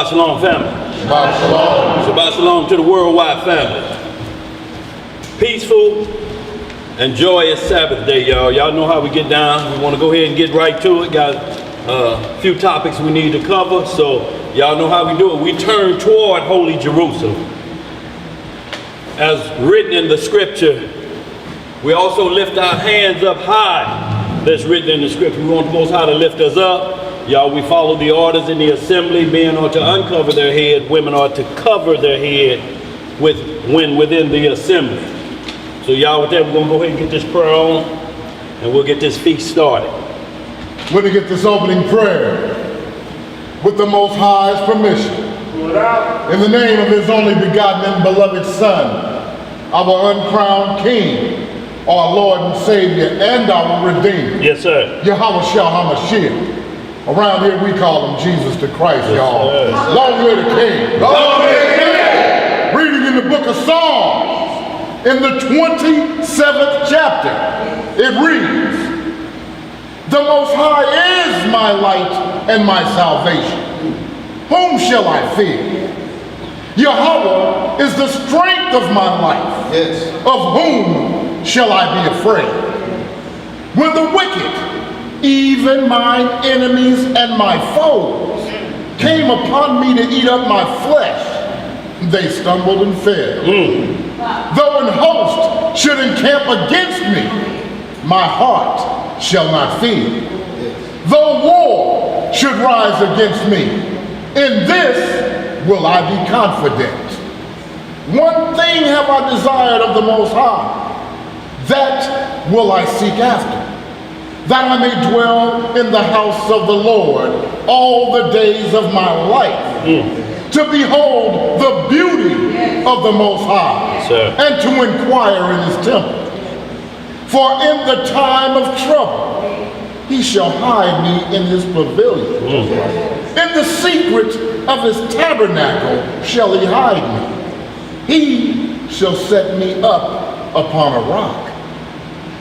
Shabbat Shalom, family. Shabbat Shalom. Shabbat Shalom to the worldwide family. Peaceful and joyous Sabbath day, y'all. Y'all know how we get down. We want to go ahead and get right to it. Got a few topics we need to cover, so y'all know how we do it. We turn toward Holy Jerusalem. As written in the scripture, we also lift our hands up high. That's written in the scripture. We want the Most High to lift us up. Y'all, we follow the orders in the assembly. Men are to uncover their head. Women are to cover their head when within the assembly. So y'all, with that, we're going to go ahead and get this prayer on, and we'll get this feast started. We're going to get this opening prayer with the Most High's permission. In the name of His only begotten and beloved Son, our uncrowned King, our Lord and Savior, and our Redeemer. Yes, sir. Yahweh HaMashiach. Around here we call Him Jesus the Christ, Yes, y'all. sir. Long live the King. Long live the King. Reading in the book of Psalms, in the 27th chapter, it reads, "The Most High is my light and my salvation. Whom shall I fear? Yahweh is the strength of my life. Yes. Of whom shall I be afraid? When the wicked, even mine enemies and my foes, came upon me to eat up my flesh, they stumbled and fell. Though an host should encamp against me, my heart shall not fear. Though war should rise against me, in this will I be confident. One thing have I desired of the Most High, that will I seek after, that I may dwell in the house of the Lord all the days of my life, to behold the beauty of the Most High, and to inquire in His temple. For in the time of trouble He shall hide me in His pavilion. In the secret of His tabernacle shall He hide me. He shall set me up upon a rock.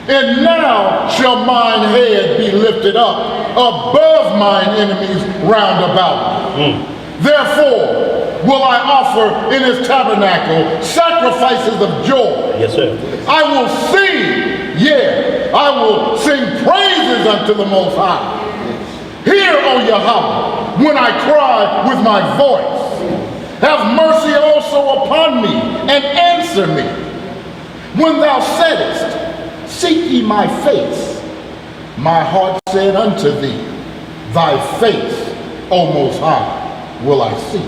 And now shall mine head be lifted up above mine enemies round about me. Therefore will I offer in His tabernacle sacrifices of joy. Yes, sir. I will sing, yea, I will sing praises unto the Most High. Hear, O Yahweh, when I cry with my voice. Have mercy also upon me, and answer me. When thou saidest, seek ye my face, my heart said unto thee, thy face, O Most High, will I seek.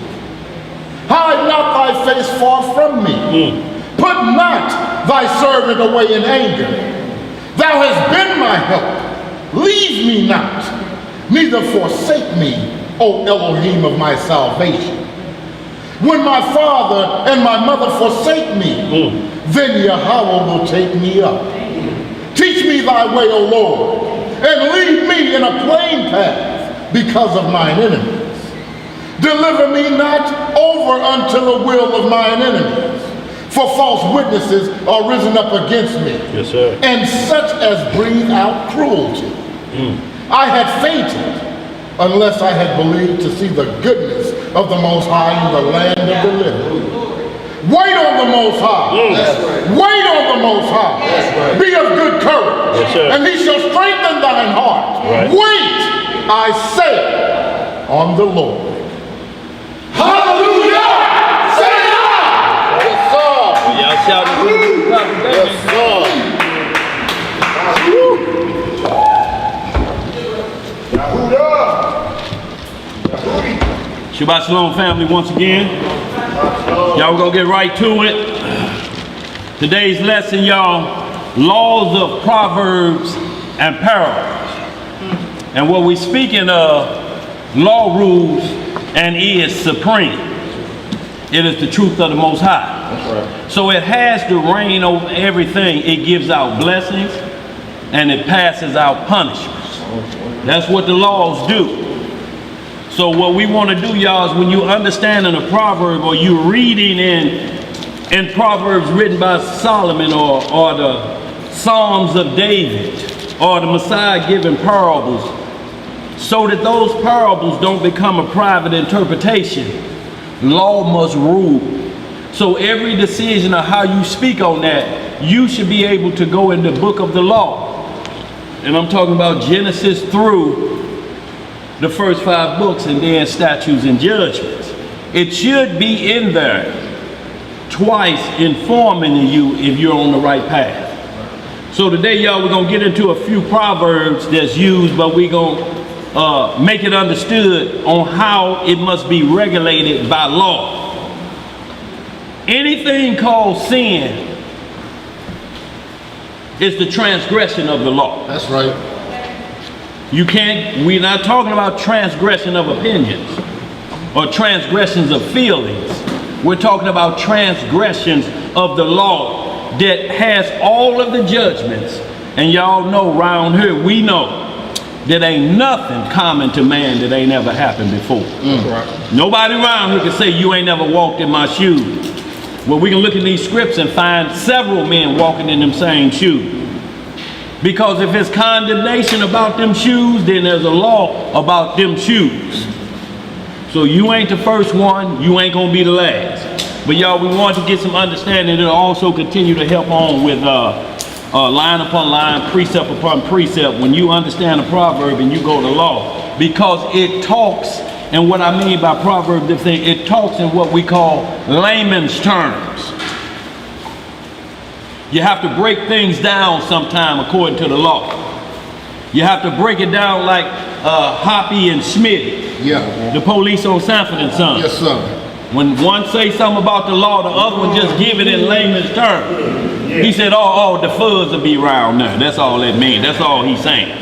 Hide not thy face far from me. Put not thy servant away in anger. Thou hast been my help. Leave me not, neither forsake me, O Elohim of my salvation. When my father and my mother forsake me, then Yahweh will take me up. Teach me thy way, O Lord, and lead me in a plain path because of mine enemies. Deliver me not over unto the will of mine enemies, for false witnesses are risen up against me, Yes, sir. and such as breathe out cruelty. I had fainted unless I had believed to see the goodness of the Most High in the land of the living. Wait on the Most High. That's right. Wait on the Most High. That's right. Be of good courage, Yes, sir. and He shall strengthen thine heart. Right. Wait, I say, on the Lord. Hallelujah! Say it! Yes, sir. Y'all shouting. Yes, sir. Shabbat Shalom, family, once again. Y'all, we're going to get right to it. Today's lesson, y'all, laws of Proverbs and parables. And what we're speaking of, law rules and is supreme. It is the truth of the Most High. That's right. So it has to reign over everything. It gives out blessings and it passes out punishments. That's what the laws do. So what we want to do, y'all, is when you understand in a proverb or you reading in Proverbs written by Solomon or the Psalms of David or the Messiah giving parables, So that those parables don't become a private interpretation, law must rule. So every decision of how you speak on that, you should be able to go in the book of the law. And I'm talking about Genesis through the first 5 books, and then statutes and judgments. It should be in there twice informing you if you're on the right path. So today, y'all, we're going to get into a few proverbs that's used, but we're going to make it understood on how it must be regulated by law. Anything called sin is the transgression of the law. That's right. You can't, we're not talking about transgression of opinions or transgressions of feelings. We're talking about transgressions of the law that has all of the judgments. And y'all know around here, we know that ain't nothing common to man that ain't ever happened before. Right. Nobody around here can say you ain't never walked in my shoes. Well, we can look in these scripts and find several men walking in them same shoes. Because if it's condemnation about them shoes, then there's a law about them shoes. So you ain't the first one, you ain't gonna be the last. But y'all, we want to get some understanding. It'll also continue to help on with line upon line, precept upon precept, when you understand a proverb and you go to law. Because it talks, and what I mean by proverb, it talks in what we call layman's terms. You have to break things down sometime according to the law. You have to break it down like Hoppy and Smitty. Yeah. The police on Sanford and Son. Yes, sir. When one say something about the law, the other one just give it in layman's terms. He said, oh, the fuzz will be around there. That's all that means. That's all he's saying.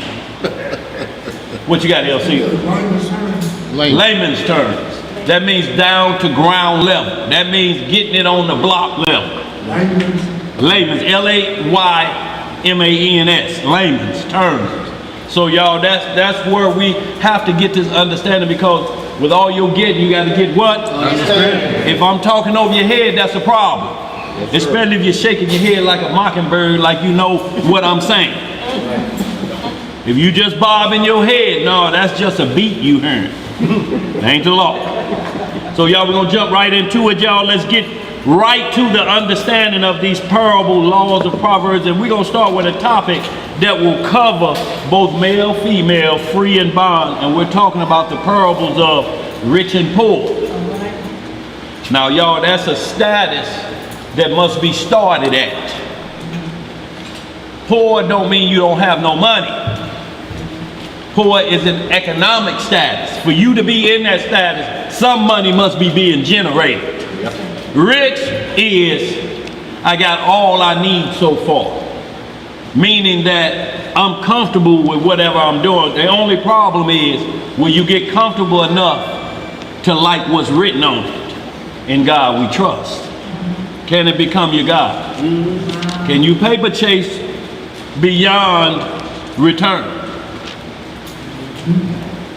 What you got, LC? Layman's terms. That means down to ground level. That means getting it on the block level. Layman's, L-A-Y-M-A-N-S, layman's terms. So y'all, that's where we have to get this understanding, because with all you're getting, you got to get what? Understand. If I'm talking over your head, that's a problem. Yes, especially if you're shaking your head like a mockingbird, like you know what I'm saying. If you just bobbing your head, no, that's just a beat you hearing. Ain't the law. So y'all, we're going to jump right into it, y'all. Let's get right to the understanding of these parable laws of Proverbs. And we're going to start with a topic that will cover both male, female, free and bond. And we're talking about the parables of rich and poor. Now, y'all, that's a status that must be started at. Poor don't mean you don't have no money. Poor is an economic status. For you to be in that status, some money must be being generated. Rich is, I got all I need so far. Meaning that I'm comfortable with whatever I'm doing. The only problem is when you get comfortable enough to like what's written on it. In God we trust. Can it become your God? Can you paper chase beyond return?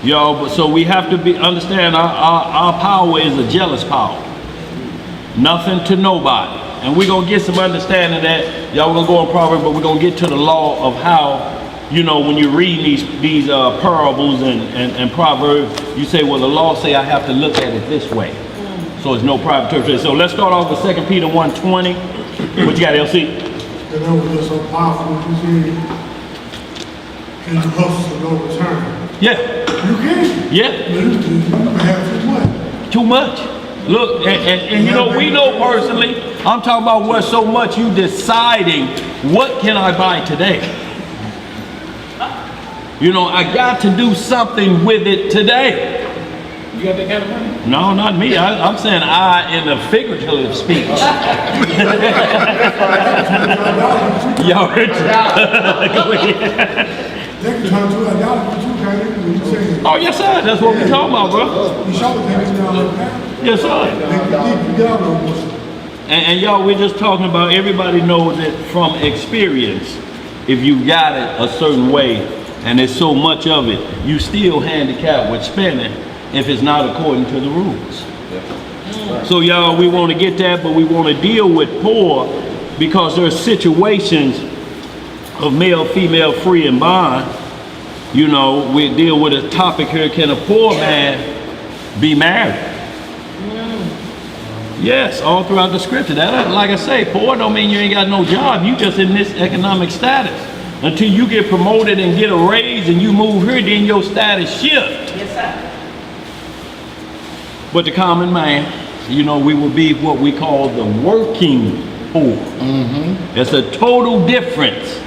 Y'all, so we have to understand our power is a jealous power. Nothing to nobody. And we're going to get some understanding that, y'all, we're going to go on Proverbs, but we're going to get to the law of how, you know, when you read these parables and Proverbs, you say, well, the law say I have to look at it this way. So it's no private interpretation. So let's start off with 2 Peter 1:20. What you got, LC? That was just so powerful. You see, can you hustle to no return? Yeah. You can. Yeah. You have too much. Too much. Look, and you know, we know personally, I'm talking about where so much you deciding, what can I buy today? You know, I got to do something with it today. You got that kind of money? No, not me. I'm saying I in a figurative speech. Y'all heard Go ahead. They can turn to idolatry too, can't they? Oh, yes, sir. That's what we're talking about, bro. You show them things down like that. Yes, sir. You get out of those. And y'all, we're just talking about, everybody knows it from experience. If you got it a certain way, and there's so much of it, you still handicapped with spending if it's not according to the rules. So y'all, we want to get that, but we want to deal with poor because there are situations of male, female, free and bond You know, we deal with a topic here, can a poor man be married? Yes, all throughout the scripture. That, like I say, poor don't mean you ain't got no job. You just in this economic status. Until you get promoted and get a raise and you move here, then your status shift. Yes, sir. But the common man, you know, we will be what we call the working poor. It's a total difference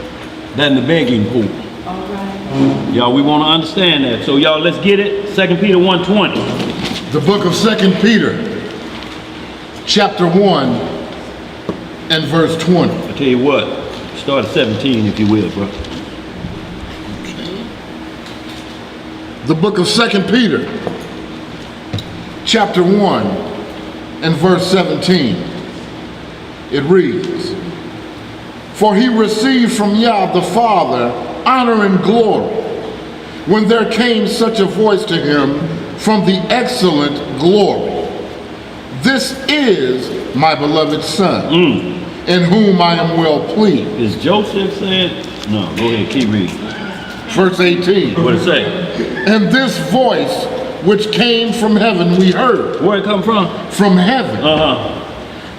than the begging poor. All right. Y'all, we want to understand that. So y'all, let's get it. 2 Peter 1:20. The book of 2 Peter, chapter 1 and verse 20. I tell you what, start at 17 if you will, bro. The book of 2 Peter, chapter 1 and verse 17. It reads, "For he received from Yah the Father honor and glory, when there came such a voice to him from the excellent glory. This is my beloved Son, in whom I am well pleased." Is Joseph said? No, go ahead, keep reading. Verse 18. What it say? "And this voice which came from heaven we heard, Where it come from? from heaven,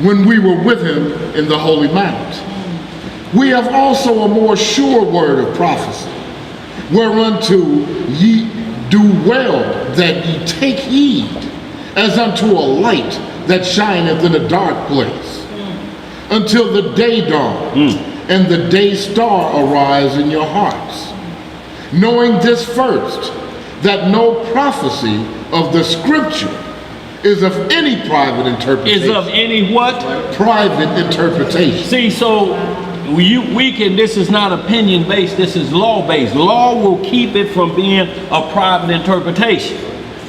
when we were with him in the holy mount. We have also a more sure word of prophecy, whereunto ye do well that ye take heed, as unto a light that shineth in a dark place, until the day dawn, and the day star arise in your hearts. Knowing this first, that no prophecy of the scripture is of any private interpretation. Is of any what? Private interpretation. See, so we can, this is not opinion based, this is law based. Law will keep it from being a private interpretation.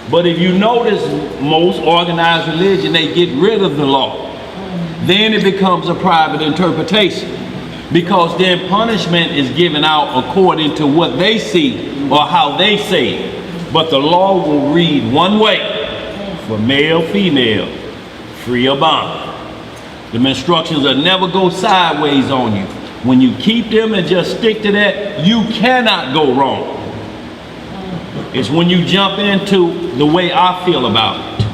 But if you notice, most organized religion, they get rid of the law. Then it becomes a private interpretation. Because then punishment is given out according to what they see or how they say it. But the law will read one way for male, female, free or bond. The instructions will never go sideways on you. When you keep them and just stick to that, you cannot go wrong. It's when you jump into the way I feel about it.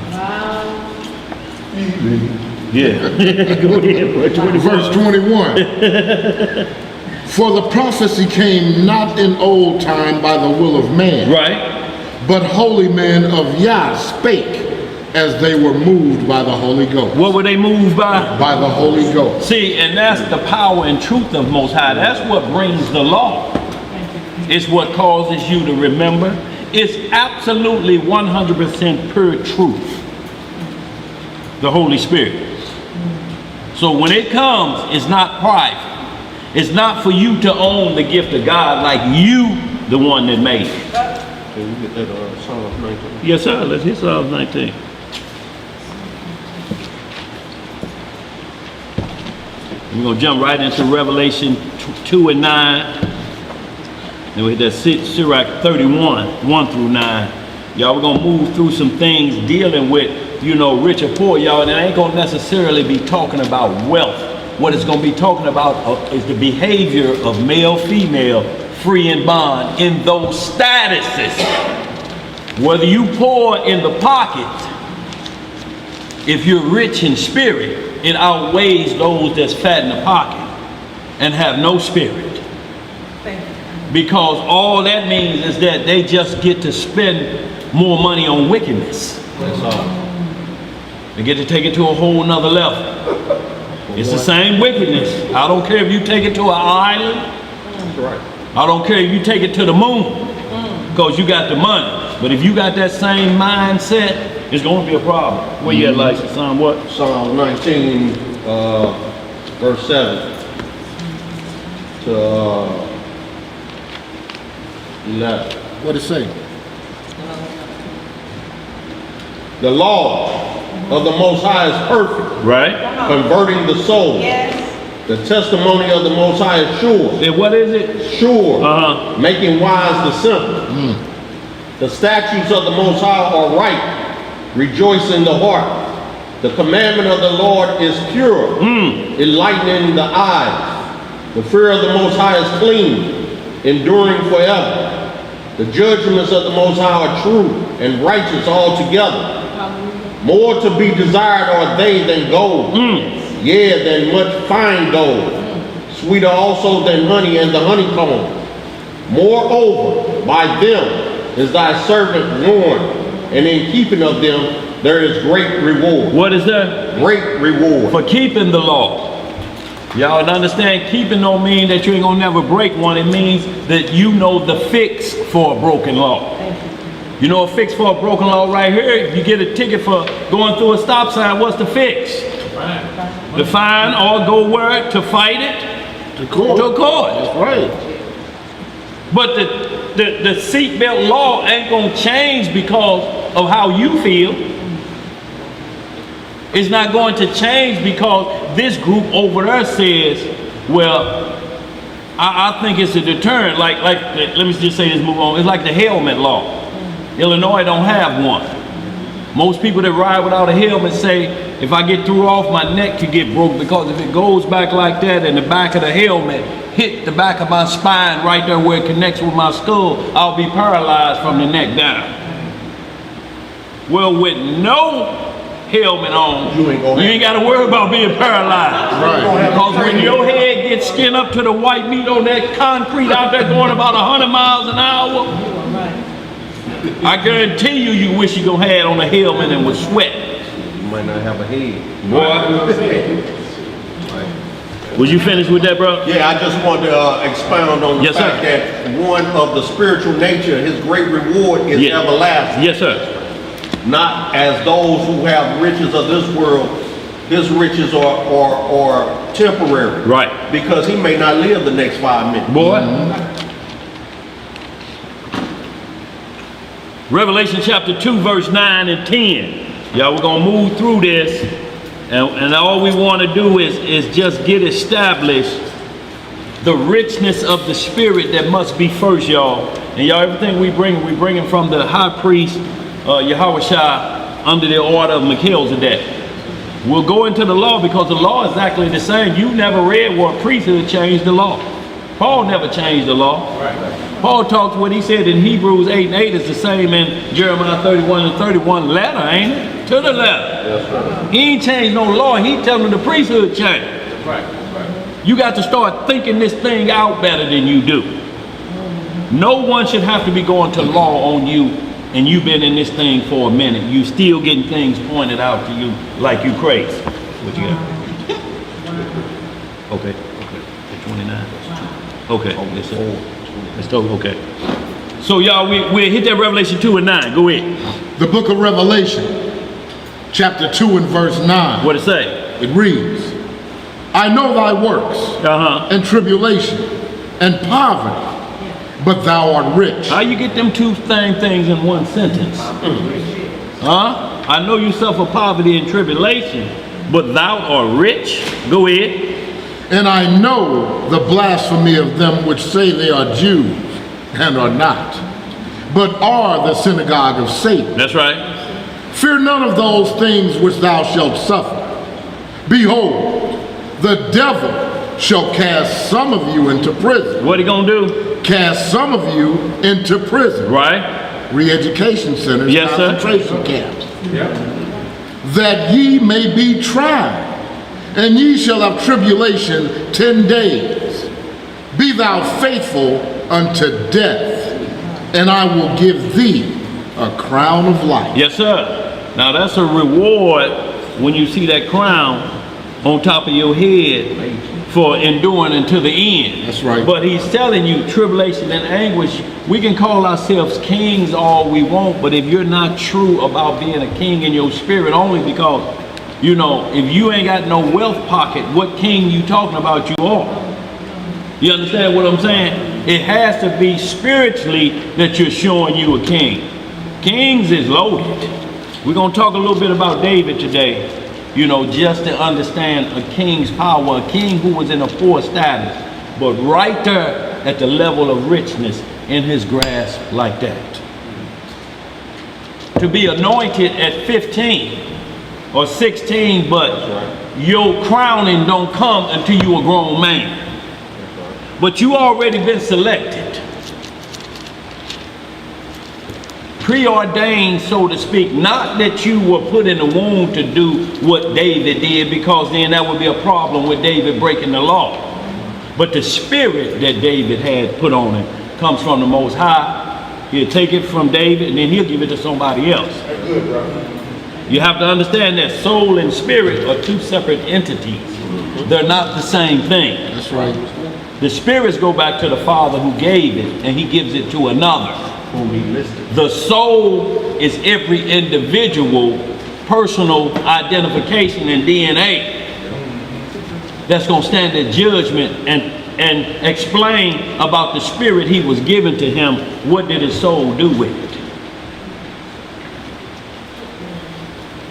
Yeah. Go ahead, Verse 21. "For the prophecy came not in old time by the will of man, Right. but holy men of Yah spake as they were moved by the Holy Ghost." What were they moved by? By the Holy Ghost. See, and that's the power and truth of Most High. That's what brings the law. It's what causes you to remember. It's absolutely 100% pure truth. The Holy Spirit. So when it comes, it's not private. It's not for you to own the gift of God like you, the one that made it. Can you get that Psalm 19? Yes, sir. Let's hit Psalm 19. We're going to jump right into Revelation 2 and 9. Then we hit that Sirach 31, 1 through 9. Y'all, we're going to move through some things dealing with, you know, rich or poor, y'all, and it ain't going to necessarily be talking about wealth. What it's going to be talking about is the behavior of male, female, free and bond in those statuses. Whether you poor in the pocket, if you're rich in spirit, it outweighs those that's fat in the pocket and have no spirit. Because all that means is that they just get to spend more money on wickedness. That's all. They get to take it to a whole nother level. It's the same wickedness. I don't care if you take it to an island. That's right. I don't care if you take it to the moon. Because you got the money. But if you got that same mindset, it's going to be a problem. Where you at, like Psalm what? Psalm 19, verse 7 to 11. What it say? The law of the Most High is perfect, Right? converting the soul. Yes. The testimony of the Most High is sure. And what is it? Sure, Uh-huh. making wise the simple. The statutes of the Most High are right, rejoice in the heart. The commandment of the Lord is pure, enlightening the eyes. The fear of the Most High is clean, enduring forever. The judgments of the Most High are true and righteous altogether. More to be desired are they than gold, yea, than much fine gold, sweeter also than honey and the honeycomb. Moreover, by them is thy servant warned, and in keeping of them there is great reward. What is that? Great reward. For keeping the law. Y'all understand, keeping don't mean that you ain't gonna never break one. It means that you know the fix for a broken law. You know a fix for a broken law right here? If you get a ticket for going through a stop sign, what's the fix? The fine, or go where? To fight it? To court. To court. That's right. But the seatbelt law ain't gonna change because of how you feel. It's not going to change because this group over there says, well, I think it's a deterrent. Like let me just say this, move on. It's like the helmet law. Illinois don't have one. Most people that ride without a helmet say, if I get threw off, my neck could get broke, because if it goes back like that and the back of the helmet hit the back of my spine right there where it connects with my skull, I'll be paralyzed from the neck down. Well, with no helmet on, you ain't got to worry about being paralyzed. Right. Because when your head gets skinned up to the white meat on that concrete out there going about 100 miles an hour, I guarantee you, you wish you gonna have on a helmet and would sweat. You might not have a head. Boy. Was you finished with that, bro? Yeah, I just wanted to expound on the Yes, fact sir. that one of the spiritual nature, his great reward is Yeah. everlasting. Yes, sir. Not as those who have riches of this world. His riches are temporary. Right. Because he may not live the next 5 minutes. Boy. Revelation chapter 2, verse 9 and 10. Y'all, we're gonna move through this, and all we want to do is just get established the richness of the spirit that must be first, y'all. And y'all, everything we bring it from the high priest Yahushua under the order of Melchizedek. We'll go into the law because the law is exactly the same. You never read where a priesthood changed the law. Paul never changed the law. Paul talks what he said in Hebrews 8 and 8 is the same in Jeremiah 31 and 31 letter, ain't it? To the letter. Yes, sir. He ain't changed no law. He telling the priesthood changed. You got to start thinking this thing out better than you do. No one should have to be going to law on you, and you've been in this thing for a minute. You still getting things pointed out to you like you crazy. What you got? Okay. 29. Okay. Yes, sir. Let's go. Okay. So y'all, we hit that Revelation 2 and 9. Go ahead. The book of Revelation, chapter 2 and verse 9. What it say? It reads, I know thy works and tribulation and poverty, but thou art rich. How you get them two things in one sentence? Huh? I know you suffer poverty and tribulation, but thou art rich. Go ahead. And I know the blasphemy of them which say they are Jews and are not, but are the synagogue of Satan. That's right. Fear none of those things which thou shalt suffer. Behold, the devil shall cast some of you into prison. What he gonna do? Cast some of you into prison. Right. Re-education centers, Yes, sir. concentration camps. That ye may be tried. And ye shall have tribulation 10 days. Be thou faithful unto death, and I will give thee a crown of life. Yes, sir. Now that's a reward when you see that crown on top of your head for enduring until the end. That's right. But he's telling you tribulation and anguish. We can call ourselves kings all we want, but if you're not true about being a king in your spirit, only because, you know, if you ain't got no wealth pocket, what king you talking about you are? You understand what I'm saying? It has to be spiritually that you're showing you a king. Kings is loaded. We're going to talk a little bit about David today, you know, just to understand a king's power, a king who was in a poor status, but right there at the level of richness in his grasp like that. To be anointed at 15 or 16, but your crowning don't come until you a grown man. But you already been selected. preordained, so to speak. Not that you were put in the womb to do what David did, because then that would be a problem with David breaking the law. But the spirit that David had put on him comes from the Most High. He'll take it from David and then he'll give it to somebody else. Good, brother. You have to understand that soul and spirit are two separate entities. They're not the same thing. That's right. The spirits go back to the Father who gave it, and he gives it to another. Whom he listed. The soul is every individual personal identification and DNA that's going to stand at judgment and explain about the spirit he was given to him. What did his soul do with it?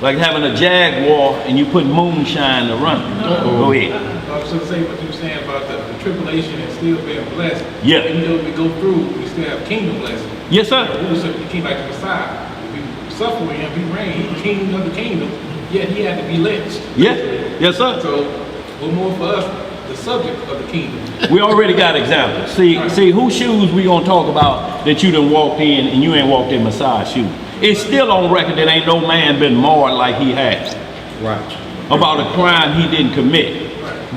Like having a Jaguar and you put moonshine to run it. Go ahead. I was going to say what you were saying about the tribulation and still being blessed. Yeah. Even though we go through, we still have kingdom blessing. Yes, sir. He was a king like the Messiah. We suffer with him, he reigned, he's the king of the kingdom, yet he had to be lynched. Yeah. Yes, sir. So, what more for us, the subject of the kingdom? We already got examples. See, whose shoes we gonna talk about that you done walked in and you ain't walked in Messiah's shoes? It's still on record that ain't no man been marred like he has. Right. About a crime he didn't commit.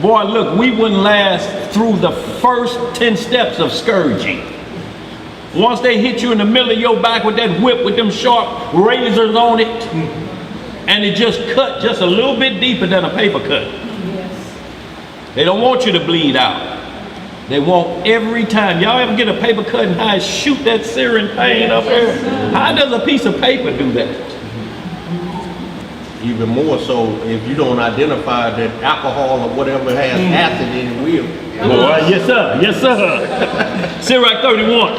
Boy, look, we wouldn't last through the first 10 steps of scourging. Once they hit you in the middle of your back with that whip with them sharp razors on it, and it just cut just a little bit deeper than a paper cut. They don't want you to bleed out. They want every time. Y'all ever get a paper cut and how it shoot that searing pain up there? How does a piece of paper do that? Even more so if you don't identify that alcohol or whatever has acid in it will. Boy, yes sir, yes sir. Sirach 31.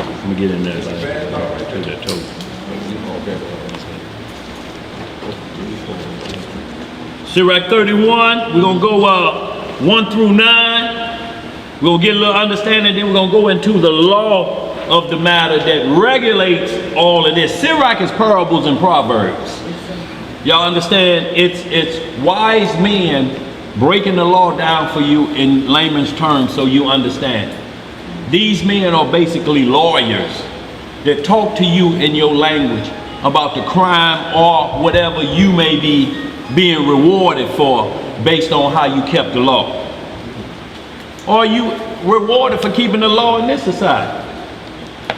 Let me get in there. Take that toe. Sirach 31, we're going to go 1 through 9. We're going to get a little understanding, then we're going to go into the law of the matter that regulates all of this. Sirach is parables and proverbs. Y'all understand? It's wise men breaking the law down for you in layman's terms so you understand. These men are basically lawyers that talk to you in your language about the crime or whatever you may be being rewarded for based on how you kept the law. Or you rewarded for keeping the law in this society.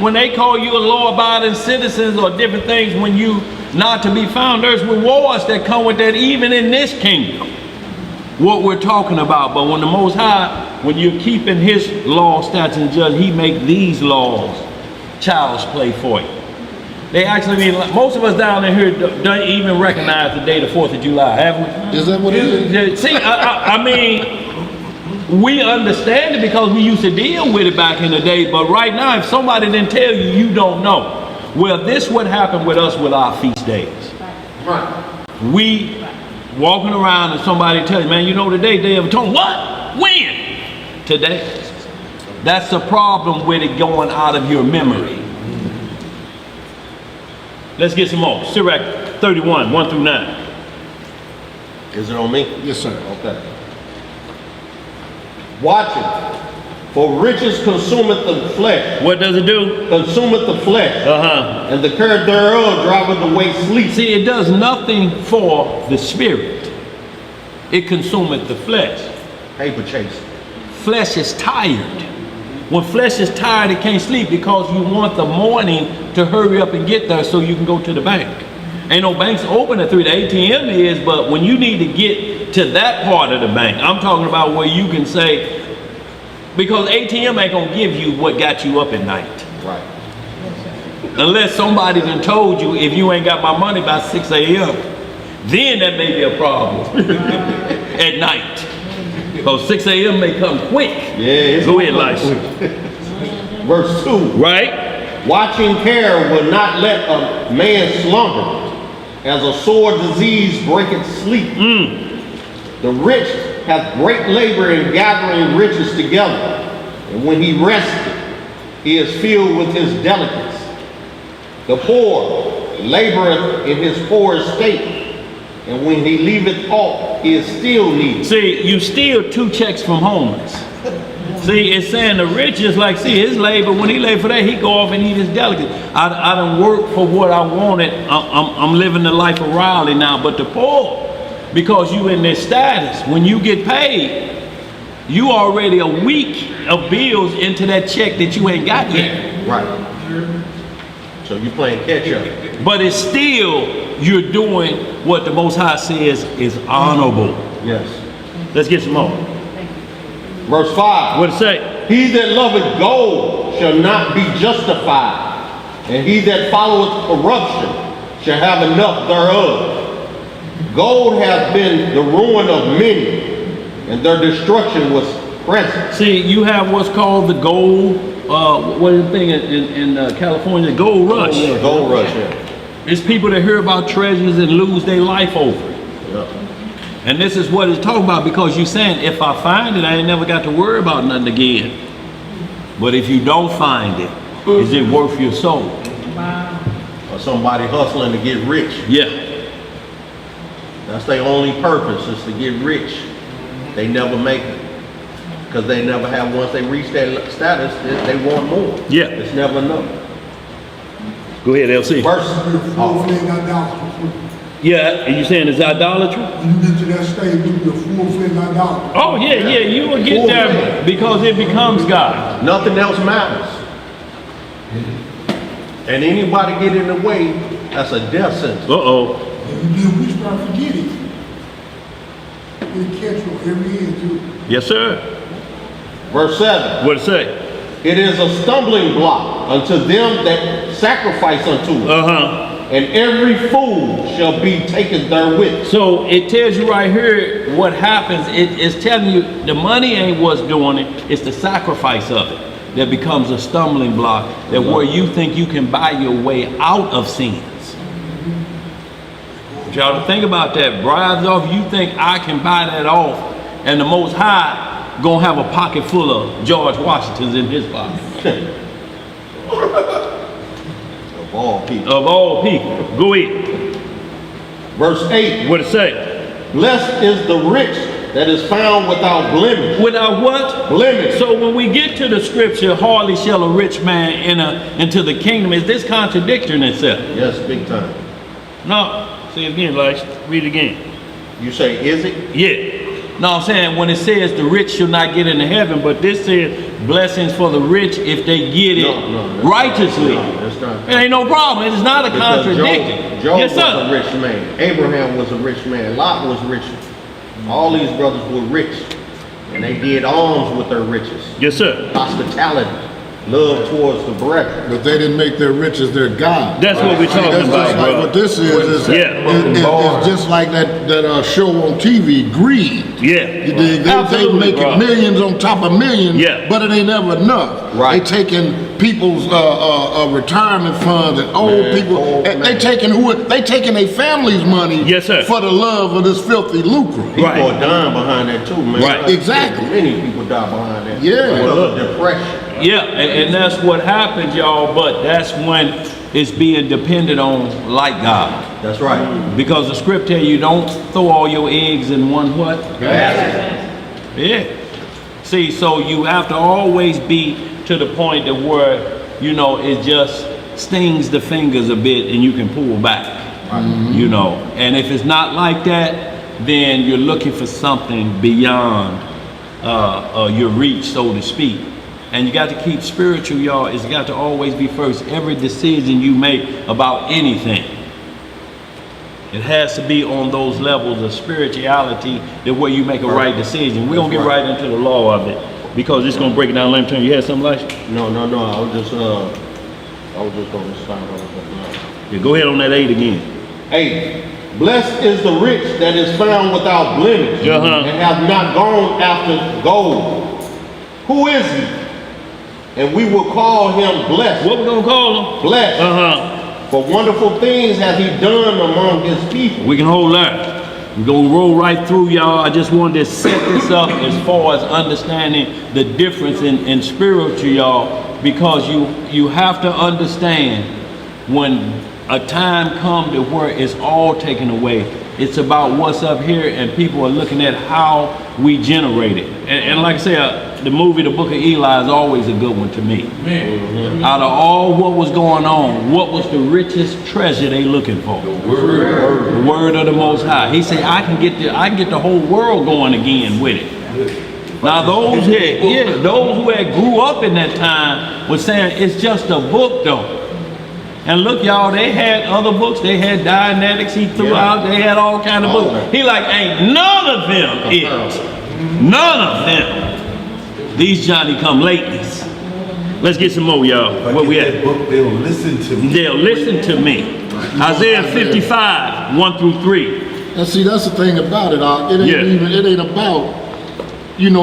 When they call you a law-abiding citizens or different things when you not to be found, there's rewards that come with that even in this kingdom. What we're talking about. But when the Most High, when you're keeping his law, statutes, and judgment, he make these laws child's play for you. They actually mean, most of us down here don't even recognize the day the 4th of July, have we? Is that what it is? See, I mean, we understand it because we used to deal with it back in the day, but right now, if somebody didn't tell you, you don't know. Well, this would happen with us with our feast days. Right. We walking around and somebody tells you, man, you know today, Day of Atonement. What? When? Today. That's the problem with it going out of your memory. Let's get some more. Sirach 31, 1 through 9. Is it on me? Yes, sir. Okay. Watch it, for riches consumeth the flesh. What does it do? Consumeth the flesh, and the curse thereof driveth away sleep. See, it does nothing for the spirit. It consumeth the flesh. Paper chase. Flesh is tired. When flesh is tired, it can't sleep because you want the morning to hurry up and get there so you can go to the bank. Ain't no banks open at 3. The ATM is, but when you need to get to that part of the bank, I'm talking about where you can say, because ATM ain't gonna give you what got you up at night. Right. Unless somebody done told you if you ain't got my money by 6 a.m., then that may be a problem at night. Because 6 a.m. may come quick. Yeah. Go ahead, Lysa. Verse 2. Right? Watching care will not let a man slumber, as a sore disease breaketh sleep. The rich hath great labor in gathering riches together, and when he resteth, he is filled with his delicacies. The poor laboreth in his poor estate, and when he leaveth off, he is still needy. See, you steal 2 checks from homeless. See, it's saying the rich is like, see, his labor, when he labor for that, he go off and eat his delicacies. I done work for what I wanted. I'm living the life of Riley now. But the poor, because you in this status, when you get paid, you already a week of bills into that check that you ain't got yet. Right. So you playing catch up. But it's still, you're doing what the Most High says is honorable. Yes. Let's get some more. Verse 5. What it say? He that loveth gold shall not be justified, and he that followeth corruption shall have enough thereof. Gold hath been the ruin of many, and their destruction was present. See, you have what's called the gold, what is the thing in California, the gold rush. Gold rush, yeah. It's people that hear about treasures and lose their life over it. Yeah. And this is what it's talking about, because you're saying, if I find it, I ain't never got to worry about nothing again. But if you don't find it, is it worth your soul? Or somebody hustling to get rich. Yeah. That's their only purpose, is to get rich. They never make it. Because they never have, once they reach that status, they want more. Yeah. It's never enough. Go ahead, LC. Verse. Full-fledged idolatry. Yeah, and you saying it's idolatry? When you get to that stage, you be a full-fledged idolatry. Oh, yeah, you will get there because it becomes God. Nothing else matters. And anybody get in the way, that's a death sentence. Uh-oh. And then we start forgetting. It catch you every year too. Yes, sir. Verse 7. What it say? It is a stumbling block unto them that sacrifice unto it. Uh-huh. And every fool shall be taken therewith. So it tells you right here what happens. It's telling you the money ain't what's doing it. It's the sacrifice of it that becomes a stumbling block, that where you think you can buy your way out of sins. But y'all to think about that. Bribes off, you think I can buy that off, and the Most High gonna have a pocket full of George Washingtons in his pocket. Of all people. Of all people. Go ahead. Verse 8. What it say? Blessed is the rich that is found without blemish. Without what? Blemish. So when we get to the scripture, hardly shall a rich man enter into the kingdom, is this contradicting itself? Yes, big time. No. Say it again, Elijah. Read it again. You say, is it? Yeah. No, I'm saying when it says the rich shall not get into heaven, but this says blessings for the rich if they get it that's righteously. That's not. It ain't no problem. It's not a Because contradiction. Job Yes, was sir. a rich man. Abraham was a rich man. Lot was rich. All these brothers were rich. And they did alms with their riches. Yes, sir. Hospitality. Love towards the brethren. But they didn't make their riches their God. That's what we're talking That's about, just like bro. what this is. Yeah. It's just like that show on TV, Greed. Yeah. You dig? They Absolutely, making bro. millions on top of millions, Yeah. but it ain't never enough. Right. They taking people's retirement funds and old people. They taking their family's money. Yes, sir. For the love of this filthy lucre. People Right. are dying behind that too, man. Right. Exactly. Many people die behind that. Yeah. Because of depression. Yeah, and that's what happens, y'all, but that's when it's being depended on like God. That's right. Because the script tell you don't throw all your eggs in one what? Yeah. See, so you have to always be to the point that where, you know, it just stings the fingers a bit and you can pull back. You know, and if it's not like that, then you're looking for something beyond your reach, so to speak. And you got to keep spiritual, y'all. It's got to always be first. Every decision you make about anything, it has to be on those levels of spirituality that where you make a right decision. We're going to get right into the law of it because it's going to break it down. Let me turn. You had something, like? No. I was just going to start on Yeah, go ahead on that 8 again. 8. Blessed is the rich that is found without blemish Uh-huh. and have not gone after gold. Who is he? And we will call him blessed. What we going to call him? Blessed. For wonderful things has he done among his people. We can hold that. We're going to roll right through, y'all. I just wanted to set this up as far as understanding the difference in spiritual, y'all, because you have to understand when a time comes to where it's all taken away. It's about what's up here, and people are looking at how we generate it. And like I said, the movie The Book of Eli is always a good one to me. Man. Out of all what was going on, what was the richest treasure they looking for? The word of the Most High. He said, I can get the whole world going again with it. Now those who had grew up in that time was saying it's just a book though. And look, y'all, they had other books. They had Dianetics he threw out. They had all kind of books. He like, ain't none of them it. None of them. These Johnny come latelys. Let's get some more, y'all. Where we at? Book, they'll listen to me. They'll listen to me. Isaiah 55, 1 through 3. And see, that's the thing about it. It ain't about,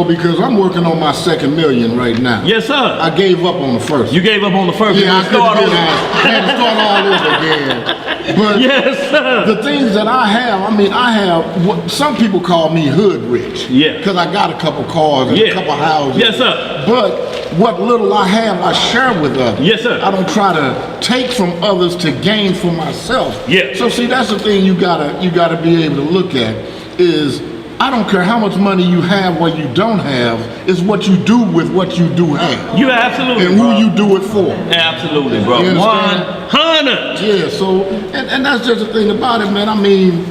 because I'm working on my second million right now. Yes, sir. I gave up on the first. You gave up on the first. Yeah, I had to start all over again. But yes, sir. the things that I have what some people call me hood rich. Yeah. Because I got a couple cars and a couple houses. Yes, sir. But what little I have, I share with others. Yes, sir. I don't try to take from others to gain for myself. Yeah. So see, that's the thing you gotta be able to look at is, I don't care how much money you have or you don't have, it's what you do with what you do have. You absolutely, and bro. who you do it for. Absolutely, bro. You understand? 100. Yeah, so, and that's just the thing about it, man. I mean,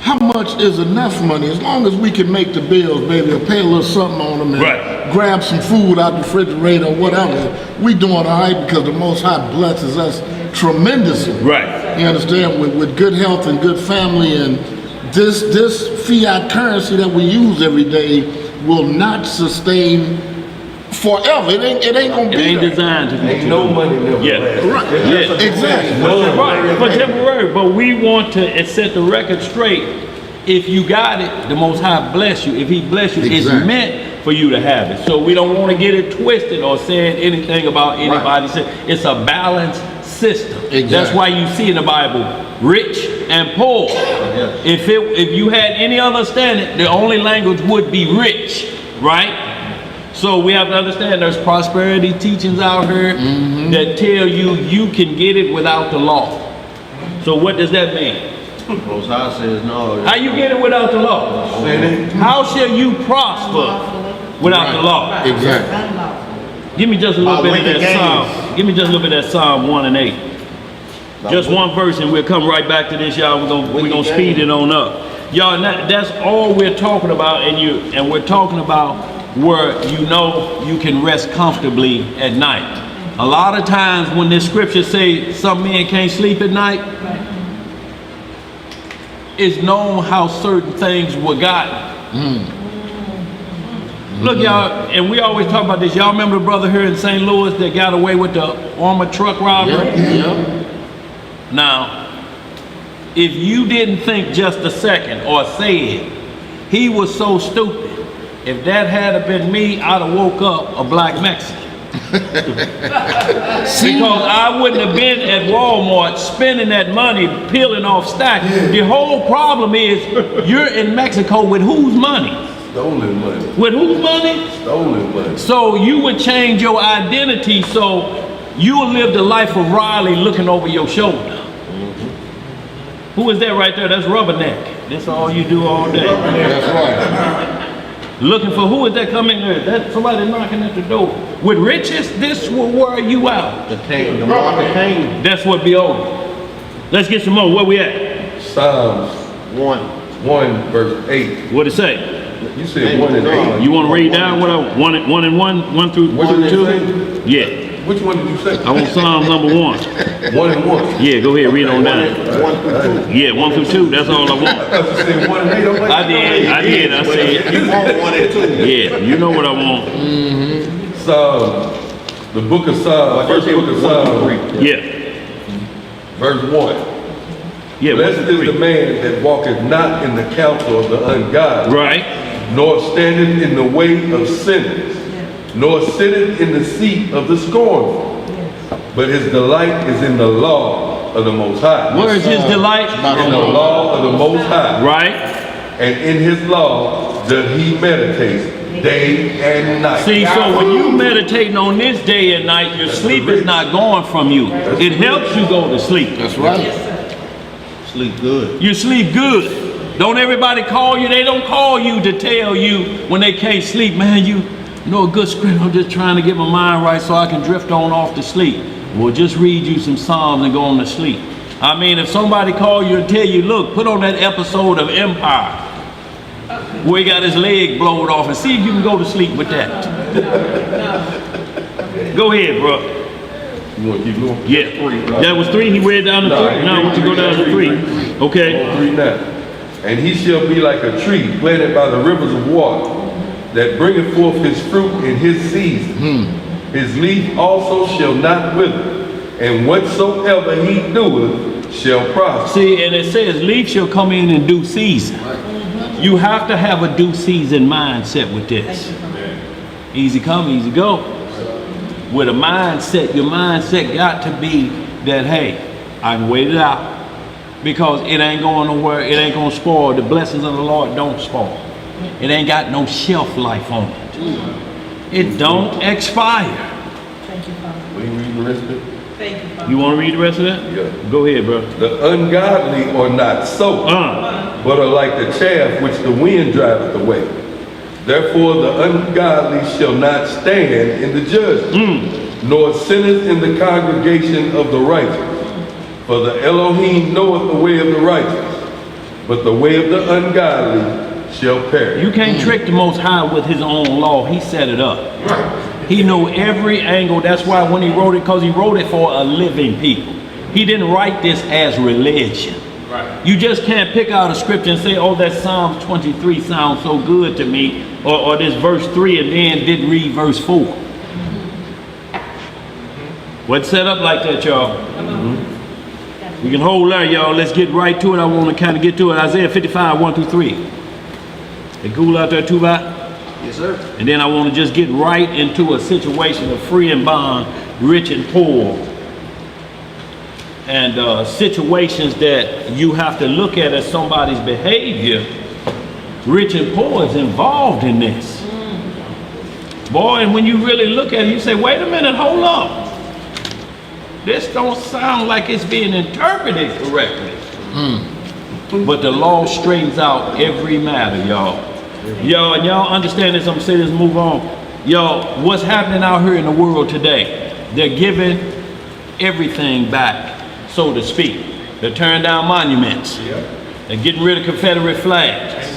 how much is enough money? As long as we can make the bills, baby, or pay a little something on them and grab some food out the refrigerator or whatever, we doing all right because the Most High blesses us tremendously. Right. You understand? With good health and good family, and this fiat currency that we use every day will not sustain forever. It ain't gonna be. It ain't designed to be. Ain't no money never lasts. Right. Yeah. Exactly. Right. For temporary, but we want to set the record straight. If you got it, the Most High bless you. If He bless you, it's meant for you to have it. So we don't want to get it twisted or saying anything about anybody. It's a balanced system. Exactly. That's why you see in the Bible, rich and poor. If you had any understanding, the only language would be rich, right? So we have to understand there's prosperity teachings out here that tell you can get it without the law. So what does that mean? Most High says no. How you get it without the law? How shall you prosper without the law? Exactly. Give me just a little bit of that Psalm. Give me just a little bit of that Psalm 1 and 8. Just one verse and we'll come right back to this, y'all. We're gonna speed it on up. Y'all, that's all we're talking about, and we're talking about where you can rest comfortably at night. A lot of times when this scripture say some men can't sleep at night, it's known how certain things were gotten. Look, y'all, and we always talk about this. Y'all remember the brother here in St. Louis that got away with the armored truck robbery? Now, if you didn't think just a second or say it, he was so stupid. If that had been me, I'd have woke up a black Mexican. Because I wouldn't have been at Walmart spending that money peeling off stacks. The whole problem is you're in Mexico with whose money? Stolen money. With whose money? Stolen money. So you would change your identity so you will live the life of Riley looking over your shoulder. Who is that right there? That's Rubberneck. That's all you do all day. That's right. Looking for who is that coming there? That's somebody knocking at the door. With riches, this will wear you out. The mark of Cain. That's what be over. Let's get some more. Where we at? Psalms 1 verse 8. What it say? You said 1 and 8. You want to read down what I one and 1 through 2? Yeah. Which one did you say? I want Psalm number 1. 1 and 1. Yeah, go ahead, read on down. 1 through 2. Yeah, 1 through 2. That's all I want. I thought you said 1 and 8. I'm like, I said. You want 1 and 2. Yeah, you know what I want. Psalm, the book of Psalms, first book of Psalms, Yeah. verse 1. Yeah. Blessed is the man that walketh not in the counsel of the ungodly, Right. nor standeth in the way of sinners, nor sitteth in the seat of the scornful. But his delight is in the law of the Most High. Where is his delight? In the law of the Most High. Right. And in his law doth he meditate day and night. See, so when you meditating on this day and night, your sleep is not going from you. It helps you go to sleep. That's right. Sleep good. You sleep good. Don't everybody call you? They don't call you to tell you when they can't sleep, man, You know, a good scripture, I'm just trying to get my mind right so I can drift on off to sleep. Well, just read you some Psalms and go on to sleep. I mean, if somebody call you and tell you, look, put on that episode of Empire where he got his leg blowed off and see if you can go to sleep with that. Go ahead, bro. You want to keep going? Yeah. That was 3, he read down to 3. Now I want you to go down to 3. Okay. 3 now. And he shall be like a tree planted by the rivers of water, that bringeth forth his fruit in his season. His leaf also shall not wither, and whatsoever he doeth shall prosper. See, and it says leaf shall come in due season. You have to have a due season mindset with this. Easy come, easy go. With a mindset, your mindset got to be that, hey, I can wait it out because it ain't going nowhere, it ain't going to spoil. The blessings of the Lord don't spoil. It ain't got no shelf life on it. It don't expire. Thank you, Father. Will you read the rest of it? Thank you, Father. You want to read the rest of that? Yeah. Go ahead, bro. The ungodly are not so, but are like the chaff which the wind driveth away. Therefore the ungodly shall not stand in the judgment, nor sinneth in the congregation of the righteous. For the Elohim knoweth the way of the righteous, but the way of the ungodly shall perish. You can't trick the Most High with his own law. He set it up. He knew every angle. That's why when he wrote it, because he wrote it for a living people. He didn't write this as religion. Right. You just can't pick out a scripture and say, oh, that Psalm 23 sounds so good to me, or this verse 3 and then didn't read verse 4. What's set up like that, y'all? We can hold there, y'all. Let's get right to it. I want to kind of get to it. Isaiah 55, 1 through 3. They cool out there, too, bye? Yes, sir. And then I want to just get right into a situation of free and bond, rich and poor. And situations that you have to look at as somebody's behavior. Rich and poor is involved in this. Boy, and when you really look at it, you say, wait a minute, hold up. This don't sound like it's being interpreted correctly. But the law straightens out every matter, y'all. Y'all, and y'all understand this, I'm saying this, move on. Y'all, what's happening out here in the world today? They're giving everything back, so to speak. They're tearing down monuments. They're getting rid of Confederate flags.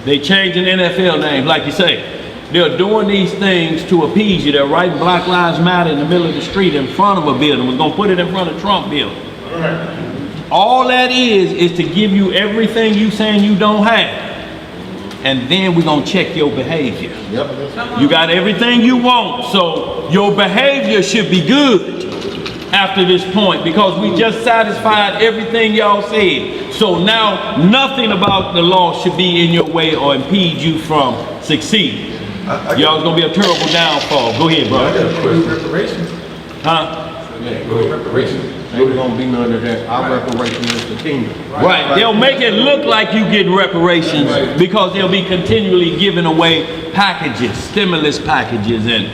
They changing NFL names, like you say. They're doing these things to appease you. They're writing Black Lives Matter in the middle of the street in front of a building. We're gonna put it in front of Trump building. All that is to give you everything you saying you don't have. And then we're gonna check your behavior. You got everything you want, so your behavior should be good after this point, because we just satisfied everything y'all said. So now nothing about the law should be in your way or impede you from succeeding. Y'all's gonna be a terrible downfall. Go ahead, bro. I got a question. Reparations. Huh? Reparations. Ain't gonna be none of that. Our reparation is the kingdom. Right. They'll make it look like you getting reparations because they'll be continually giving away packages, stimulus packages and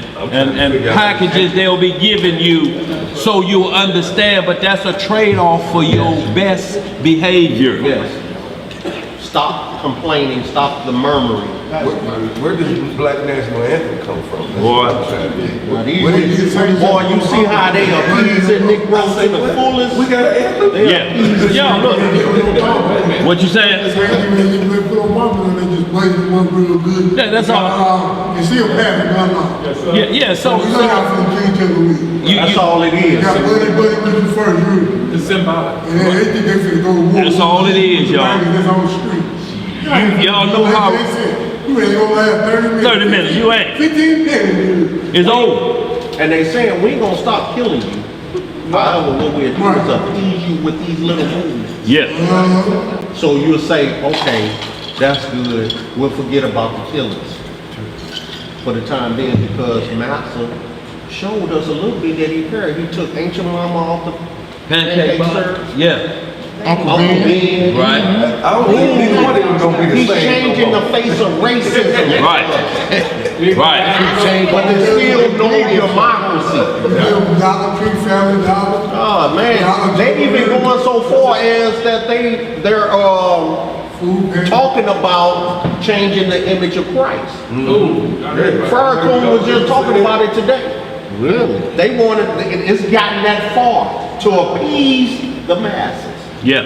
packages they'll be giving you so you'll understand, but that's a trade-off for your best behavior. Yes. Stop complaining, stop the murmuring. Where does the Black National Anthem come from? That's Boy. what I'm trying to get. Now these, boy, you see how they appeasing Negroes in the fullest? We got an anthem? Yeah. Yo, look. What you saying? They put on one and they just blaze one real good. Yeah, that's all. You see a pass it gun off. Yeah, so You know how from King to the week. That's all it You is. got buddy with you first, really. It's symbolic. And then they think they finna go to war. That's all it is, y'all. That's on the street. Y'all know how They said, you ain't gonna last 30 minutes. 30 minutes, you ain't. 15 minutes. It's over. And they saying we ain't gonna stop killing you. However, what we'll do is appease you with these little movements. Yeah. So you'll say, okay, that's good. We'll forget about the killings for the time being, because Master showed us a little bit that he cared. He took ancient mama off the Pancake bar. butter. Yeah. Uncle Ben. Right. I don't think neither one of them gonna be the He's same. changing the face of racism. Right. Right. But there's still no democracy. Dollar Tree, Family Dollar. Oh man, they even going so far as that they're talking about changing the image of Christ. Farrakhan was just talking about it today. Really? They wanted, it's gotten that far to appease the masses. Yeah.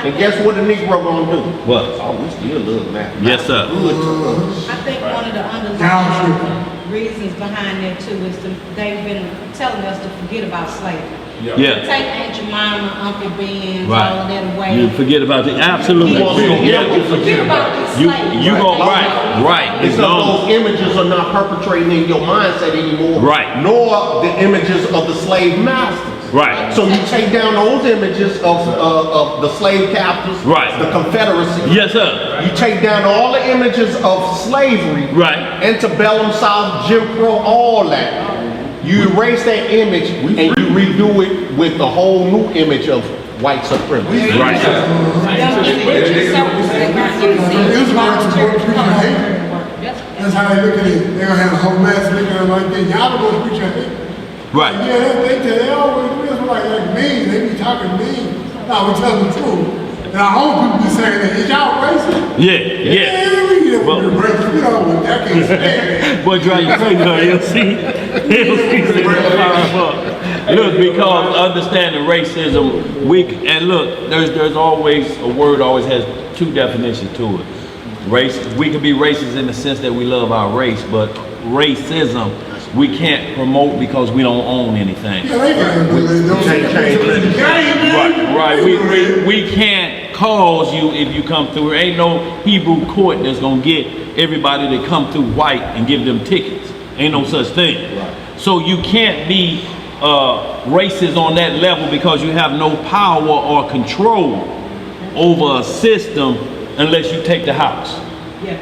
And guess what the Negro gonna do? What? Oh, we still love that. Yes, sir. Good to us. I think one of the underlying reasons behind that too is they've been telling us to forget about slavery. Yeah. Take Aunt Jemima, Uncle Ben, Right. all of that away. You forget about the absolutely. Forget about these You slaves. you go right. It's Because gone. those images are not perpetrating in your mindset anymore. Right. Nor the images of the slave masters. Right. So you take down those images of the slave captors, Right. the Confederacy. Yes, sir. You take down all the images of slavery, Right. antebellum South, Jim Crow, all that. You erase that image and you redo it with a whole new image of white supremacy. Right. That's how they look at it. They're gonna have a whole mass looking at it like that. Y'all don't go preach at it. Right. Yeah, they always do this like mean. They be talking mean. No, we tell the truth. And our own people be saying that. Is y'all racist? Yeah. Well- We racist. We don't. I can't stand it. Boy, dry your finger. You'll see. Look, because understanding racism, and look, there's always a word always has two definitions to it. Race, we can be racist in the sense that we love our race, but racism we can't promote because we don't own anything. Yeah, they can't do it. Right. We can't cause you if you come through. There ain't no Hebrew court that's gonna get everybody to come through white and give them tickets. Ain't no such thing. Right. So you can't be racist on that level because you have no power or control over a system unless you take the house. Yeah.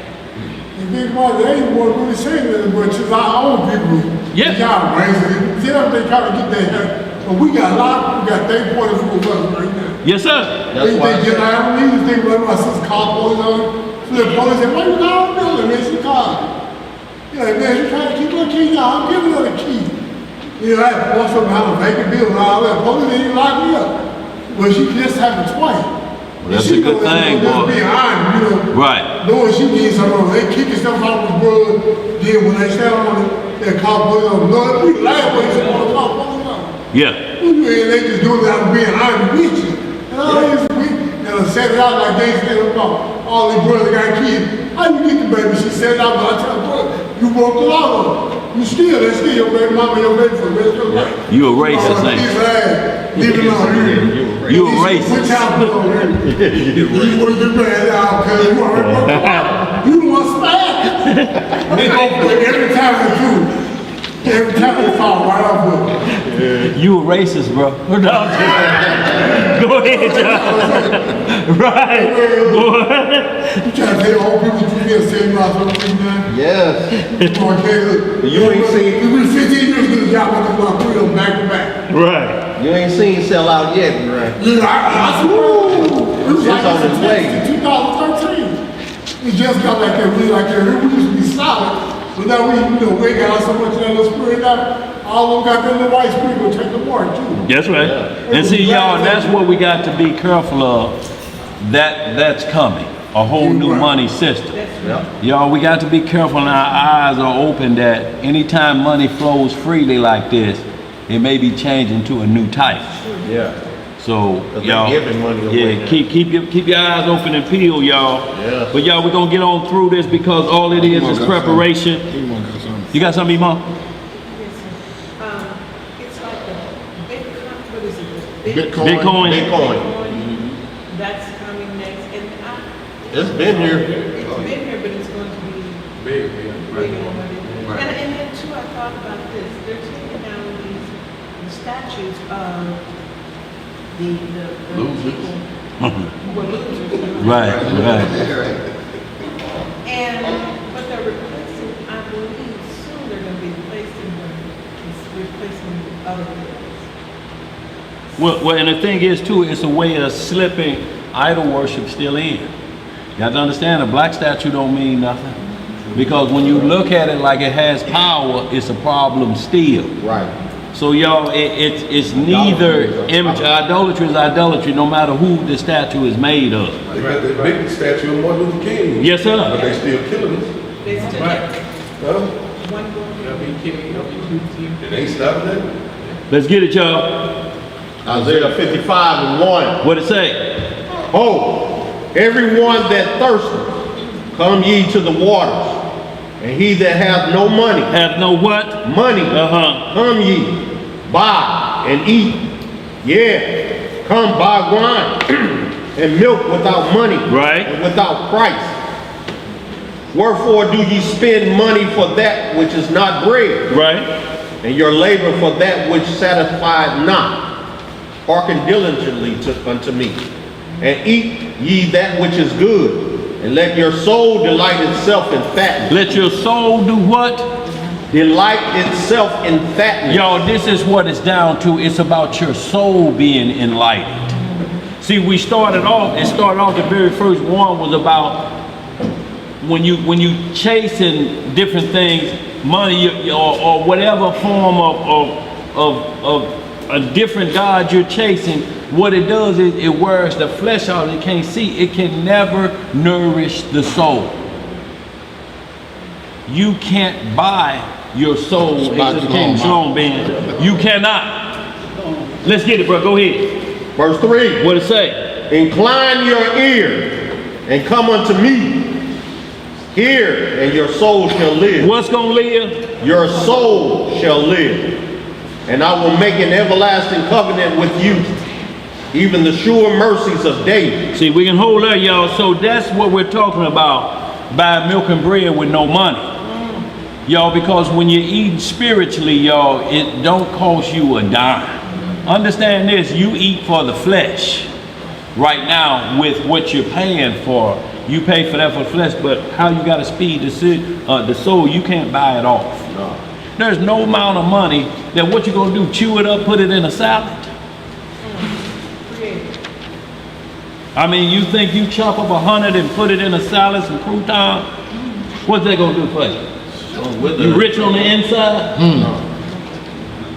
And think about it, they ain't want to really say that, but it's our own people. Yeah. Y'all racist. See them, they try to get that. But we got a lot of people got their point of view of us right now. Yes, sir. That's why I They get said- out of me, think about my sister's car police on. So the police said, why you got our building? Man, she called. Yeah, man, she trying to keep her key now. I'm giving her the key. You know, I had to force her behind a vacant building and all that. Police didn't even lock me up. But she just happened twice. That's a good thing, boy. Just behind, you know. Right. Knowing she needs something, they kicking stuff out of the blood. Then when they stand on it, they call police on blood. We laugh when they want to call police on. Yeah. They just doing that being honest with you. And all this week, and set it out like they said about all these brothers got kids. How you get the baby? She said it out, but I tell her, brother, you broke the law. You still, that's still your baby mama, your baby for the rest of your life. You a racist, ain't you? Leave it alone. You a racist. Which out there? You want to bad out, cuz you already broke the law. You want smack. They go for it every time they do. Every time they fall right off with it. You a racist, bro. No, I'm just- Go ahead, John. Right. Boy. You trying to tell old people to get saved out of something, man? Yes. Come on, Caleb. You ain't seen- It's been 15 years ago, y'all want to go put them back to back. Right. You ain't seen sell out yet, right? Yeah, I swear. It was like It's on its way. in 2013. We just got like that, really like that. We used to be solid. But now we got so much of that little spirit now. All of them got that little white spirit gonna take the mark too. That's right. And see, y'all, that's what we got to be careful of. That's coming. A whole new money system. Y'all, we got to be careful and our eyes are open that anytime money flows freely like this, it may be changing to a new type. Yeah. So they're y'all, giving money away now. keep your eyes open and peeled, y'all. Yeah. But y'all, we're gonna get on through this because all it is preparation. You got something, Mom? It's like a big, what is it? Bitcoin. Bitcoin. That's coming next, and It's been here. it's been here, but it's going to be Big, bigger than what it is. And then too, I thought about this, they're taking down the statues of the people who were losers. Right. But they're replacing, I believe soon they're gonna be replacing other things. Well, and the thing is too, it's a way of slipping idol worship still in. You have to understand, a black statue don't mean nothing. Because when you look at it like it has power, it's a problem still. Right. So y'all, it's neither image. Idolatry is idolatry, no matter who the statue is made of. They got that big statue of Martin Luther King. Yes, sir. But they still killing us. They still Right. Huh? one going. It ain't stopping that. Let's get it, y'all. Isaiah 55:1. What it say? Ho, everyone that thirsteth, come ye to the waters, and he that hath no money, Have no what? money, Uh-huh. come ye, buy and eat. Yeah, come buy wine and milk without money, Right. and without price. Wherefore do ye spend money for that which is not bread, Right. and your labor for that which satisfied not? Hearken diligently unto me, and eat ye that which is good, and let your soul delight itself in fatness. Let your soul do what? Delight itself in fatness. Y'all, this is what it's down to. It's about your soul being enlightened. See, it started off, the very first one was about when you chasing different things, money or whatever form of a different God you're chasing, what it does is it wears the flesh out. It can't see. It can never nourish the soul. You can't buy your soul. Shalom, Ben. You cannot. Let's get it, bro. Go ahead. Verse 3. What it say? Incline your ear and come unto me. Hear, and your soul shall live. What's gonna live? Your soul shall live. And I will make an everlasting covenant with you, even the sure mercies of David. See, we can hold that, y'all. So that's what we're talking about, buying milk and bread with no money. Y'all, because when you're eating spiritually, y'all, it don't cost you a dime. Understand this, you eat for the flesh. Right now, with what you're paying for, you pay for that for the flesh, but how you got to speed the soul, you can't buy it off. No. There's no amount of money that what you gonna do, chew it up, put it in a salad? I mean, you think you chop up 100 and put it in a salad, some crouton, what's that gonna do for you? You rich on the inside?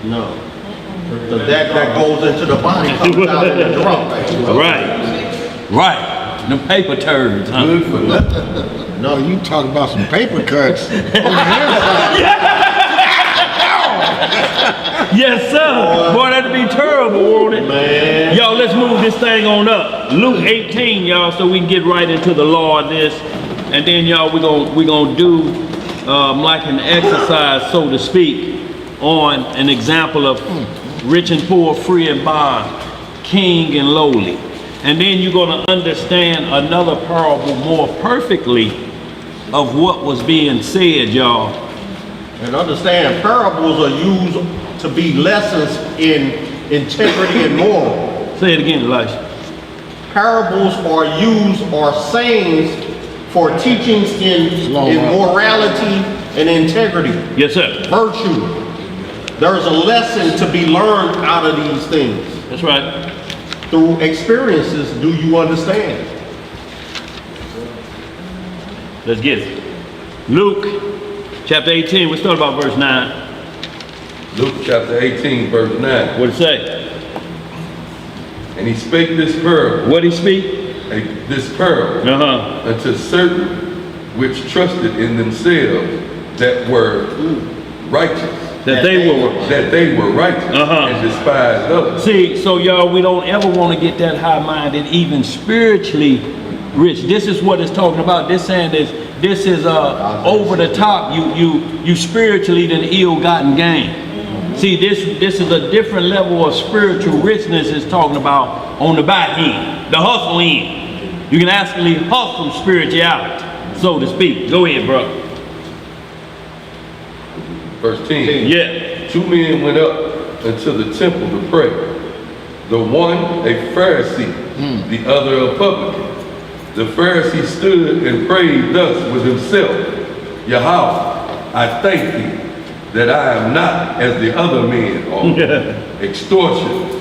No. So that goes into the body, comes out in the drum. Right. Them paper turds, huh? Good for nothing. No, you talking about some paper cuts. Yes, sir. Boy, that'd be terrible, won't it? Man. Y'all, let's move this thing on up. Luke 18, y'all, so we can get right into the law of this. And then, y'all, we're gonna do like an exercise, so to speak, on an example of rich and poor, free and bond, king and lowly. And then you're gonna understand another parable more perfectly of what was being said, y'all. And understand, parables are used to be lessons in integrity and moral. Say it again, Elisha. Parables are used or sayings for teachings in morality and integrity, Yes, sir. virtue. There's a lesson to be learned out of these things. That's right. Through experiences, do you understand? Let's get it. Luke chapter 18, we start about verse 9. Luke chapter 18, verse 9. What it say? And he spake this parable, What he speak? this parable Uh-huh. unto certain which trusted in themselves that were righteous, That they were. righteous, and despised others. See, so y'all, we don't ever want to get that high-minded, even spiritually rich. This is what it's talking about. This saying this is over the top. You spiritually than ill-gotten gain. See, this is a different level of spiritual richness it's talking about on the back end, the hustle end. You can actually hustle spirituality, so to speak. Go ahead, bro. Verse 10. Yeah. 2 men went up into the temple to pray. The one a Pharisee, the other a publican. The Pharisee stood and prayed thus with himself, Yahweh, I thank thee that I am not as the other men are, extortioners,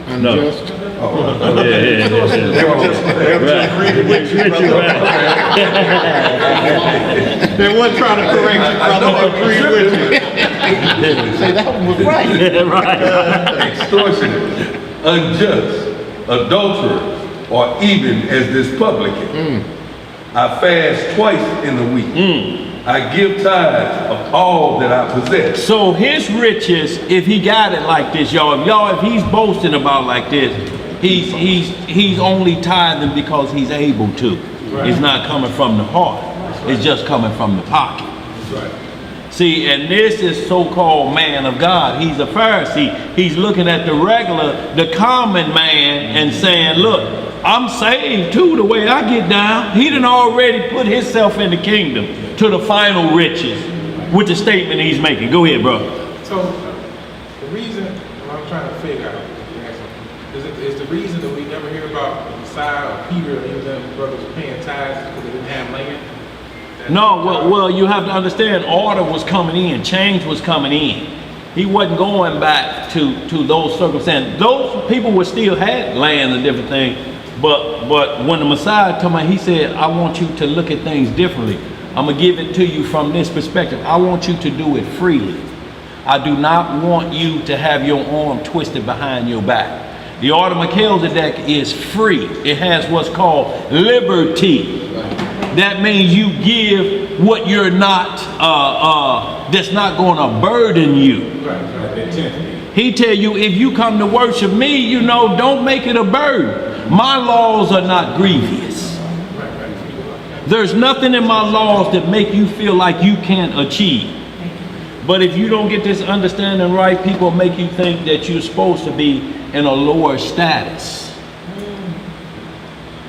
unjust, They were just They weren't trying to correct you, brother. Agreed with you. Say that one was right. extortionate, unjust, adulterers, or even as this publican. I fast twice in the week. I give tithes of all that I possess. So his riches, if he got it like this, y'all, if he's boasting about like this, he's only tithing because he's able to. It's not coming from the heart. It's just coming from the pocket. See, and this is so-called man of God. He's a Pharisee. He's looking at the common man and saying, look, I'm saved too the way I get down. He done already put himself in the kingdom to the final riches with the statement he's making. Go ahead, bro. So the reason I'm trying to figure out is the reason that we never hear about the Messiah or Peter or any of them brothers paying tithes because they didn't have land. No, well, you have to understand, order was coming in, change was coming in. He wasn't going back to those circumstances. Those people would still had land and different things, but when the Messiah told me, he said, I want you to look at things differently. I'm gonna give it to you from this perspective. I want you to do it freely. I do not want you to have your arm twisted behind your back. The order of Melchizedek is free. It has what's called liberty. That means you give what you're not, that's not gonna burden you. He tell you, if you come to worship me, don't make it a burden. My laws are not grievous. There's nothing in my laws that make you feel like you can't achieve. But if you don't get this understanding right, people make you think that you're supposed to be in a lower status.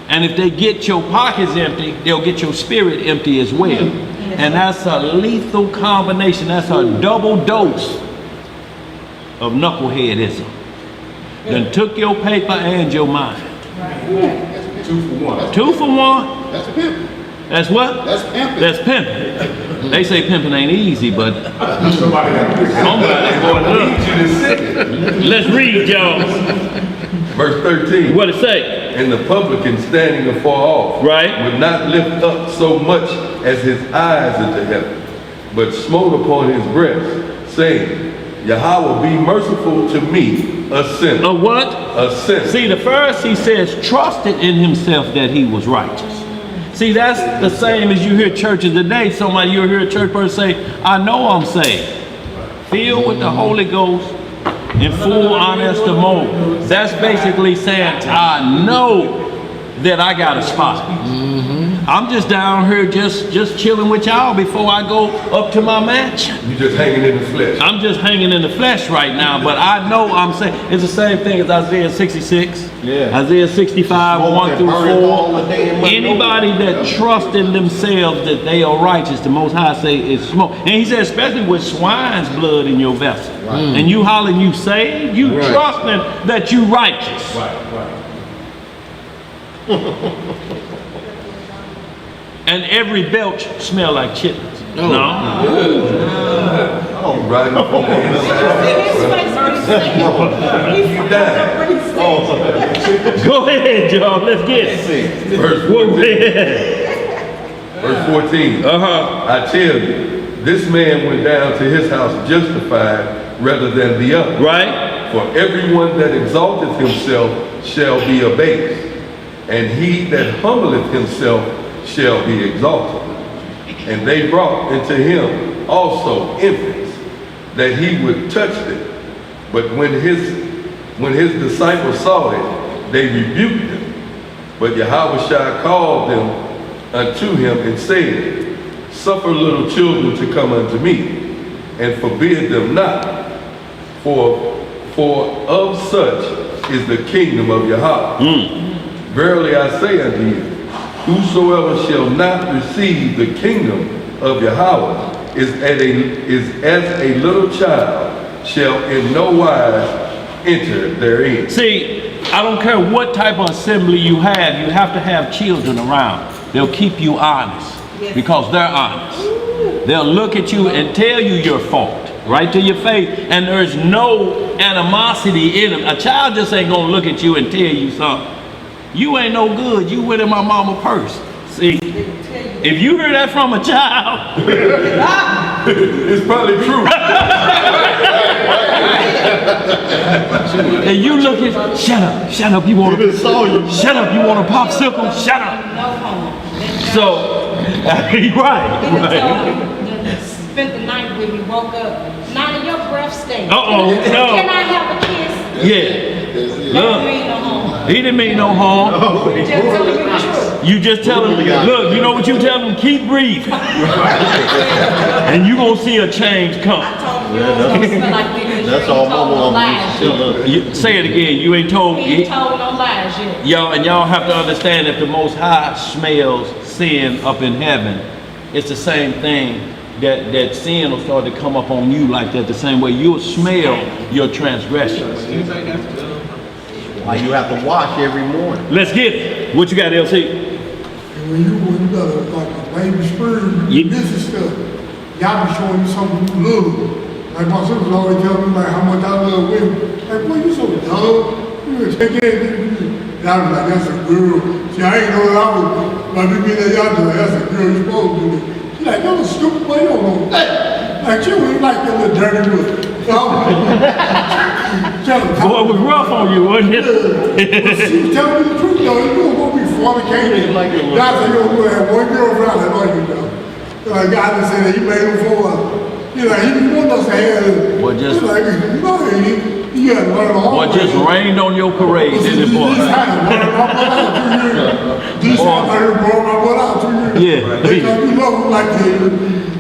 And if they get your pockets empty, they'll get your spirit empty as well. And that's a lethal combination. That's a double dose of knuckleheadism. Then took your paper and your mind. That's 2 for 1. 2 for 1? That's pimping. That's what? That's pimping. That's pimping. They say pimping ain't easy, but somebody going up. Let's read, y'all. Verse 13. What it say? And the publican standing afar off, Right. would not lift up so much as his eyes into heaven, but smote upon his breast, saying, Yahweh, be merciful to me, a sinner. A what? A sinner. See, the Pharisee says, trusted in himself that he was righteous. See, that's the same as you hear churches today. You'll hear a church person say, I know I'm saved. Filled with the Holy Ghost in full honest mode. That's basically saying, I know that I got a spot. I'm just down here just chilling with y'all before I go up to my mansion. You just hanging in the flesh. I'm just hanging in the flesh right now, but I know I'm saying it's the same thing as Isaiah 66, Isaiah 65, 1 through 4. Anybody that trusts in themselves that they are righteous, the Most High say is smoke. And he said, especially with swine's blood in your vessel. And you hollering you saved, you trusting that you righteous. And every belch smell like chitlins. No. Oh, right on the inside. Go ahead, y'all. Let's get it. Verse 14. I tell you, this man went down to his house justified rather than the other. Right? For everyone that exalteth himself shall be abased, and he that humbleth himself shall be exalted. And they brought into him also infants, that he would touch them. But when his disciples saw it, they rebuked him. But Yahweh called them unto him and said, Suffer little children to come unto me, and forbid them not, for of such is the kingdom of Yahweh. Verily I say unto you, whosoever shall not receive the kingdom of Yahweh is as a little child, shall in no wise enter therein. See, I don't care what type of assembly you have to have children around. They'll keep you honest because they're honest. They'll look at you and tell you your fault right to your face, and there's no animosity in them. A child just ain't gonna look at you and tell you something. You ain't no good. You went in my mama purse. See, if you hear that from a child, It's probably true. and you look at, shut up, you want to, shut up, you want a popsicle, shut up. No homo. So, right. Spent the night with me, woke up. None of your breath stinks. Uh-oh, no. Can I have a kiss? Yeah. Don't mean no homo. He didn't mean no harm. Just telling you the truth. You just tell him, look, you know what you tell him? Keep breathing. And you gonna see a change come. I told him you don't smell like me because That's you all ain't told no my lies mom yet. You, say it again, you ain't told He ain't told no lies yet. y'all have to understand, if the Most High smells sin up in heaven, it's the same thing that sin will start to come up on you like that, the same way you'll smell your transgressions. You think that's good? Why you have to wash every morning. Let's get it. What you got, LC? And when you got like a baby sperm, Yeah. this is stuff, y'all be showing you something you love. Like my sister always tell me like how much I love women. Like, boy, you so dumb. You gonna take care of this. And I was like, that's a girl. See, I ain't know that I was, like, me being that y'all do, that's a girl you supposed to do. She's like, you're a stupid boy, you don't know that. Like, she was like that little dirty boy. So I was Boy, it was rough on you, wasn't it? she was telling me the truth though, you gonna be fornicating. God said you're gonna have one girlfriend, I like you know. Like God just said that he made him for us. You know, he want us to have Well, just- like, you know, you gotta learn all Boy, just rained on your parade, didn't it, boy? These had to learn my butt out 2 years. These had to learn my butt out 2 years. Yeah. Because you love them like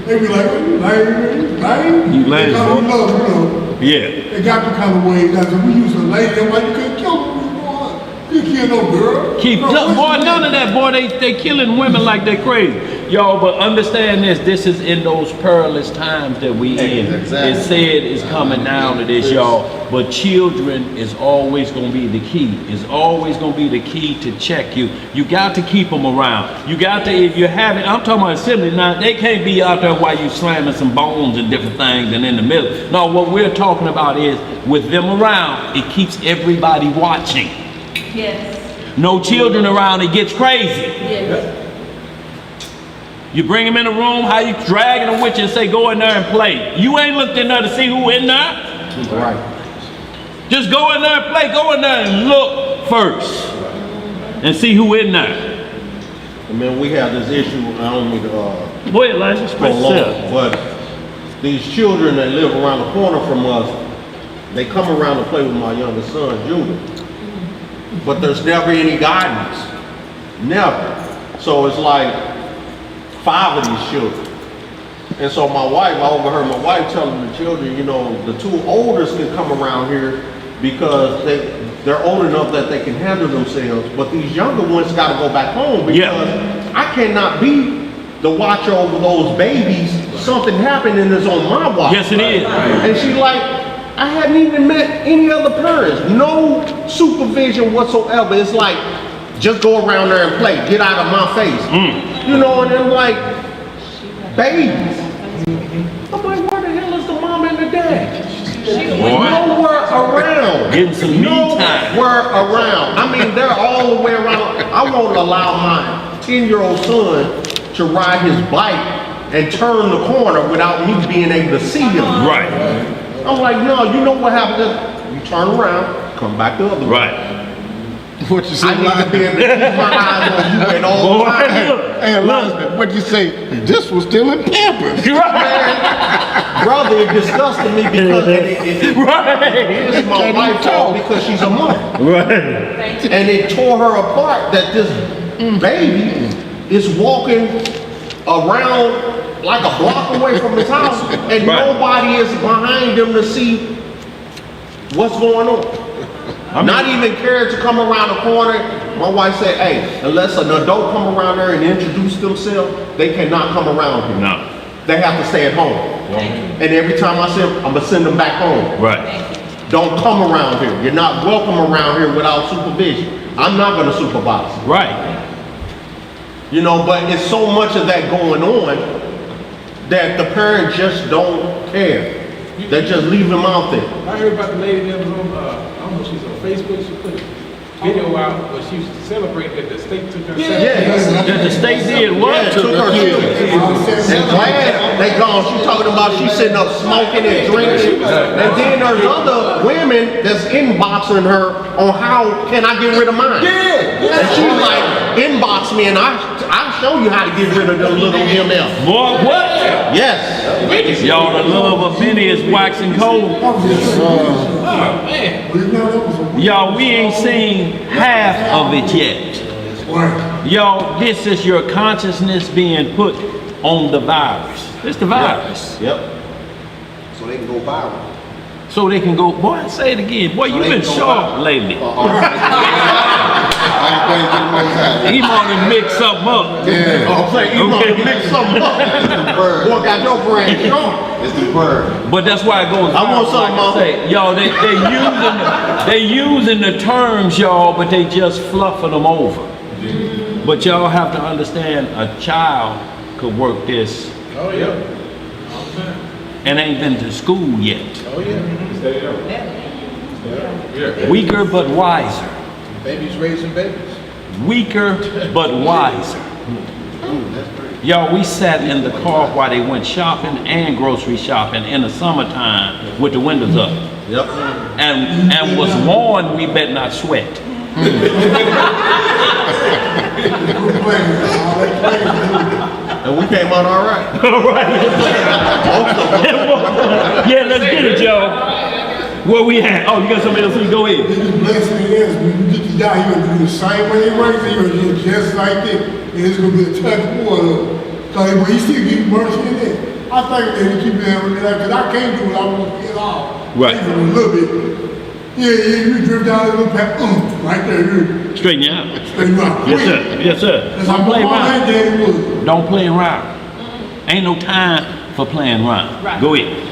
they be like, you lame. You lame, Because boy. we love, you know. Yeah. They got the kind of ways that we used to lay them like you couldn't kill them, boy. You can't kill no girl. Keep No, up, boy, what's none of that, boy. They killing women like they crazy. Y'all, but understand this is in those perilous times that we in. Exactly. It said it's coming down to this, y'all. But children is always gonna be the key. Is always gonna be the key to check you. You got to keep them around. You got to, if you have it, I'm talking about assembly now, they can't be out there while you slamming some bones and different things and in the middle. No, what we're talking about is with them around, it keeps everybody watching. Yes. No children around, it gets crazy. Yes. You bring them in the room, how you dragging them with you and say, go in there and play. You ain't looked in there to see who in there. Right. Just go in there and play. Go in there and look first and see who in there. I mean, we have this issue, I don't mean to Go ahead, Elijah, express prolong, yourself. but these children that live around the corner from us, they come around to play with my youngest son, Judah. But there's never any guidance. Never. So it's like 5 of these children. And so I overheard my wife telling the children, you know, the 2 oldest can come around here because they're old enough that they can handle themselves. But these younger ones got to go back home because I cannot be the watcher over those babies. Something happened and it's on my watch. Yes, it is. And she's like, I hadn't even met any other parents. No supervision whatsoever. It's like, just go around there and play. Get out of my face. You know, and I'm like, babies. I'm like, where the hell is the mom and the dad? Nowhere around. Getting some me time. Nowhere around. I mean, they're all the way around. I won't allow my 10-year-old son to ride his bike and turn the corner without me being able to see him. Right. I'm like, no, you know what happens? You turn around, come back the other way. Right. What you say, I need to be able to keep my eyes on you at all Boy, times. Hey, Elijah, what you say? This was still in Pampers. Brother, it disgusted me because it's my wife's fault because she's a mother. Right. And it tore her apart that this baby is walking around like a block away from his house and nobody is behind him to see what's going on. Not even cared to come around the corner. My wife said, hey, unless an adult come around there and introduce themselves, they cannot come around here. No. They have to stay at home. And every time I see them, I'm gonna send them back home. Right. Don't come around here. You're not welcome around here without supervision. I'm not gonna supervise. Right. You know, but it's so much of that going on that the parents just don't care. They just leave him out there. I heard about the lady that was on, I don't know if she's on Facebook, she put a video out where she was celebrating that the state took her. That the state did Yeah, what? took her kids. And glad they gone. She talking about she sitting up smoking and drinking. And then there's other women that's inboxing her on how can I get rid of mine. And she's like, inbox me and I'll show you how to get rid of the little ML. Boy, what? Yes. Y'all, the love of many is waxing cold. Y'all, we ain't seen half of it yet. Y'all, this is your consciousness being put on the virus. It's the virus. Yep. So they can go viral. So they can go, boy, say it again. Boy, you've been sharp lately. He want to mix something up. You want to mix something up. Boy, got your brain sharp. It's the bird. But that's why it goes. I want something, like I say, y'all, they using the terms, y'all, but they just fluffing them over. But y'all have to understand, a child could work this Oh, yeah. All the time. and ain't been to school yet. Oh, yeah. Stay up. Yeah. Weaker but wiser. Babies raising babies. Weaker but wiser. Y'all, we sat in the car while they went shopping and grocery shopping in the summertime with the windows up. Yep. And was warned we better not sweat. And we came out all right. All right. Yeah, let's get it, y'all. Where we at? Oh, you got somebody else? Go ahead. The blessing is when you get to die, you're gonna do the same way they raised you. You're gonna do just like that, and it's gonna be a touch more though. Cause when he still give mercy in there, I think they need to keep it in there because I can't do what I want to get off. Right. Even a little bit. Yeah, you drift down a little path, right there. Straighten you out. Straight up. Yes, sir. Yes, sir. That's Don't how play my around. daddy was. Don't play around. Ain't no time for playing around. Right. Go ahead.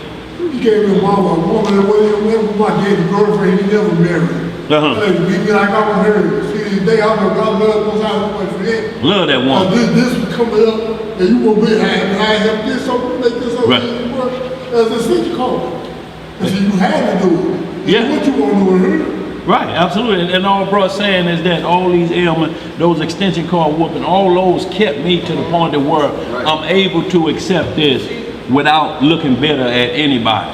He gave me a woman that was my daddy's girlfriend, he never married. Uh-huh. He beat me like I was her. See, this day I know God love goes out so much for that. Love that woman. This was coming up, and you gonna be have this over, make this over, Right. work. That's a city code. And so you had to do it. And Yeah. What you want to do with her? Right, absolutely. And all bro's saying is that all these ailments, those extension cord whooping, all those kept me to the point of where I'm able to accept this without looking bitter at anybody.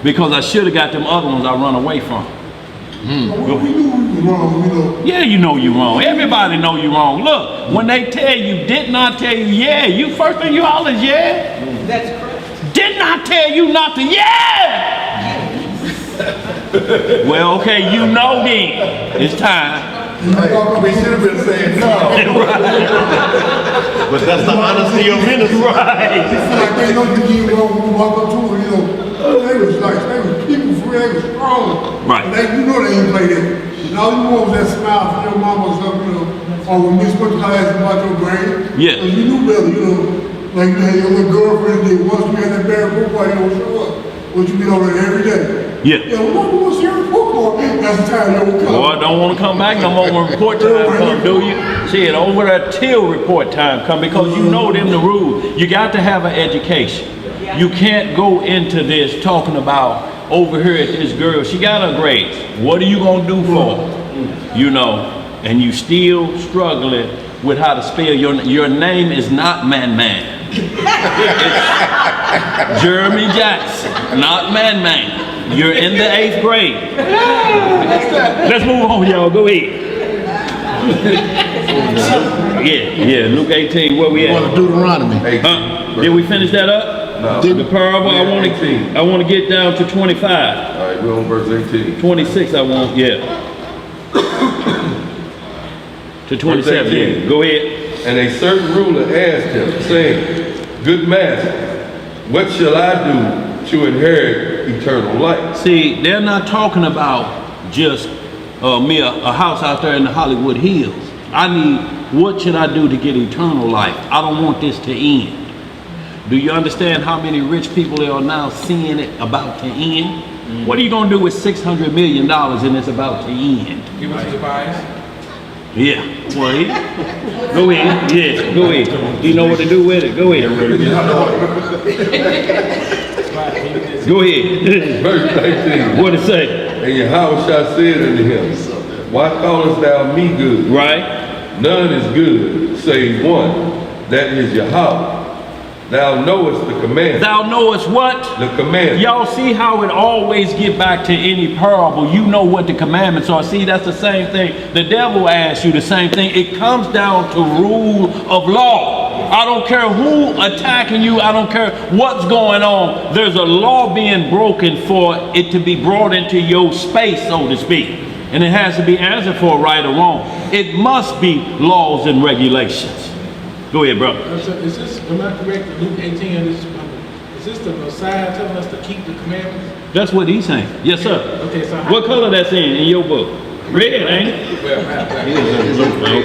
Because I should have got them other ones I run away from. Well, we knew we was wrong, you know. Yeah, you know you wrong. Everybody know you wrong. Look, when they tell you, did not tell you, yeah, you first thing you holler is yeah. That's correct. Did not tell you not to, yeah. Well, okay, you know then. It's time. We should have been saying no. But that's the honesty of ministry. Right. Like they know you did wrong when you walk up to her, you know. They was nice, they was people free, they was strong. Right. And they, you know they ain't play that. And all you want was that smile from your mama or something, you know. Or when Miss Much asked about your brain. Yeah. Cause you knew better, you know. Like you had your little girlfriend did once you had that bad report, you don't show up. But you get over there every day. Yeah. Yeah, well, what was your report? That's the time you don't come. Boy, don't want to come back no more when report time come, do you? Shit, over there till report time come, because you know them the rules. You got to have an education. You can't go into this talking about over here at this girl, she got her grades. What are you gonna do for her? You know, and you still struggling with how to spell your name is not Man. It's Jeremy Jackson, not Man. You're in the 8th grade. Let's move on, y'all. Go ahead. Yeah, Luke 18, where we at? Want to Deuteronomy. Did we finish that up? No. The parable, I want to get down to 25. All right, we're on verse 18. 26 I want, yeah. To 27, yeah. Go ahead. And a certain ruler asked him, saying, Good master, what shall I do to inherit eternal life? See, they're not talking about just me, a house out there in the Hollywood Hills. I need, what should I do to get eternal life? I don't want this to end. Do you understand how many rich people are now seeing it about to end? What are you going to do with $600 million and it's about to end? Give us the bias. Yeah, well, go ahead. Yeah, go ahead. Do you know what to do with it? Go ahead. Go ahead. Verse 19. What it say? And Yahweh said unto him, why callest thou me good? Right? None is good, save one, that is Yahweh. Thou knowest the commandment. Thou knowest what? The commandment. Y'all see how it always get back to any parable. You know what the commandments are. See, that's the same thing. The devil asks you the same thing. It comes down to rule of law. I don't care who attacking you. I don't care what's going on. There's a law being broken for it to be brought into your space, so to speak. And it has to be answered for right or wrong. It must be laws and regulations. Go ahead, bro. So is this, am I correct, Luke 18, is this the Messiah telling us to keep the commandments? That's what he's saying. Yes, sir. Okay, so What color that's in your book? Red, ain't it? Well,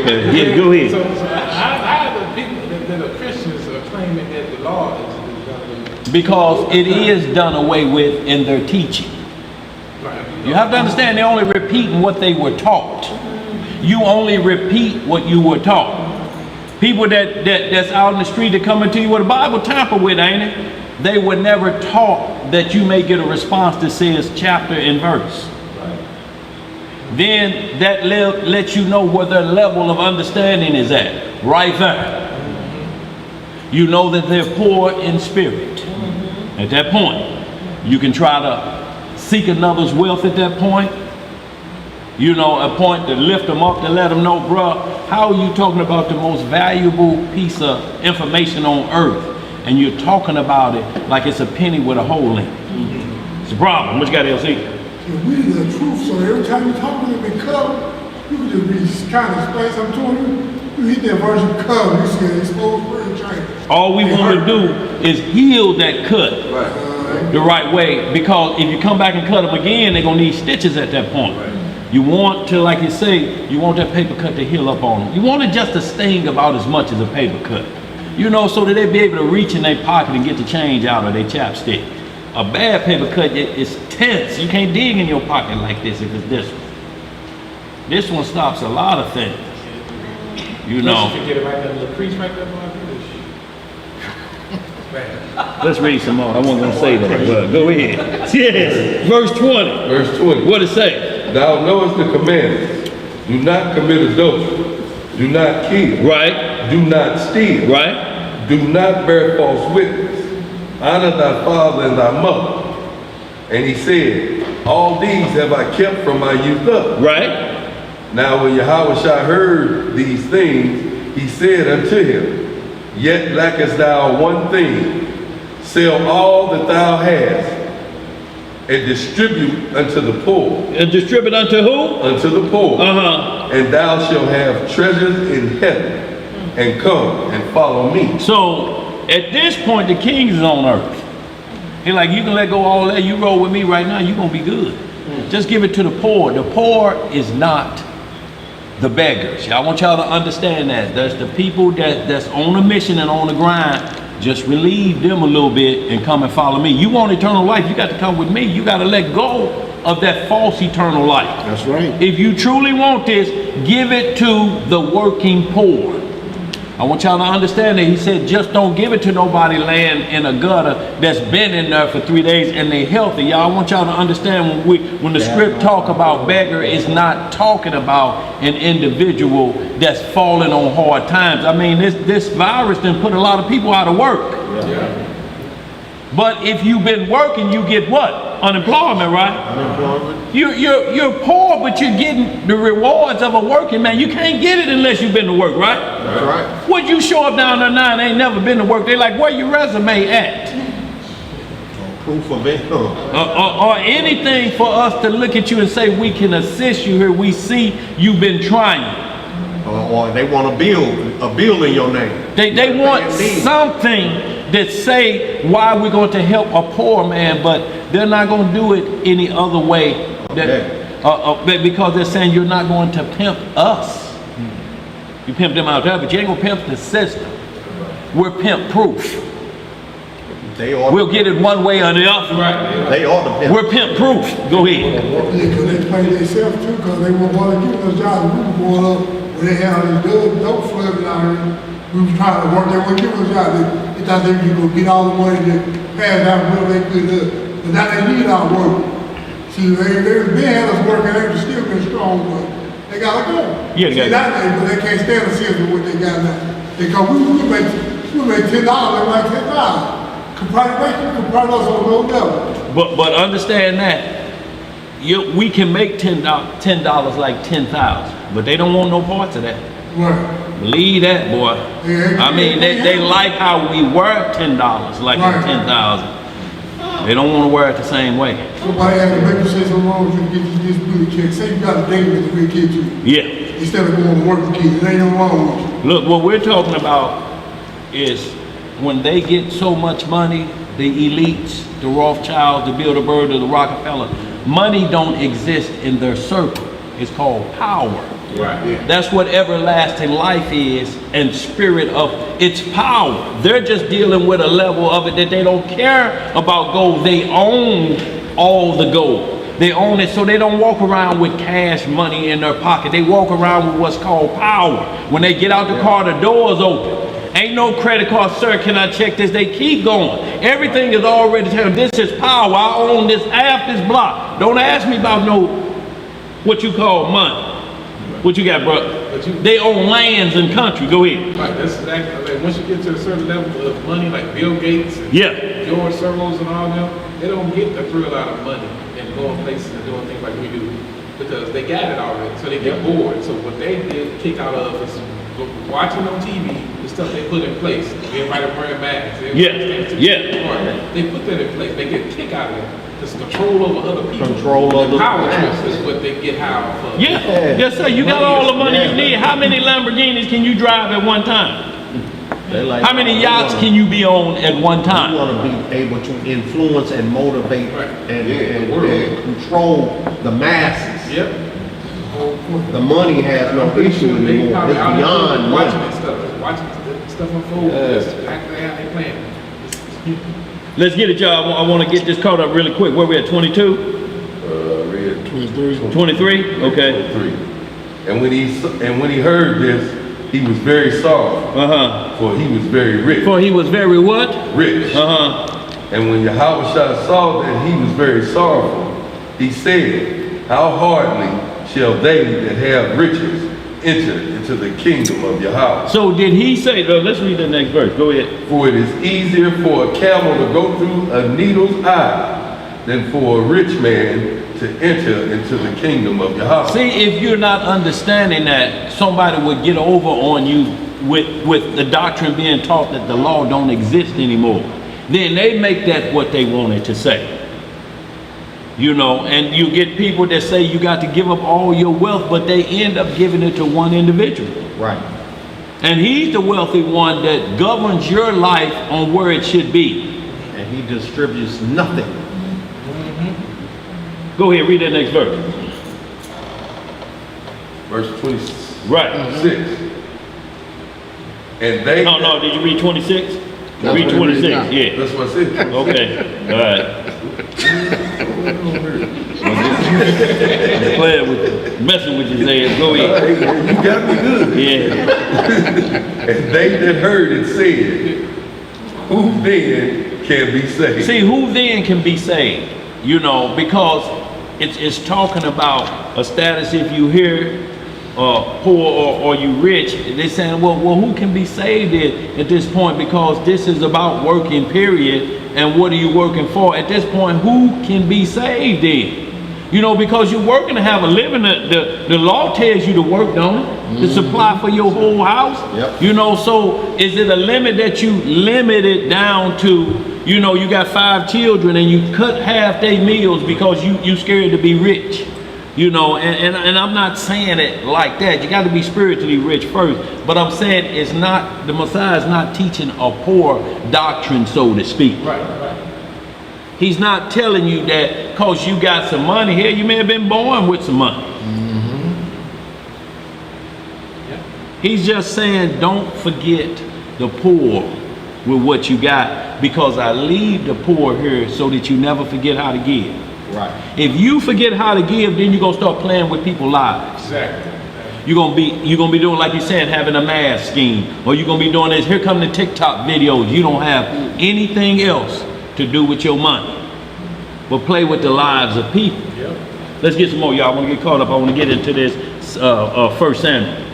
Okay. Yeah, go ahead. So how are the people that are Christians are claiming that the law is done? Because it is done away with in their teaching. You have to understand, they're only repeating what they were taught. You only repeat what you were taught. People that's out in the street that coming to you with a Bible tamper with, ain't it? They were never taught that you may get a response that says chapter and verse. Then that lets you know where their level of understanding is at. Right there. You know that they're poor in spirit. At that point, you can try to seek another's wealth at that point. You know, a point to lift them up, to let them know, bruh, how are you talking about the most valuable piece of information on earth? And you're talking about it like it's a penny with a hole in it. It's a problem. What you got, LC? We the truth, so every time you talk to them in cover, you can just be trying to explain something to them. You hit that verse of cover, you see it exposed for the change. All we want to do is heal that cut the right way, because if you come back and cut them again, they're going to need stitches at that point. You want to, like you say, you want that paper cut to heal up on them. You want it just to sting about as much as a paper cut. You know, so that they be able to reach in their pocket and get the change out of their chapstick. A bad paper cut is tense. You can't dig in your pocket like this if it's this one. This one stops a lot of things. You know. Let's forget about that little crease right there, boy. Let's read some more. I wasn't going to say that, but go ahead. Yes. Verse 20. Verse 20. What it say? Thou knowest the commandments. Do not commit adultery. Do not kill. Right. Do not steal. Right. Do not bear false witness. Honor thy father and thy mother. And he said, all these have I kept from my youth up. Right. Now when Yahweh heard these things, he said unto him, yet lackest thou one thing. Sell all that thou hast, and distribute unto the poor. And distribute unto who? Unto the poor. Uh-huh. And thou shalt have treasures in heaven, and come and follow me. So at this point, the king is on earth. He's like, you can let go all that. You roll with me right now, you're going to be good. Just give it to the poor. The poor is not the beggars. I want y'all to understand that. There's the people that's on a mission and on the grind. Just relieve them a little bit and come and follow me. You want eternal life, you got to come with me. You got to let go of that false eternal life. That's right. If you truly want this, give it to the working poor. I want y'all to understand that he said, just don't give it to nobody laying in a gutter that's been in there for 3 days and they healthy. Y'all, I want y'all to understand when the script talk about beggar, it's not talking about an individual that's falling on hard times. I mean, this virus done put a lot of people out of work. Yeah. But if you've been working, you get what? Unemployment, right? Unemployment. You're poor, but you're getting the rewards of a working man. You can't get it unless you've been to work, right? That's right. Would you show up down there now and ain't never been to work? They like, where your resume at? Proof of income. Or anything for us to look at you and say, we can assist you here. We see you've been trying. Or they want a bill in your name. They want something that say why we're going to help a poor man, but they're not going to do it any other way. Because they're saying you're not going to pimp us. You pimp them out there, but you ain't going to pimp the system. We're pimp proof. We'll get it one way or the other. Right. They ought to pimp. We're pimp proof. Go ahead. They could explain themselves too, because they were want to give us jobs. We were going up when they had all these dope flooding out here. We were trying to work. They wouldn't give us jobs. They thought they were going to get all the money to pass out whatever they could But now they need our work. See, they had us working, they were still been strong, but they gotta go. Yeah, they see, gotta but they can't stand the system what they got now. Because we make $10, they like $10. Could probably us on no level. But understand that we can make $10 like 10,000, but they don't want no parts of that. Right. Believe that, boy. Yeah, I mean, they like how we work $10 like right. 10,000. They don't want to wear it the same way. Somebody had to make you say something wrong with you to get you disability check. Say you got a date with the big kid you. Yeah. Instead of going to work with kids, it ain't no wrong with you. Look, what we're talking about is when they get so much money, the elites, the Rothschilds, the Bilderberg, the Rockefeller, money don't exist in their circle. It's called power. Right. Yeah. That's what everlasting life is, and spirit of its power. They're just dealing with a level of it that they don't care about gold. They own all the gold. They own it, so they don't walk around with cash money in their pocket. They walk around with what's called power. When they get out the car, the door's open. Ain't no credit card, sir, can I check this? They keep going. Everything is already telling this is power. I own this half this block. Don't ask me about no what you call money. What you got, bro? They own lands and country. Go ahead. Right, that's exactly, like, once you get to a certain level of money, like Bill Gates and George Soros and all them, they don't get the thrill out of money and going places and doing things like we do because they got it already, so they get bored. So what they did kick out of is watching on TV the stuff they put in place. Everybody wearing masks. They put that in place. They get a kick out of it. It's control over other people. Control over power the trips is what they get high off of. Yes, sir. You got all the money you need. How many Lamborghinis can you drive at one time? Like, how many yachts can you be on at one time? You want to be able to influence and motivate and control the masses. Yep. The money has no issue anymore. It's beyond money. Watching stuff unfold. That's exactly how they plan. Let's get it, y'all. I want to get this caught up really quick. Where we at, 22? Read 23. 23? Okay. 23. And when he heard this, he was very sorrowful. For he was very rich. For he was very what? Rich. And when Yahweh saw that he was very sorrowful, he said, how hardly shall they that have riches enter into the kingdom of Yahweh. So did he say, let's read the next verse, go ahead. For it is easier for a camel to go through a needle's eye than for a rich man to enter into the kingdom of Yahweh. See, if you're not understanding that, somebody would get over on you with the doctrine being taught that the law don't exist anymore. Then they make that what they wanted to say. You know, and you get people that say you got to give up all your wealth, but they end up giving it to one individual. Right. And he's the wealthy one that governs your life on where it should be. And he distributes nothing. Go ahead, read that next verse. Verse 26. Right. And they... No, did you read 26? Read 26, yeah. That's what I said. Okay, all right. I'm playing with you, messing with you, Zay. Go ahead. You got me good. Yeah. And they that heard it said, who then can be saved? See, who then can be saved? You know, because it's talking about a status if you hear poor or you rich. They're saying, well, who can be saved at this point? Because this is about working, period. And what are you working for? At this point, who can be saved then? You know, because you're working to have a living. The law tells you to work, don't it? To supply for your whole house. Yep. You know, so is it a limit that you limit it down to, you know, you got 5 children and you cut half their meals because you scared to be rich? You know, and I'm not saying it like that. You got to be spiritually rich first. But I'm saying it's not, the Messiah is not teaching a poor doctrine, so to speak. Right. He's not telling you that because you got some money here, you may have been born with some money. He's just saying, don't forget the poor with what you got, because I leave the poor here so that you never forget how to give. Right. If you forget how to give, then you're gonna start playing with people's lives. Exactly. You're gonna be doing, like you said, having a math scheme, or you're gonna be doing this. Here come the TikTok videos. You don't have anything else to do with your money. but play with the lives of people. Let's get some more, y'all. I want to get caught up. I want to get into this 1 Samuel.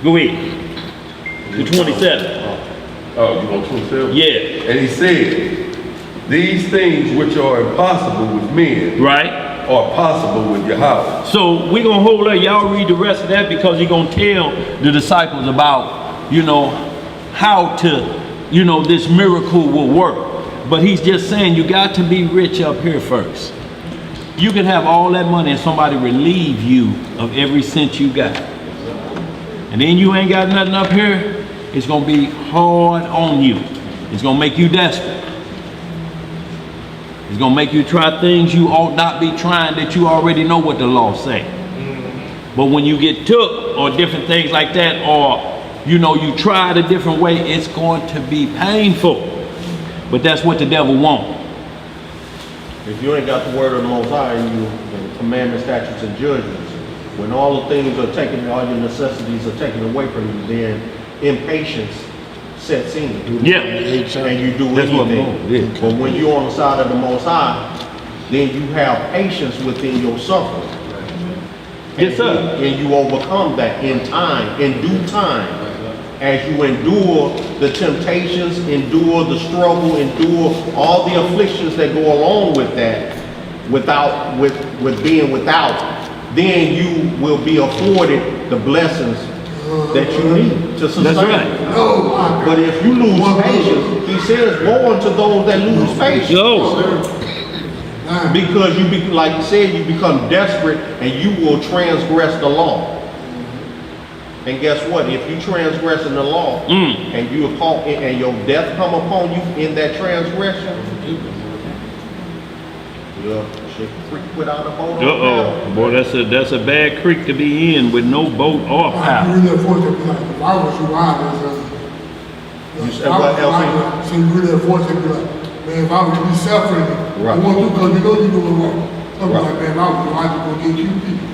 Go ahead. To 27. Oh, you want 27? Yeah. And he said, these things which are impossible with men Right? are possible with Yahweh. So we're going to hold up. Y'all read the rest of that because he's going to tell the disciples about, how to, this miracle will work. But he's just saying you got to be rich up here first. You can have all that money and somebody relieve you of every cent you got. And then you ain't got nothing up here. It's going to be hard on you. It's going to make you desperate. It's going to make you try things you ought not be trying that you already know what the law say. But when you get took or different things like that, or you try it a different way, it's going to be painful. But that's what the devil wants. If you ain't got the word of the Most High in you, the commandments, statutes, and judgments, when all the things are taken, all your necessities are taken away from you, then impatience sets in. Yeah. And you do That's what I'm anything. doing, yeah. But when you're on the side of the Most High, then you have patience within your suffering. Yes, sir. And you overcome that in time, in due time. As you endure the temptations, endure the struggle, endure all the afflictions that go along with that, with being without, then you will be afforded the blessings that you need to sustain. That's right. But if you lose patience, he says, woe unto those that lose patience. Yo. Because like you said, you become desperate and you will transgress the law. And guess what? If you transgress in the law and you are caught and your death come upon you in that transgression, you'll creek without a boat. Uh-oh. Boy, that's a bad creek to be in with no boat or paddle. You really fortunate, like, if I was you, You said what, Elsie? So you really fortunate, be like, man, if I was to be suffering, Right. I want to because you know you're doing wrong. So I'm Right. like, man, if I was you, I'd go get you people.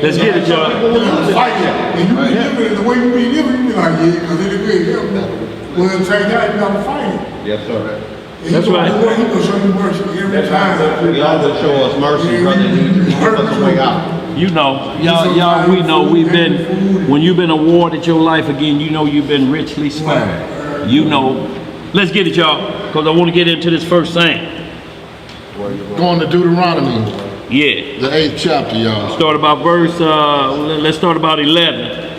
Let's get it, y'all. And you be living the way you be living, you be like, yeah, because it is good. Well, at the same time, you got to fight it. Yes, sir. And That's he gonna right. do what? He gonna show you mercy every time. He always show us mercy, brother. He help us a way out. Y'all, we know we've been, when you've been awarded your life again, you've been richly spared. Let's get it, y'all, because I want to get into this first thing. Going to Deuteronomy, Yeah. the 8th chapter, y'all. Start about let's start about 11.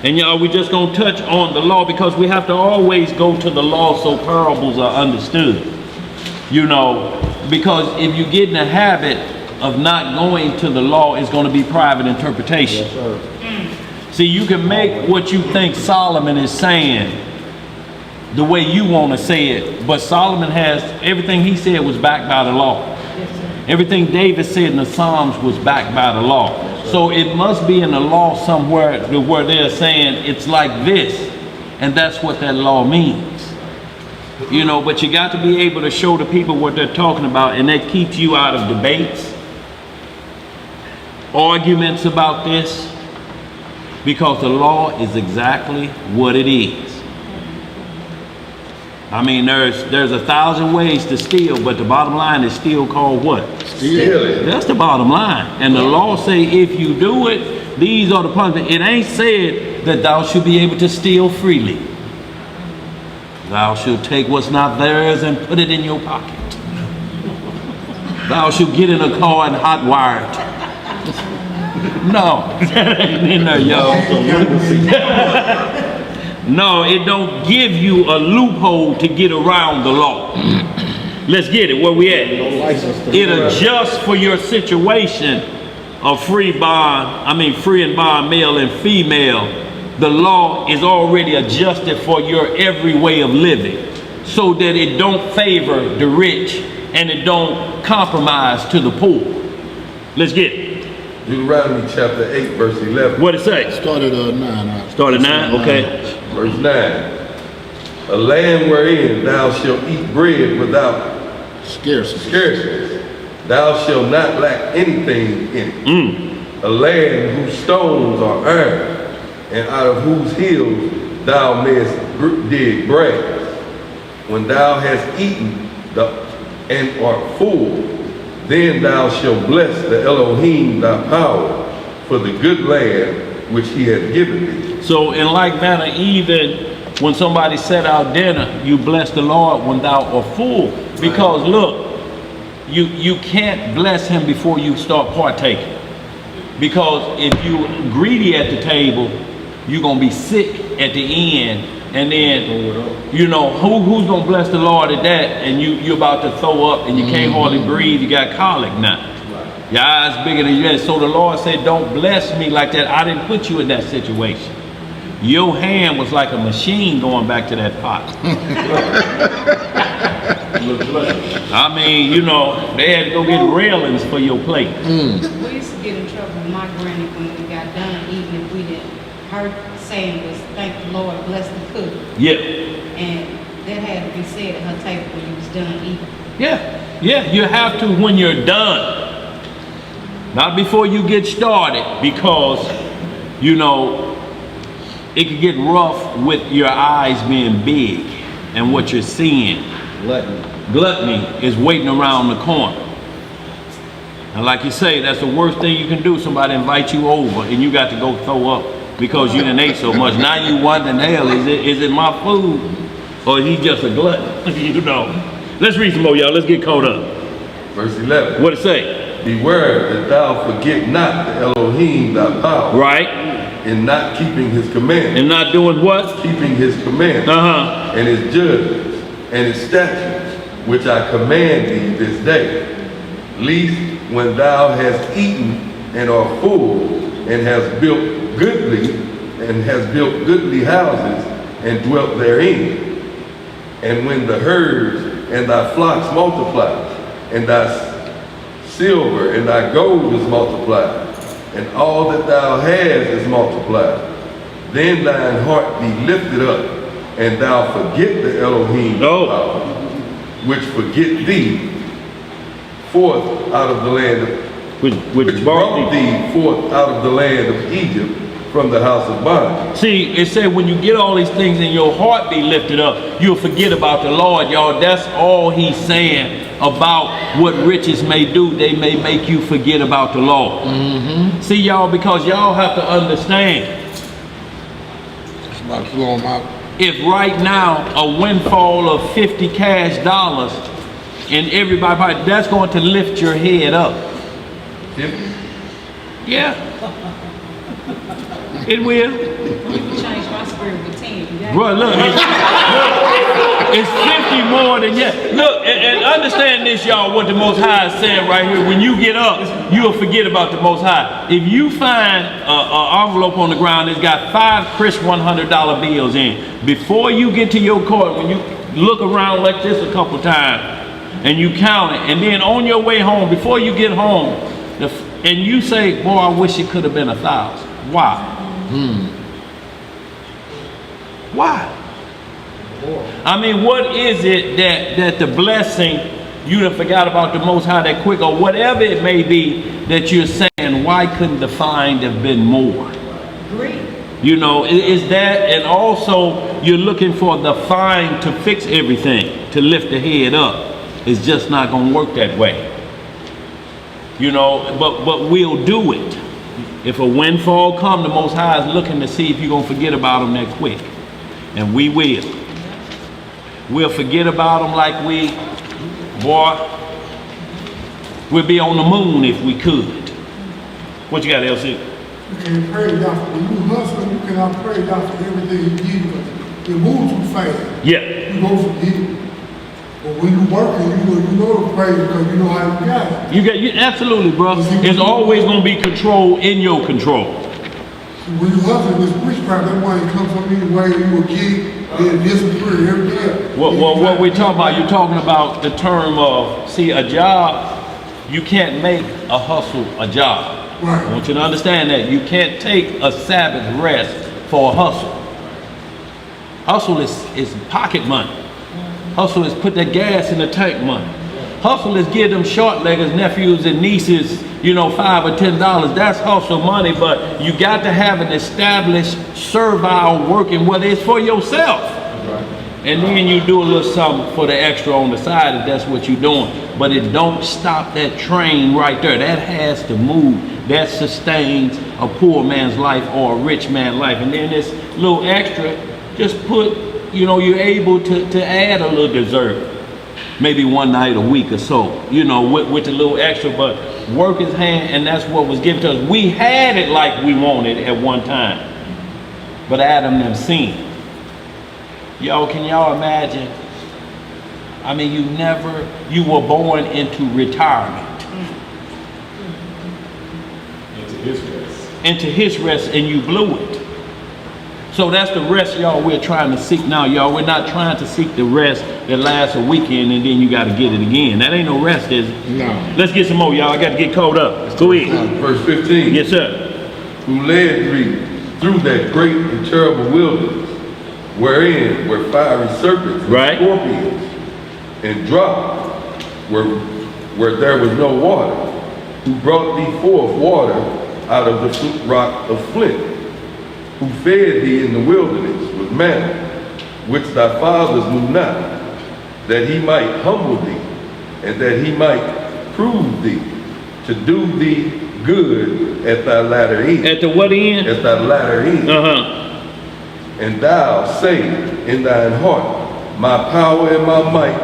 And y'all, we just gonna touch on the law because we have to always go to the law so parables are understood. Because if you get in the habit of not going to the law, it's gonna be private interpretation. Yes, sir. See, you can make what you think Solomon is saying the way you want to say it, but Solomon has, everything he said was backed by the law. Everything David said in the Psalms was backed by the law. So it must be in the law somewhere where they're saying it's like this, and that's what that law means. But you got to be able to show the people what they're talking about, and that keeps you out of debates, arguments about this, because the law is exactly what it is. I mean, there's 1,000 ways to steal, but the bottom line is still called what? Stealing. That's the bottom line. And the law say if you do it, these are the punishments. It ain't said that thou should be able to steal freely. Thou shalt take what's not theirs and put it in your pocket. Thou shalt get in a car and hotwire it. No, that ain't in there, y'all. No, it don't give you a loophole to get around the law. Let's get it. Where we at? It adjusts for your situation of free and bond, male and female. The law is already adjusted for your every way of living so that it don't favor the rich and it don't compromise to the poor. Let's get it. Deuteronomy chapter 8, verse 11. What it say? Start at 9. Start at 9? Okay. Verse 9. A land wherein thou shalt eat bread without scarcity. Thou shalt not lack anything in it. A land whose stones are iron, and out of whose hills thou mayest dig brass. When thou hast eaten and art full, then thou shalt bless the Elohim thy power for the good land which he hath given thee. So in like manner, even when somebody set out dinner, you bless the Lord when thou art full. Because look, you can't bless him before you start partaking. Because if you greedy at the table, you're gonna be sick at the end, and then you know who's gonna bless the Lord at that, and you're about to throw up and you can't hardly breathe, you got colic now. Your eyes bigger than your head. So the Lord said, don't bless me like that. I didn't put you in that situation. Your hand was like a machine going back to that pot. I mean, you know, they had to go get railings for your plate. We used to get in trouble with my granny when we got done, even if we didn't. Her saying was, thank the Lord, bless the cook. Yeah. And that had to be said at her table when you was done eating. Yeah. Yeah, you have to when you're done. Not before you get started, because, you know, it could get rough with your eyes being big and what you're seeing. Gluttony is waiting around the corner. And like you say, that's the worst thing you can do. Somebody invite you over and you got to go throw up because you didn't ate so much. Now you wondering, hell, is it my food or is he just a glutton? You know. Let's read some more, y'all. Let's get caught up. Verse 11. What it say? Beware that thou forget not the Elohim thy power. Right. In not keeping his commandments. And not doing what? Keeping his commandments. And his judgments and his statutes, which I command thee this day. Lest when thou hast eaten and art full, and hast built goodly houses, and dwelt therein. And when the herds and thy flocks multiply, and thy silver and thy gold is multiplied, and all that thou hast is multiplied, then thine heart be lifted up, and thou forget the Elohim power, which forget thee forth out of the land of which brought thee forth out of the land of Egypt from the house of bondage. See, it said when you get all these things and your heart be lifted up, you'll forget about the Lord, y'all. That's all he's saying about what riches may do. They may make you forget about the Lord. See, y'all, because y'all have to understand. It's about to blow them out. If right now a windfall of 50 cash dollars and everybody, that's going to lift your head up. Yeah. It will. You can change my spirit with 10. Bro, look, it's 50 more than that. Look, and understand this, y'all, what the Most High is saying right here. When you get up, you'll forget about the Most High. If you find an envelope on the ground that's got 5 crisp $100 bills in, before you get to your car, when you look around like this a couple times, and you count it, and then on your way home, before you get home, and you say, boy, I wish it could have been 1,000. Why? Why? I mean, what is it that the blessing, you done forgot about the Most High that quick, or whatever it may be that you're saying, why couldn't the find have been more? Great. You know, is that, and also you're looking for the find to fix everything, to lift the head up. It's just not going to work that way. You know, but we'll do it. If a windfall come, the Most High is looking to see if you're going to forget about them that quick. And we will. We'll forget about them like we'll be on the moon if we could. What you got, LC? You can't praise God for, when you hustle, you cannot praise God for everything you give because you move too fast. Yeah. You go forget. But when you working, you know to praise because you know how you got it. You absolutely, bro. It's always going to be control in your control. When you hustle this witchcraft, that money comes from any way you will get, then disappear every day. What we're talking about, you're talking about the term of, see, a job, you can't make a hustle a job. Right. I want you to understand that. You can't take a Sabbath rest for a hustle. Hustle is pocket money. Hustle is put that gas in the tank money. Hustle is give them short-leggers, nephews and nieces, you know, $5 or $10. That's hustle money, but you got to have an established servile working, whether it's for yourself. And then you do a little something for the extra on the side if that's what you're doing. But it don't stop that train right there. That has to move. That sustains a poor man's life or a rich man's life. And then this little extra, just put, you know, you're able to add a little dessert. Maybe one night a week or so, you know, with the little extra, but work his hand, and that's what was given to us. We had it like we wanted at one time, but Adam them sinned. Y'all, can y'all imagine? I mean, you were born into retirement. Into his rest, and you blew it. So that's the rest, y'all, we're trying to seek now, y'all. We're not trying to seek the rest that lasts a weekend and then you got to get it again. That ain't no rest, is it? No. Let's get some more, y'all. I got to get caught up. Go ahead. Verse 15. Yes, sir. Who led thee through that great and terrible wilderness, wherein were fiery serpents and Right. scorpions, and drought, where there was no water, who brought thee forth water out of the rock of flint, who fed thee in the wilderness with manna, which thy fathers knew not, that he might humble thee, and that he might prove thee, to do thee good at thy latter end. At the what end? At thy latter end. And thou say in thine heart, my power and my might,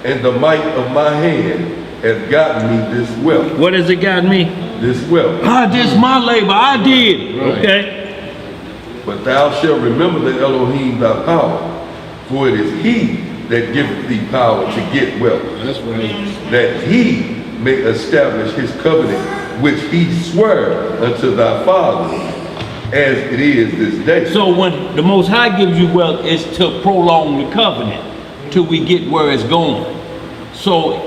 and the might of my hand, hath gotten me this wealth. What has it gotten me? This wealth. This my labor. I did it. Right. Okay. But thou shalt remember the Elohim thy power, for it is he that giveth thee power to get wealth. That's right. That he may establish his covenant, which he sware unto thy fathers, as it is this day. So when the Most High gives you wealth, it's to prolong the covenant till we get where it's going. So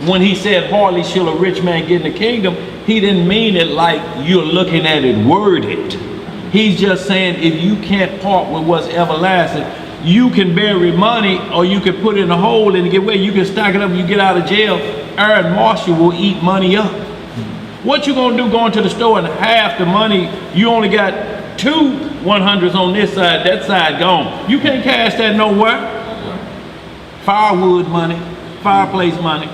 when he said, hardly shall a rich man get in the kingdom, he didn't mean it like you're looking at it worded. He's just saying if you can't part with what's everlasting, you can bury money or you can put it in a hole and get away. You can stack it up when you get out of jail. Aaron Marshall will eat money up. What you gonna do going to the store and half the money, you only got 2 100s on this side, that side gone. You can't cash that nowhere. Firewood money, fireplace money.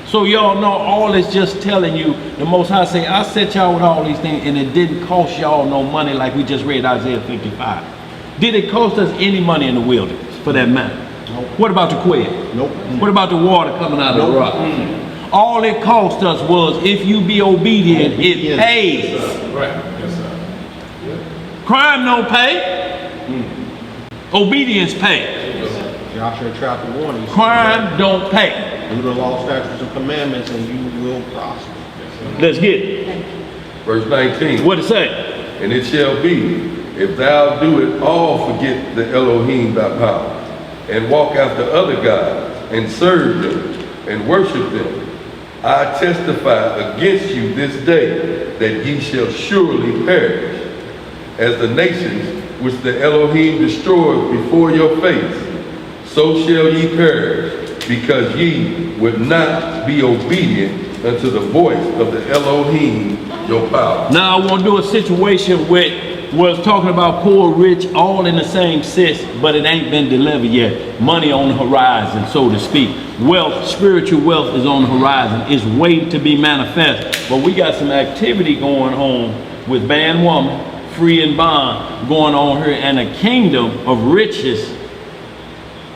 So y'all know all is just telling you, the Most High say, I set y'all with all these things and it didn't cost y'all no money like we just read Isaiah 55. Did it cost us any money in the wilderness for that matter? Nope. What about the quail? Nope. What about the water coming out of the rock? All it cost us was if you be obedient, it pays. Right. Yes, sir. Crime don't pay. Obedience pay. Joshua chapter 1. Crime don't pay. Do the law, statutes, and commandments, and you will prosper. Let's get it. Verse 19. What it say? And it shall be, if thou do it all forget the Elohim thy power, and walk after other gods, and serve them, and worship them, I testify against you this day, that ye shall surely perish, as the nations which the Elohim destroyed before your face, so shall ye perish, because ye would not be obedient unto the voice of the Elohim, your power. Now I want to do a situation where it's talking about poor, rich, all in the same sense, but it ain't been delivered yet. Money on the horizon, so to speak. Wealth, spiritual wealth is on the horizon. It's waiting to be manifest. But we got some activity going on with man, woman, free and bond going on here, and a kingdom of riches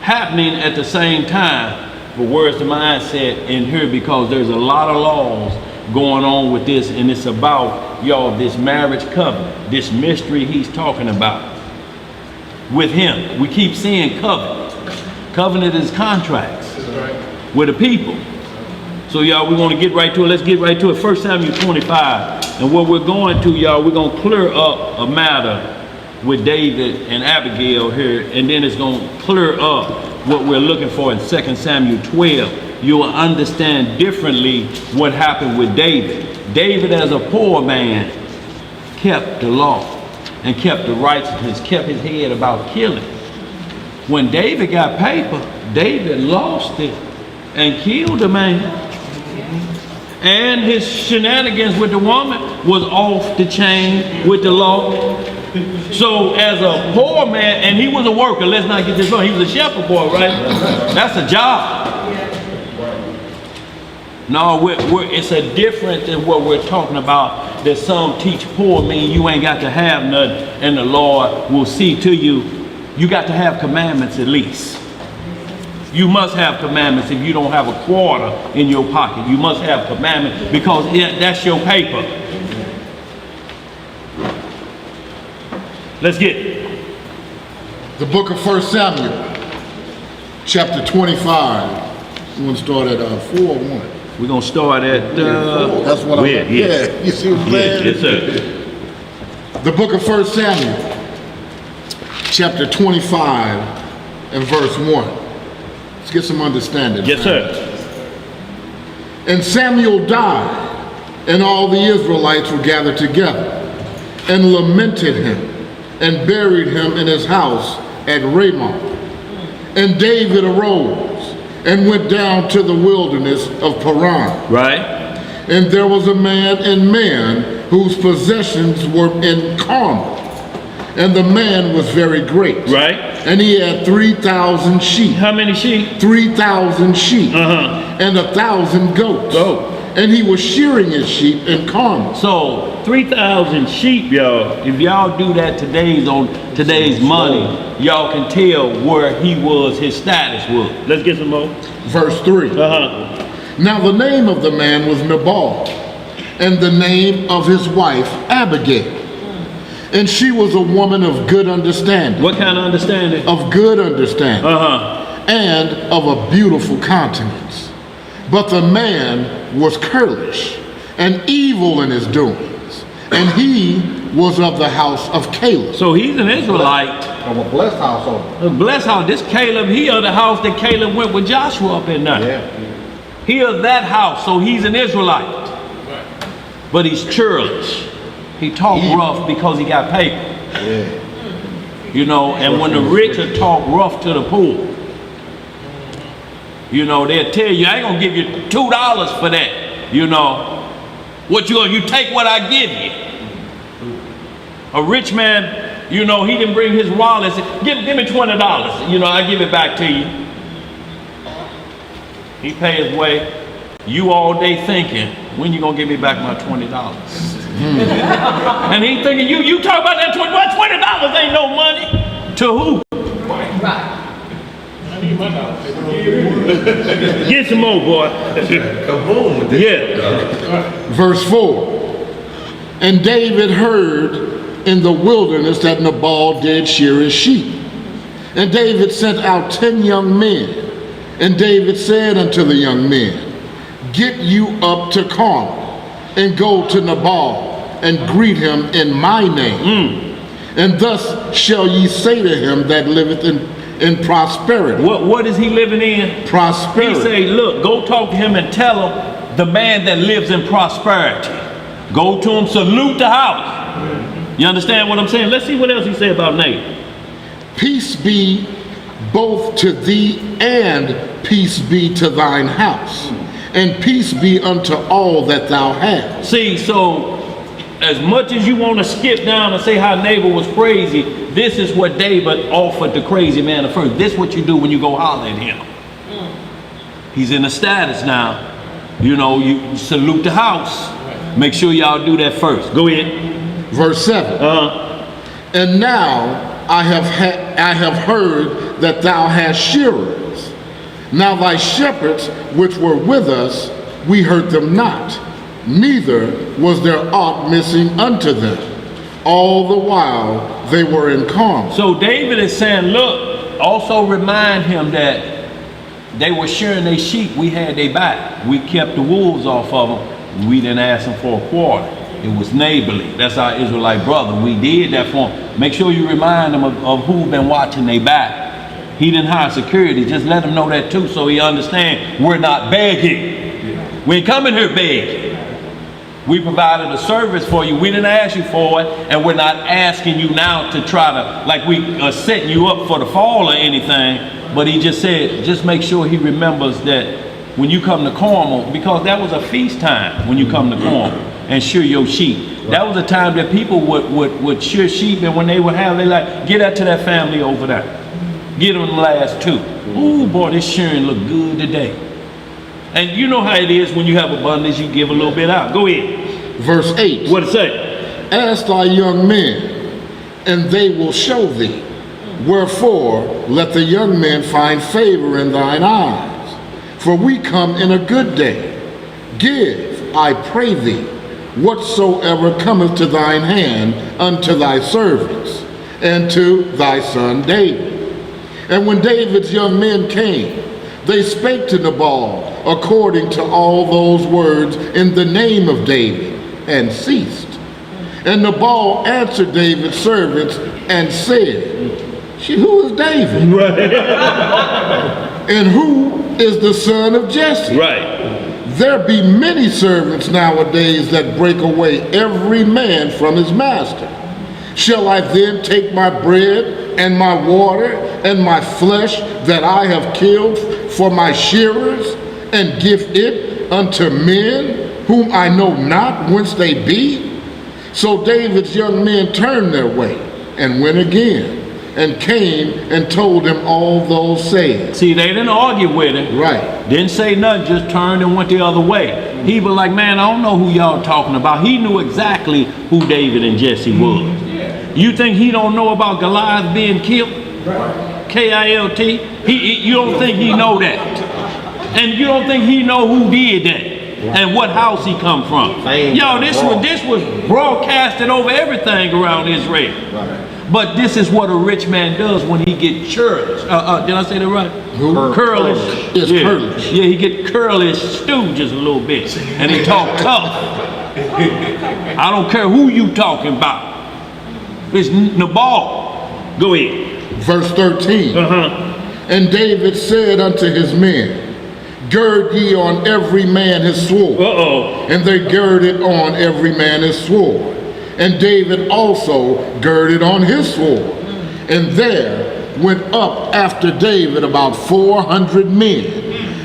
happening at the same time. But where's the mindset in here? Because there's a lot of laws going on with this, and it's about, y'all, this marriage covenant, this mystery he's talking about with him. We keep seeing covenant. Covenant is contracts with the people. So y'all, we want to get right to it. Let's get right to it. 1 Samuel 25. And what we're going to, y'all, we're going to clear up a matter with David and Abigail here, and then it's going to clear up what we're looking for in 2 Samuel 12. You will understand differently what happened with David. David, as a poor man, kept the law and kept the righteousness, kept his head about killing. When David got paper, David lost it and killed a man. And his shenanigans with the woman was off the chain with the law. So as a poor man, and he was a worker, let's not get this wrong, he was a shepherd boy, right? That's a job. No, it's a difference in what we're talking about, that some teach poor mean you ain't got to have nothing and the Lord will see to you. You got to have commandments at least. You must have commandments if you don't have a quarter in your pocket. You must have commandments because that's your paper. Let's get it. The book of 1 Samuel, chapter 25. You want to start at 4 or 1? We're going to start at... That's what I'm... Yeah, you see what I'm saying? Yes, sir. The book of 1 Samuel, chapter 25 and verse 1. Let's get some understanding. Yes, sir. And Samuel died, and all the Israelites were gathered together, and lamented him, and buried him in his house at Ramah. And David arose, and went down to the wilderness of Paran. Right. And there was a man in Man whose possessions were in Carmel. And the man was very great. Right. And he had 3,000 sheep. How many sheep? 3,000 sheep. Uh-huh. And 1,000 goats. Goat. And he was shearing his sheep in Carmel. So 3,000 sheep, y'all. If y'all do that on today's money, y'all can tell where he was, his status was. Let's get some more. Verse 3. Uh-huh. Now the name of the man was Nabal, and the name of his wife Abigail. And she was a woman of good understanding. What kind of understanding? Of good understanding. Uh-huh. And of a beautiful countenance. But the man was churlish and evil in his doings. And he was of the house of Caleb. So he's an Israelite. Of a blessed household. A blessed house. This Caleb, he of the house that Caleb went with Joshua up in there. Yeah. He of that house, so he's an Israelite. But he's churlish. He talked rough because he got paper. Yeah. You know, and when the rich are talk rough to the poor, you know, they'll tell you, I ain't gonna give you $2 for that. You know, what you take what I give you. A rich man, you know, he didn't bring his wallet and say, give me $20. You know, I give it back to you. He pay his way. You all day thinking, when you gonna give me back my $20? And he thinking, you talk about that $20 ain't no money. To who? Right. Get some more, boy. Come on with this. Yeah. Verse 4. And David heard in the wilderness that Nabal did shear his sheep. And David sent out 10 young men. And David said unto the young men, get you up to Carmel, and go to Nabal, and greet him in my name. And thus shall ye say to him that liveth in prosperity. What is he living in? Prosperity. He say, look, go talk to him and tell him the man that lives in prosperity. Go to him, salute the house. You understand what I'm saying? Let's see what else he said about Nathan. Peace be both to thee, and peace be to thine house, and peace be unto all that thou hast. See, so as much as you want to skip down and say how Nabal was crazy, this is what David offered the crazy man at first. This is what you do when you go holler at him. He's in a status now. You know, you salute the house. Make sure y'all do that first. Go ahead. Verse 7. And now I have heard that thou hast shearers. Now thy shepherds which were with us, we hurt them not, neither was there aught missing unto them, all the while they were in Carmel. So David is saying, look, also remind him that they were shearing their sheep, we had their back. We kept the wolves off of them. We didn't ask them for a quarter. It was neighborly. That's our Israelite brother. We did that for him. Make sure you remind them of who been watching their back. He didn't hire security. Just let him know that too, so he understand we're not begging. We ain't coming here begging. We provided a service for you. We didn't ask you for it, and we're not asking you now to try to, like we are setting you up for the fall or anything. But he just said, just make sure he remembers that when you come to Carmel, because that was a feast time when you come to Carmel and shear your sheep. That was a time that people would shear sheep, and when they would have, they like, get that to that family over there. Get them the last two. Ooh, boy, this shearing look good today. And you know how it is when you have abundance, you give a little bit out. Go ahead. Verse 8. What it say? Ask thy young men, and they will show thee. Wherefore, let the young men find favor in thine eyes. For we come in a good day. Give, I pray thee, whatsoever cometh to thine hand unto thy servants, and to thy son David. And when David's young men came, they spake to Nabal according to all those words in the name of David, and ceased. And Nabal answered David's servants and said, who is David? Right. And who is the son of Jesse? Right. There be many servants nowadays that break away every man from his master. Shall I then take my bread and my water and my flesh that I have killed for my shearers, and give it unto men whom I know not whence they be? So David's young men turned their way and went again, and came and told him all those sayings. See, they didn't argue with him. Right. Didn't say nothing, just turned and went the other way. He was like, man, I don't know who y'all talking about. He knew exactly who David and Jesse was. You think he don't know about Goliath being killed? Right. K-I-L-T? You don't think he know that? And you don't think he know who did that? And what house he come from? Yo, this was broadcasted over everything around Israel. Right. But this is what a rich man does when he get churlish. Did I say that right? Curlish. Yes, yeah. curlish. Yeah, he get curlish stew just a little bit. And he talk tough. I don't care who you talking about. It's Nabal. Go ahead. Verse 13. And David said unto his men, gird ye on every man his sword. And they girded on every man his sword. And David also girded on his sword. And there went up after David about 400 men,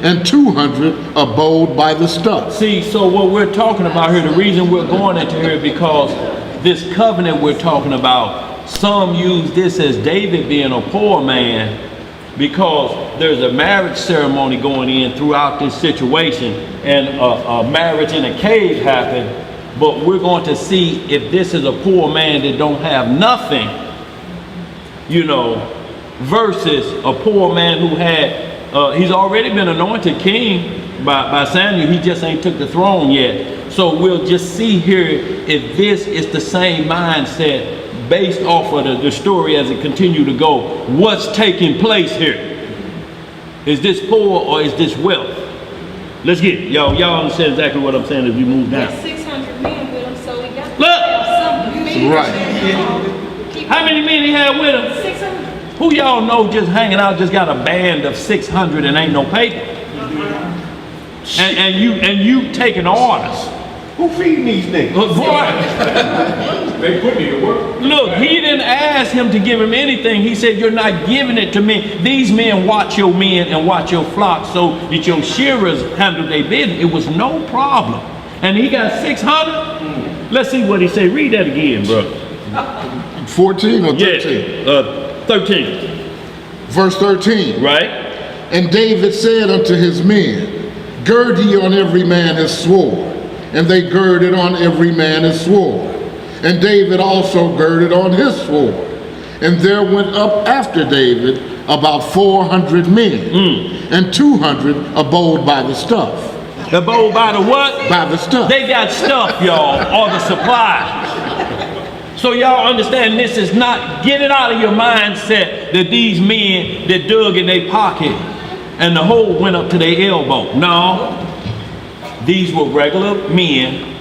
and 200 abode by the stuff. See, so what we're talking about here, the reason we're going into here, because this covenant we're talking about, some use this as David being a poor man, because there's a marriage ceremony going in throughout this situation, and a marriage in a cave happened. But we're going to see if this is a poor man that don't have nothing, you know, versus a poor man who had, he's already been anointed king by Samuel. He just ain't took the throne yet. So we'll just see here if this is the same mindset based off of the story as it continue to go. What's taking place here? Is this poor or is this wealth? Let's get it. Y'all understand exactly what I'm saying as we move down. 600 men with him, so we got look. Right. How many men he had with him? 600. Who y'all know just hanging out just got a band of 600 and ain't no paper? And you taking orders. Who feeding these niggas? Look, boy. They put me to work. Look, he didn't ask him to give him anything. He said, you're not giving it to me. These men watch your men and watch your flock so that your shearers handle their business. It was no problem. And he got 600? Let's see what he said. Read that again, bro. 14 or 13? Yeah, 13. Verse 13. Right. And David said unto his men, gird ye on every man his sword. And they girded on every man his sword. And David also girded on his sword. And there went up after David about 400 men, and 200 abode by the stuff. Abode by the what? By the stuff. They got stuff, y'all, or the supply. So y'all understand this is not, get it out of your mindset that these men that dug in their pocket and the hole went up to their elbow. No. These were regular men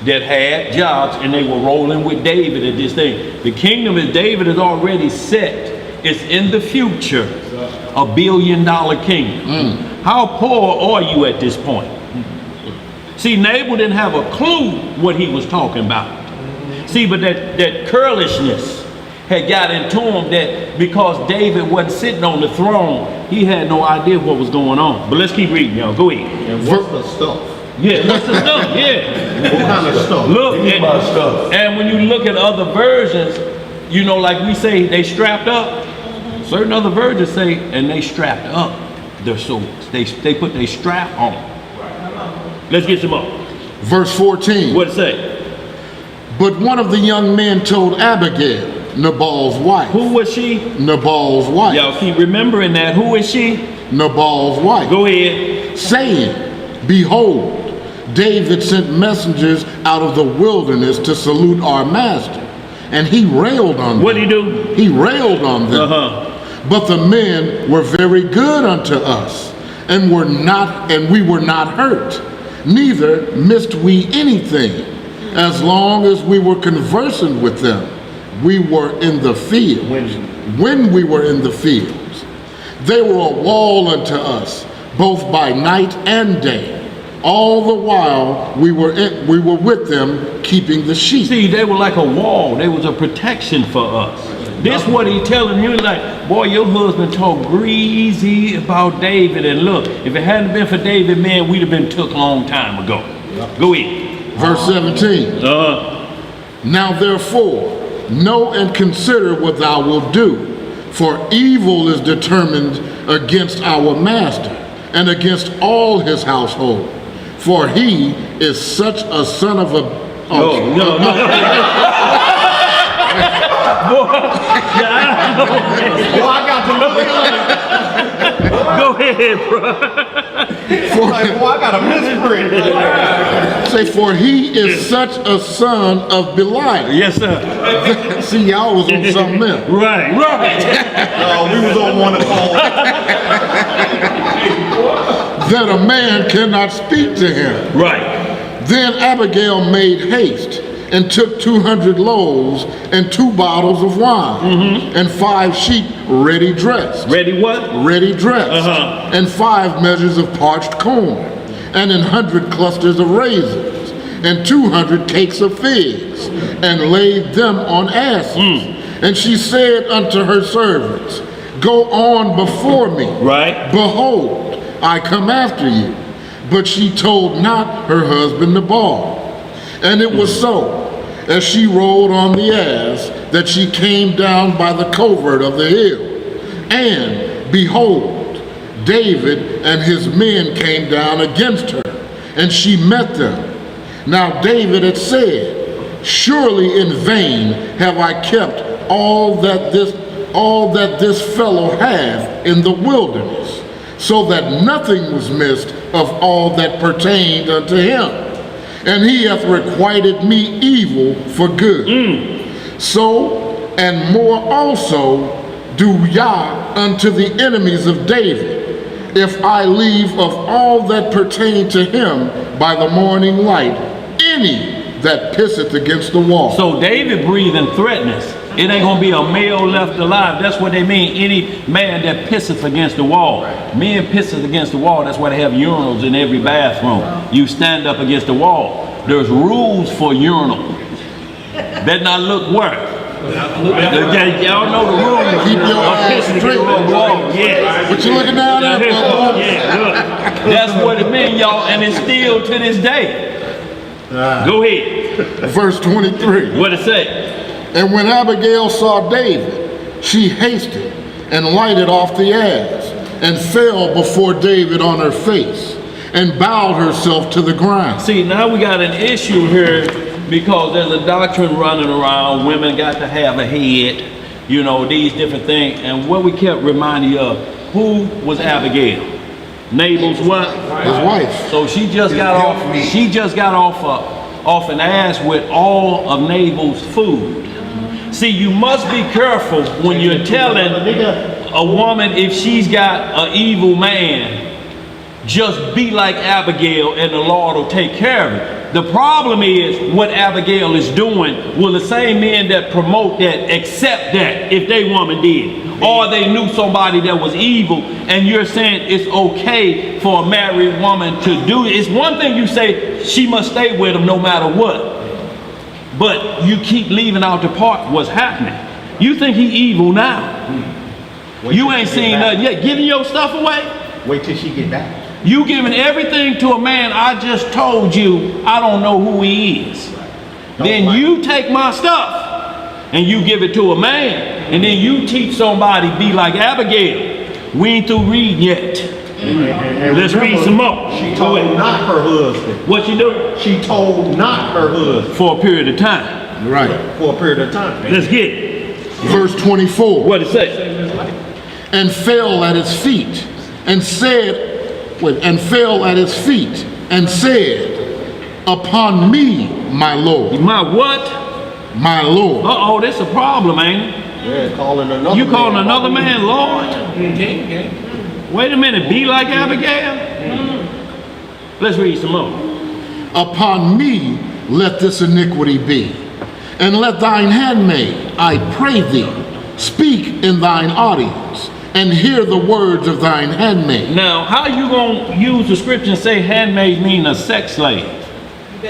that had jobs and they were rolling with David at this thing. The kingdom of David is already set. It's in the future, $1 billion kingdom. How poor are you at this point? See, Nabal didn't have a clue what he was talking about. See, but that curlishness had got into him, that because David wasn't sitting on the throne, he had no idea what was going on. But let's keep reading, y'all. Go ahead. And what's the stuff? Yeah, what's the stuff? Yeah. What kind of stuff? Look, Give me my stuff. and when you look at other versions, you know, like we say, they strapped up. Certain other versions say, and they strapped up their swords. They put their strap on. Let's get some more. Verse 14. What it say? But one of the young men told Abigail, Nabal's wife. Who was she? Nabal's wife. Y'all keep remembering that. Who is she? Nabal's wife. Go ahead. Saying, behold, David sent messengers out of the wilderness to salute our master. And he railed on them. What did he do? He railed on them. But the men were very good unto us, and we were not hurt, neither missed we anything. As long as we were conversant with them, we were in the field. When we were in the fields, they were a wall unto us, both by night and day. All the while we were with them, keeping the sheep. See, they were like a wall. They was a protection for us. This what he telling him, like, boy, your husband talked greasy about David, and look, if it hadn't been for David, man, we'd have been took a long time ago. Go ahead. Verse 17. Now therefore, know and consider what thou wilt do, for evil is determined against our master and against all his household, for he is such a son of a... Boy, I got to look. Go ahead, bro. Boy, I got a misprint. Say, for he is such a son of Belial. Yes, sir. See, y'all was on something else. Right. We was on one call. That a man cannot speak to him. Right. Then Abigail made haste and took 200 loaves and 2 bottles of wine and 5 sheep ready dressed. Ready what? Ready dressed. And 5 measures of parched corn and 100 clusters of raisins and 200 cakes of figs and laid them on asses. And she said unto her servants, go on before me. Right. Behold, I come after you. But she told not her husband Nabal. And it was so, as she rode on the ass, that she came down by the covert of the hill. And behold, David and his men came down against her, and she met them. Now David had said, surely in vain have I kept all that this fellow hath in the wilderness, so that nothing was missed of all that pertained unto him. And he hath requited me evil for good. So and more also do Yah unto the enemies of David, if I leave of all that pertain to him by the morning light any that pisseth against the wall. So David breathing threatens. It ain't gonna be a male left alive. That's what they mean. Any man that pisseth against the wall. Men pisseth against the wall. That's why they have urinals in every bathroom. You stand up against the wall. There's rules for urinal. Better not look worse. Y'all know the rules. Keep your eyes Pissing straight. against the wall. Yes. What you looking down at? Yeah, look. That's what it means, y'all, and it's still to this day. Go ahead. Verse 23. What it say? And when Abigail saw David, she hasted and lighted off the ass, and fell before David on her face, and bowed herself to the ground. See, now we got an issue here because there's a doctrine running around. Women got to have a head, you know, these different things. And what we kept reminding you of, who was Abigail? Nabal's what? His wife. So she just got off. She just got off an ass with all of Nabal's food. See, you must be careful when you're telling a woman if she's got an evil man, just be like Abigail and the Lord will take care of it. The problem is what Abigail is doing. Will the same men that promote that accept that if they woman did? Or they knew somebody that was evil and you're saying it's okay for a married woman to do it. It's one thing you say she must stay with him no matter what. But you keep leaving out the part what's happening. You think he evil now. You ain't seen nothing yet. Giving your stuff away? Wait till she get back. You giving everything to a man I just told you I don't know who he is. Then you take my stuff and you give it to a man, and then you teach somebody be like Abigail. We ain't through reading yet. And Let's read some more. She told not her husband. What she do? She told not her husband. For a period of time. Right. For a period of time. Let's get it. Verse 24. What it say? And fell at his feet and said, upon me, my Lord. My what? My Lord. Uh-oh, that's a problem, ain't it? Yeah, calling another You man. calling another man Lord? Wait a minute, be like Abigail? Let's read some more. Upon me let this iniquity be, and let thine handmaid, I pray thee, speak in thine audience, and hear the words of thine handmaid. Now, how you gonna use the scripture and say handmaid mean a sex slave?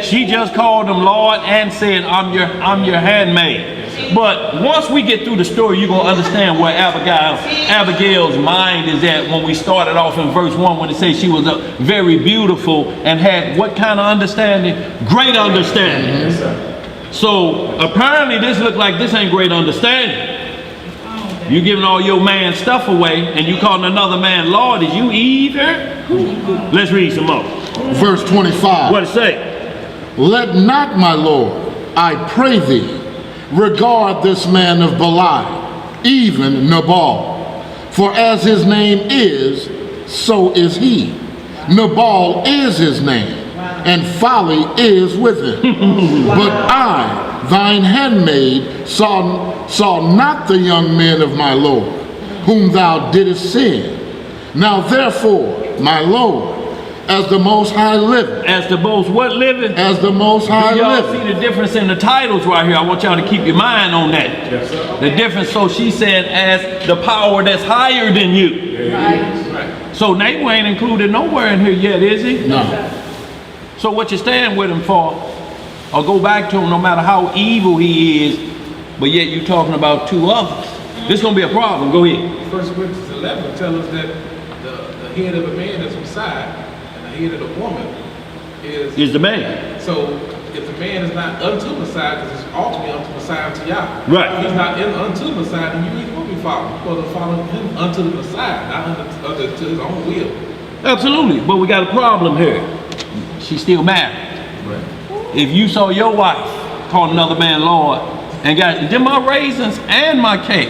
She just called him Lord and said, I'm your handmaid. But once we get through the story, you're going to understand where Abigail's mind is at when we started off in verse 1 when it says she was very beautiful and had what kind of understanding? Great understanding. So apparently this look like this ain't great understanding. You giving all your man stuff away and you calling another man Lord. Is you either? Let's read some more. Verse 25. What it say? Let not, my Lord, I pray thee, regard this man of Belial, even Nabal. For as his name is, so is he. Nabal is his name, and folly is with him. But I, thine handmaid, saw not the young men of my Lord, whom thou didst send. Now therefore, my Lord, as the Most High liveth. As the most what living? As the Most High Y'all liveth. see the difference in the titles right here? I want y'all to keep your mind on that. Yes, sir. The difference, so she said, as the power that's higher than you. Right. So Nabal ain't included nowhere in here yet, is he? No. So what you stand with him for? Or go back to him no matter how evil he is, but yet you talking about two others. This is going to be a problem. Go ahead. 1 Corinthians 11 tells us that the head of a man is Messiah, and the head of the woman Is the man. So if the man is not unto Messiah, because it's ultimately unto Messiah unto Yah. Right. If he's not unto Messiah, then you ain't going to be following. You're supposed to follow him unto the Messiah, not unto his own will. Absolutely. But we got a problem here. She's still married. Right. If you saw your wife call another man Lord and got them my raisins and my cake,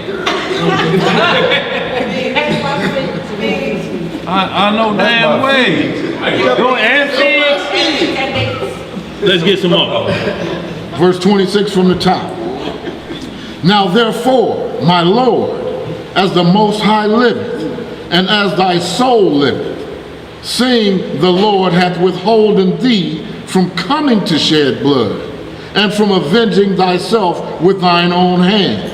I know damn way. Go and figs. Let's get some more. Verse 26 from the top. Now therefore, my Lord, as the Most High liveth, and as thy soul liveth, seeing the Lord hath withholden thee from coming to shed blood, and from avenging thyself with thine own hand.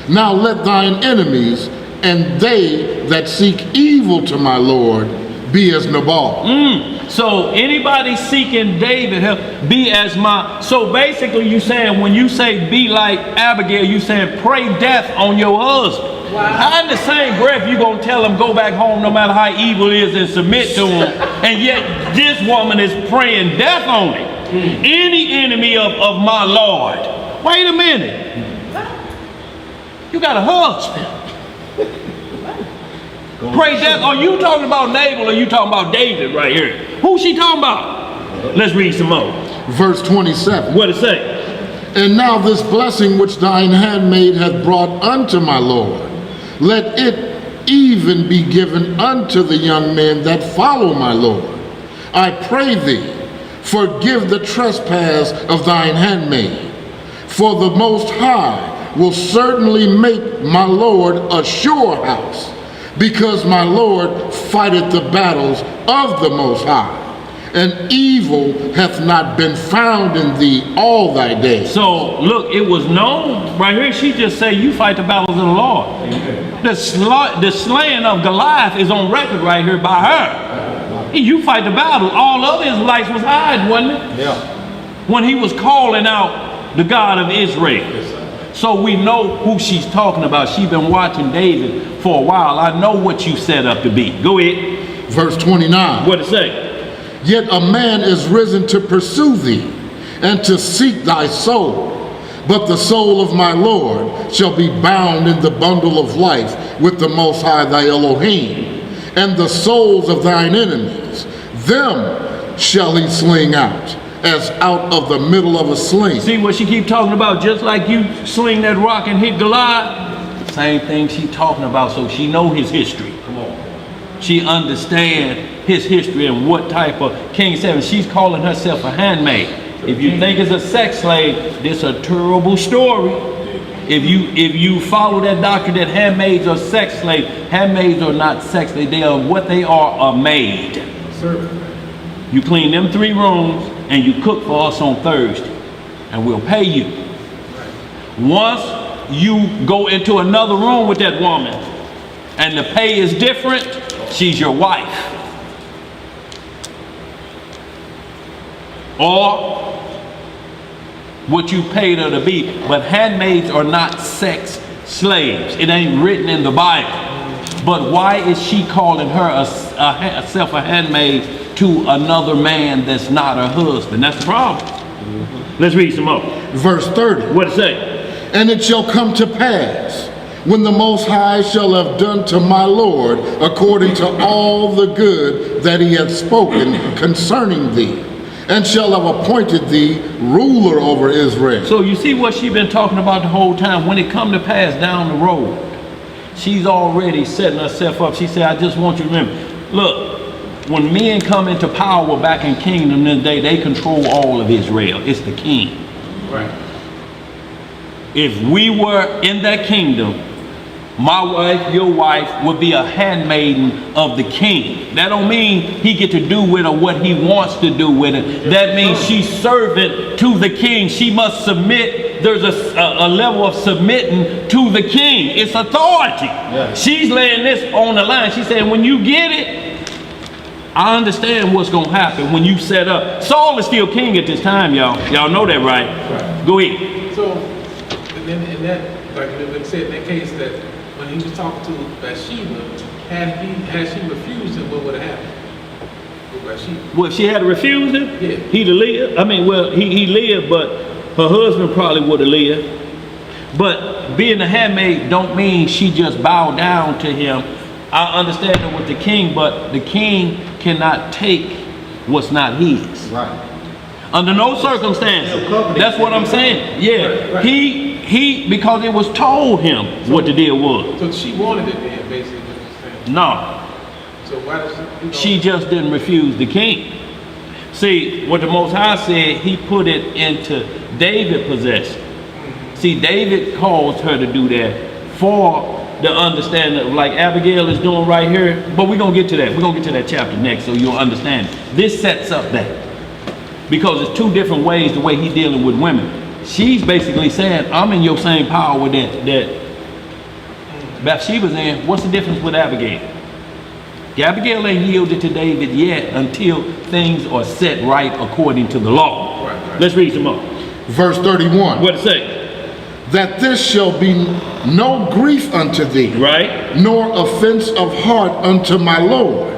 Now let thine enemies and they that seek evil to my Lord be as Nabal. So anybody seeking David, be as my. So basically you saying, when you say be like Abigail, you saying pray death on your husband. Wow. How in the same breath you gonna tell him go back home no matter how evil it is and submit to him, and yet this woman is praying death on him. Any enemy of my Lord. Wait a minute. You got a husband. Pray death. Are you talking about Nabal or you talking about David right here? Who's she talking about? Let's read some more. Verse 27. What it say? And now this blessing which thine handmaid hath brought unto my Lord, let it even be given unto the young men that follow my Lord. I pray thee, forgive the trespass of thine handmaid, for the Most High will certainly make my Lord a sure house, because my Lord fighteth the battles of the Most High, and evil hath not been found in thee all thy days. So look, it was known right here. She just say you fight the battles of the Lord. The slaying of Goliath is on record right here by her. You fight the battle. All of Israelites was hiding, wasn't it? Yeah. When he was calling out the God of Israel. So we know who she's talking about. She's been watching David for a while. I know what you set up to be. Go ahead. verse 29. What it say? Yet a man is risen to pursue thee, and to seek thy soul. But the soul of my Lord shall be bound in the bundle of life with the Most High thy Elohim. And the souls of thine enemies, them shall he sling out, as out of the middle of a sling. See what she keep talking about? Just like you sling that rock and hit Goliath, same thing she talking about. So she know his history. Come on. She understand his history and what type of King 7. She's calling herself a handmaid. If you think it's a sex slave, this is a terrible story. If you follow that doctrine that handmaids are sex slaves, handmaids are not sex slaves. They are what they are, a maid. You clean them 3 rooms and you cook for us on Thursday, and we'll pay you. Once you go into another room with that woman and the pay is different, she's your wife. Or what you paid her to be. But handmaids are not sex slaves. It ain't written in the Bible. But why is she calling her herself a handmaid to another man that's not her husband? That's the problem. Let's read some more. Verse 30. What it say? And it shall come to pass, when the Most High shall have done to my Lord according to all the good that he hath spoken concerning thee, and shall have appointed thee ruler over Israel. So you see what she's been talking about the whole time. When it come to pass down the road, she's already setting herself up. She said, I just want you to remember, look, when men come into power back in kingdom this day, they control all of Israel. It's the king. Right. If we were in that kingdom, my wife, your wife, would be a handmaiden of the king. That don't mean he get to do with her what he wants to do with it. That means she's servant to the king. She must submit. There's a level of submitting to the king. It's authority. Yeah. She's laying this on the line. She's saying, when you get it, I understand what's going to happen when you set up. Saul is still king at this time, y'all. Y'all know that, right? Go ahead. So, and then in that, like they said in that case, that when he was talking to Bathsheba, had she refused him, what would have happened with Bathsheba? Well, if she had refused him, yeah, he'd have lived. I mean, well, he lived, but her husband probably would have lived. But being a handmaid don't mean she just bowed down to him. I understand it with the king, but the king cannot take what's not his. Right. Under no circumstances. That's what I'm saying. Yeah. Right. He because it was told him what the deal was. So she wanted it then, basically, what you're saying. No. So why does she just didn't refuse the king. See, what the Most High said, he put it into David's possession. See, David caused her to do that for the understanding of, like Abigail is doing right here. But we're going to get to that. We're going to get to that chapter next so you'll understand. This sets up that. Because it's 2 different ways the way he's dealing with women. She's basically saying, I'm in your same power that Bathsheba's in. What's the difference with Abigail? Abigail ain't yielded to David yet until things are set right according to the law. Right. Let's read some more. Verse 31. What it say? That this shall be no grief unto thee, right? Nor offense of heart unto my Lord,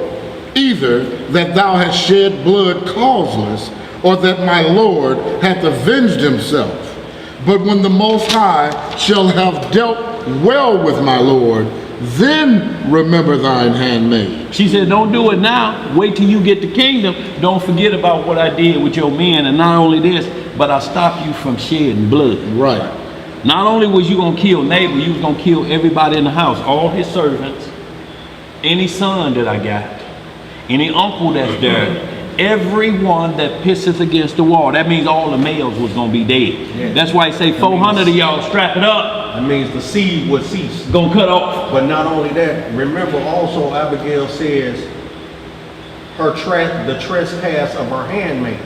either that thou hast shed blood causeless, or that my Lord hath avenged himself. But when the Most High shall have dealt well with my Lord, then remember thine handmaid. She said, don't do it now. Wait till you get the kingdom. Don't forget about what I did with your men. And not only this, but I stopped you from shedding blood. Right. Not only was you going to kill neighbor, you was going to kill everybody in the house, all his servants, any son that I got, any uncle that's there, everyone that pisses against the wall. That means all the males was going to be dead. Yeah. That's why I say 400 of y'all strap it up. That means the seed would cease. Gonna cut off. But not only that, remember also Abigail says the trespass of her handmaid,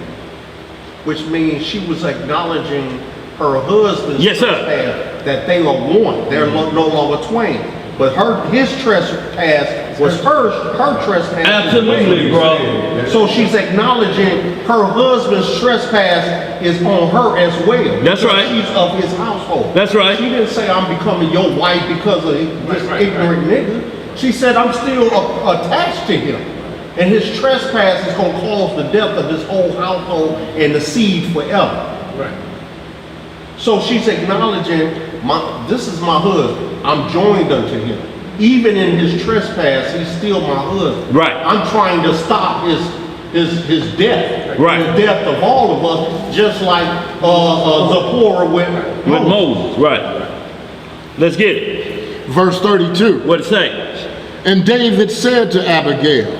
which means she was acknowledging her husband's trespass, that they are one. They're no longer twain. But his trespass was her trespass. Absolutely, bro. So she's acknowledging her husband's trespass is on her as well. That's right. She's of his household. That's right. She didn't say I'm becoming your wife because of this ignorant nigga. She said I'm still attached to him. And his trespass is going to cause the death of his whole household and the seed forever. Right. So she's acknowledging, this is my husband. I'm joined unto him. Even in his trespass, he's still my husband. Right. I'm trying to stop his death. Right. The death of all of us, just like Zipporah with Moses. Right. Let's get it. Verse 32. What it say? And David said to Abigail,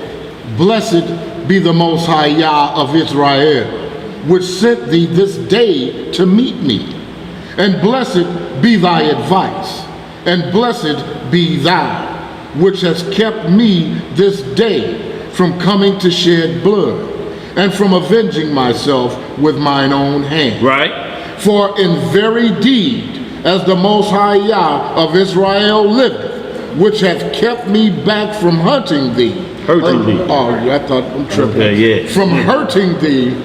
Blessed be the Most High Yah of Israel, which sent thee this day to meet me. And blessed be thy advice, and blessed be thou, which has kept me this day from coming to shed blood, and from avenging myself with mine own hand. Right. For in very deed, as the Most High Yah of Israel liveth, which hath kept me back from hunting thee. Hurting thee. Oh, I thought I'm tripping. Okay, yeah. From hurting thee,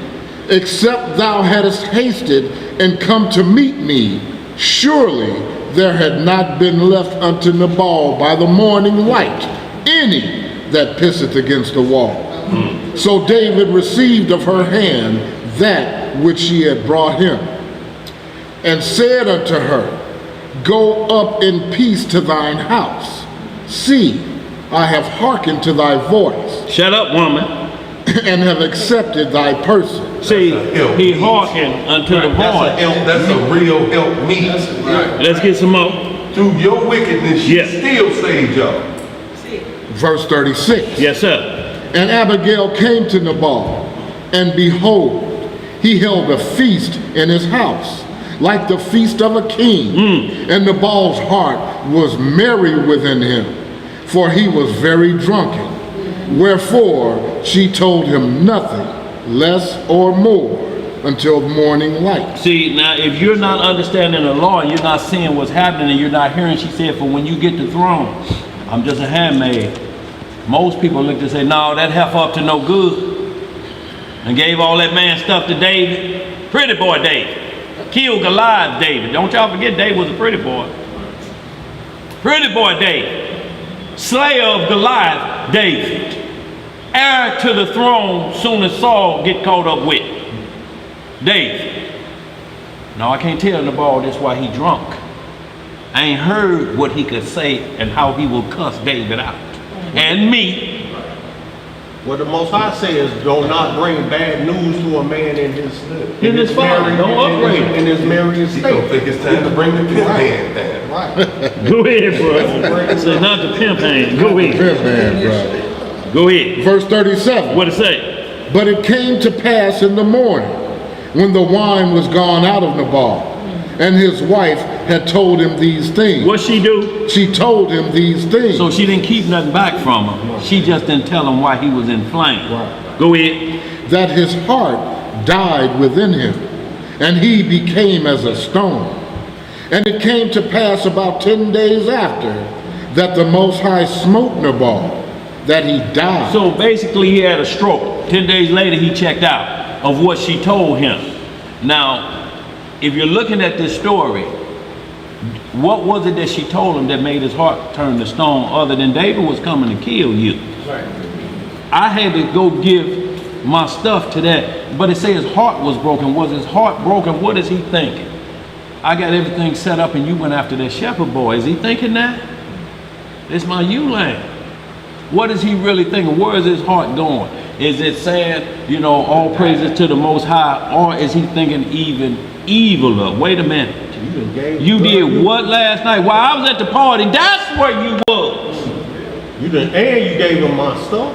except thou hadst hasted and come to meet me, surely there had not been left unto Nabal by the morning light any that pisseth against the wall. So David received of her hand that which she had brought him, and said unto her, Go up in peace to thine house. See, I have hearkened to thy voice, Shut up, woman. and have accepted thy person. See, he hearkened unto the voice. That's a real help me. Let's get some more. Through your wickedness, she Yes. still saved y'all. Verse 36. Yes, sir. And Abigail came to Nabal, and behold, he held a feast in his house, like the feast of a king. And Nabal's heart was merry within him, for he was very drunken. Wherefore she told him nothing, less or more, until morning light. See, now, if you're not understanding the law, and you're not seeing what's happening, and you're not hearing, she said, for when you get the throne, I'm just a handmaid. Most people look to say, no, that heifer up to no good. And gave all that man stuff to David. Pretty boy David. Killed Goliath David. Don't y'all forget David was a pretty boy. Pretty boy David. Slayer of Goliath David. Heir to the throne soon as Saul get caught up with. David. Now I can't tell Nabal this why he drunk. I ain't heard what he could say and how he will cuss David out. And me. What the Most High says, do not bring bad news to a man in his father. Don't upgrade him. in his married You don't state. think it's time to bring the pimp hand down. Right. Go ahead, bro. Say not the pimp hand. Go ahead. Pimp hand, brother. Go ahead. Verse 37. What it say? But it came to pass in the morning, when the wine was gone out of Nabal, and his wife had told him these things. What she do? She told him these things. So she didn't keep nothing back from him. She just didn't tell him why he was inflamed. Right. Go ahead. That his heart died within him, and he became as a stone. And it came to pass about 10 days after, that the Most High smote Nabal, that he died. So basically he had a stroke. 10 days later he checked out of what she told him. Now, if you're looking at this story, what was it that she told him that made his heart turn to stone other than David was coming to kill you? Right. I had to go give my stuff to that. But it says his heart was broken. Was his heart broken? What is he thinking? I got everything set up and you went after that shepherd boy. Is he thinking that? It's my ewe lamb. What is he really thinking? Where is his heart going? Is it saying, you know, all praises to the Most High? Or is he thinking even eviler? Wait a minute. You did what last night? While I was at the party, that's where you was. You gave him my stuff.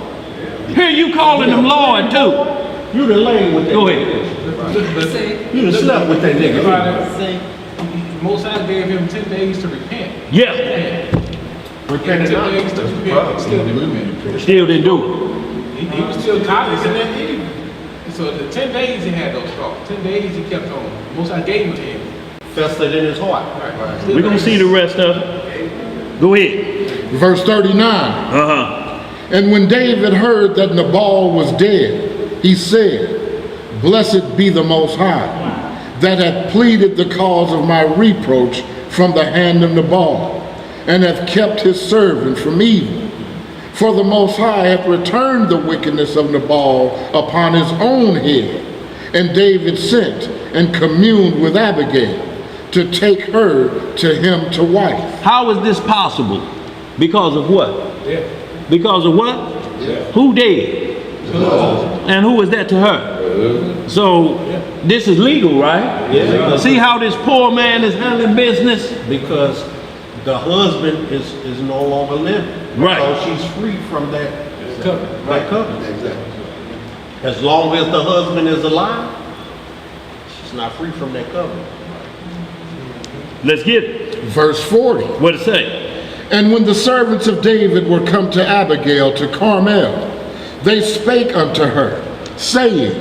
Here you calling him Lord too. You done laid with that. Go ahead. You done slept with that nigga. Most High gave him 10 days to repent. Yeah. Repented 10 not. days to repent. Still didn't repent. Still didn't do it. He was still cognizant that evil. So the 10 days he had those thoughts. 10 days he kept on. Most High gave him to him. Festered in his heart. Right. We're going to see the rest of it. Go ahead. Verse 39. And when David heard that Nabal was dead, he said, Blessed be the Most High, that hath pleaded the cause of my reproach from the hand of Nabal, and hath kept his servant from evil. For the Most High hath returned the wickedness of Nabal upon his own head. And David sent and communed with Abigail to take her to him to wife. How is this possible? Because of what? Yeah. Because of what? Yeah. Who dead? And who was that to her? So this is legal, right? Yeah. See how this poor man is handling business? Because the husband is no longer living. Right. So she's free from that Covenant. covenant. As long as the husband is alive, she's not free from that covenant. Let's get it. Verse 40. What it say? And when the servants of David were come to Abigail to Carmel, they spake unto her, saying,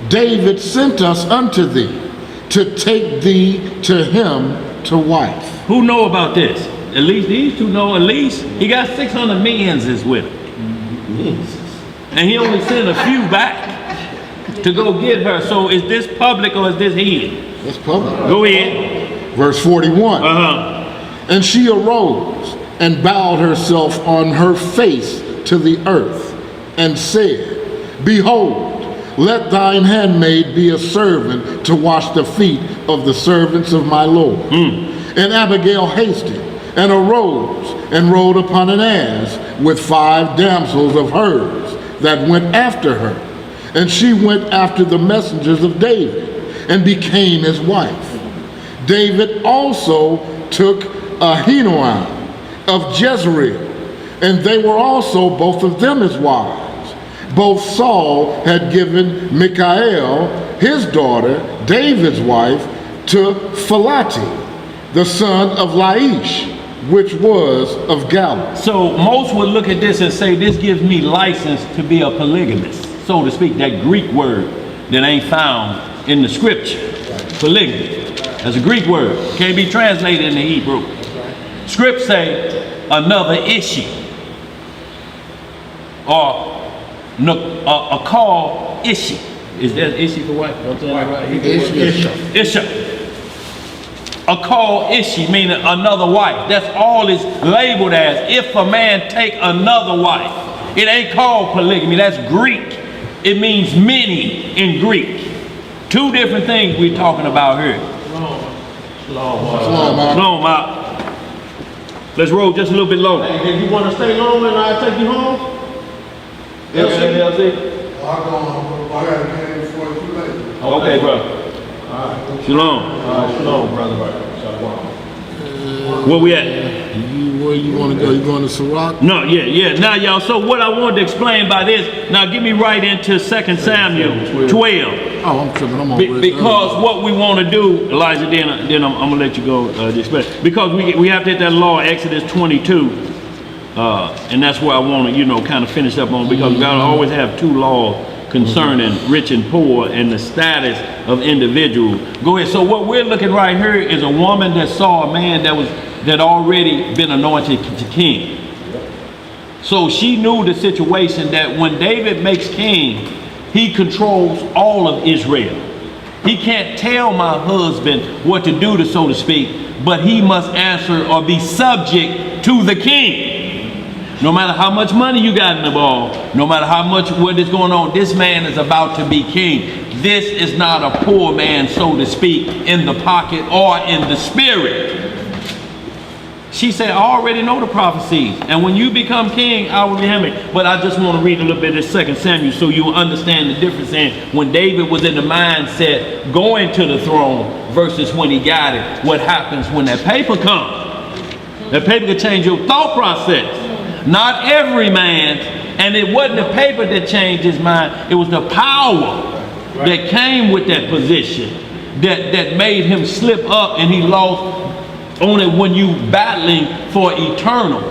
David sent us unto thee to take thee to him to wife. Who know about this? At least these two know. At least he got 600 mens is with him. And he only sent a few back to go get her. So is this public or is this hidden? That's public. Go ahead. Verse 41. And she arose and bowed herself on her face to the earth and said, Behold, let thine handmaid be a servant to wash the feet of the servants of my Lord. And Abigail hasted and arose and rode upon an ass with 5 damsels of hers that went after her. And she went after the messengers of David and became his wife. David also took Ahinoam of Jezreel, and they were also both of them his wives. Both Saul had given Michal, his daughter, David's wife, to Philati, the son of Laish, which was of Galilee. So most would look at this and say, this gives me license to be a polygamist, so to speak. That Greek word that ain't found in the scripture. Polygamy. That's a Greek word. Can't be translated into Hebrew. Script say another issue. Or a call issue. Is that issue for wife? I'm saying that right? Issue. A call issue, meaning another wife. That's all it's labeled as. If a man take another wife. It ain't called polygamy. That's Greek. It means many in Greek. 2 different things we're talking about here. Long, Mark. Let's roll just a little bit longer. Hey, if you want to stay long and I'll take you home? LC? I got a game before it's too late. Okay, bro. Shalom. Shalom, brother. Where we at? Where you want to go? You going to Sirach? No, yeah. Now, y'all, so what I wanted to explain by this, now get me right into 2 Samuel 12. Oh, I'm tripping. I'm on Because what we want to do, Elijah, then I'm going to let you go explain. Because we have to hit that law, Exodus 22, and that's where I want to, kind of finish up on, because we got to always have 2 laws concerning rich and poor and the status of individuals. Go ahead. So what we're looking right here is a woman that saw a man that already been anointed to king. So she knew the situation that when David makes king, he controls all of Israel. He can't tell my husband what to do, so to speak, but he must answer or be subject to the king. No matter how much money you got in the ball, no matter how much what is going on, this man is about to be king. This is not a poor man, so to speak, in the pocket or in the spirit. She said, I already know the prophecies, and when you become king, I will be handmaid. But I just want to read a little bit of 2 Samuel so you understand the difference in when David was in the mindset going to the throne versus when he got it. What happens when that paper comes? That paper can change your thought process. Not every man, and it wasn't the paper that changed his mind, it was the power that came with that position that made him slip up, and he lost. Only when you battling for eternal,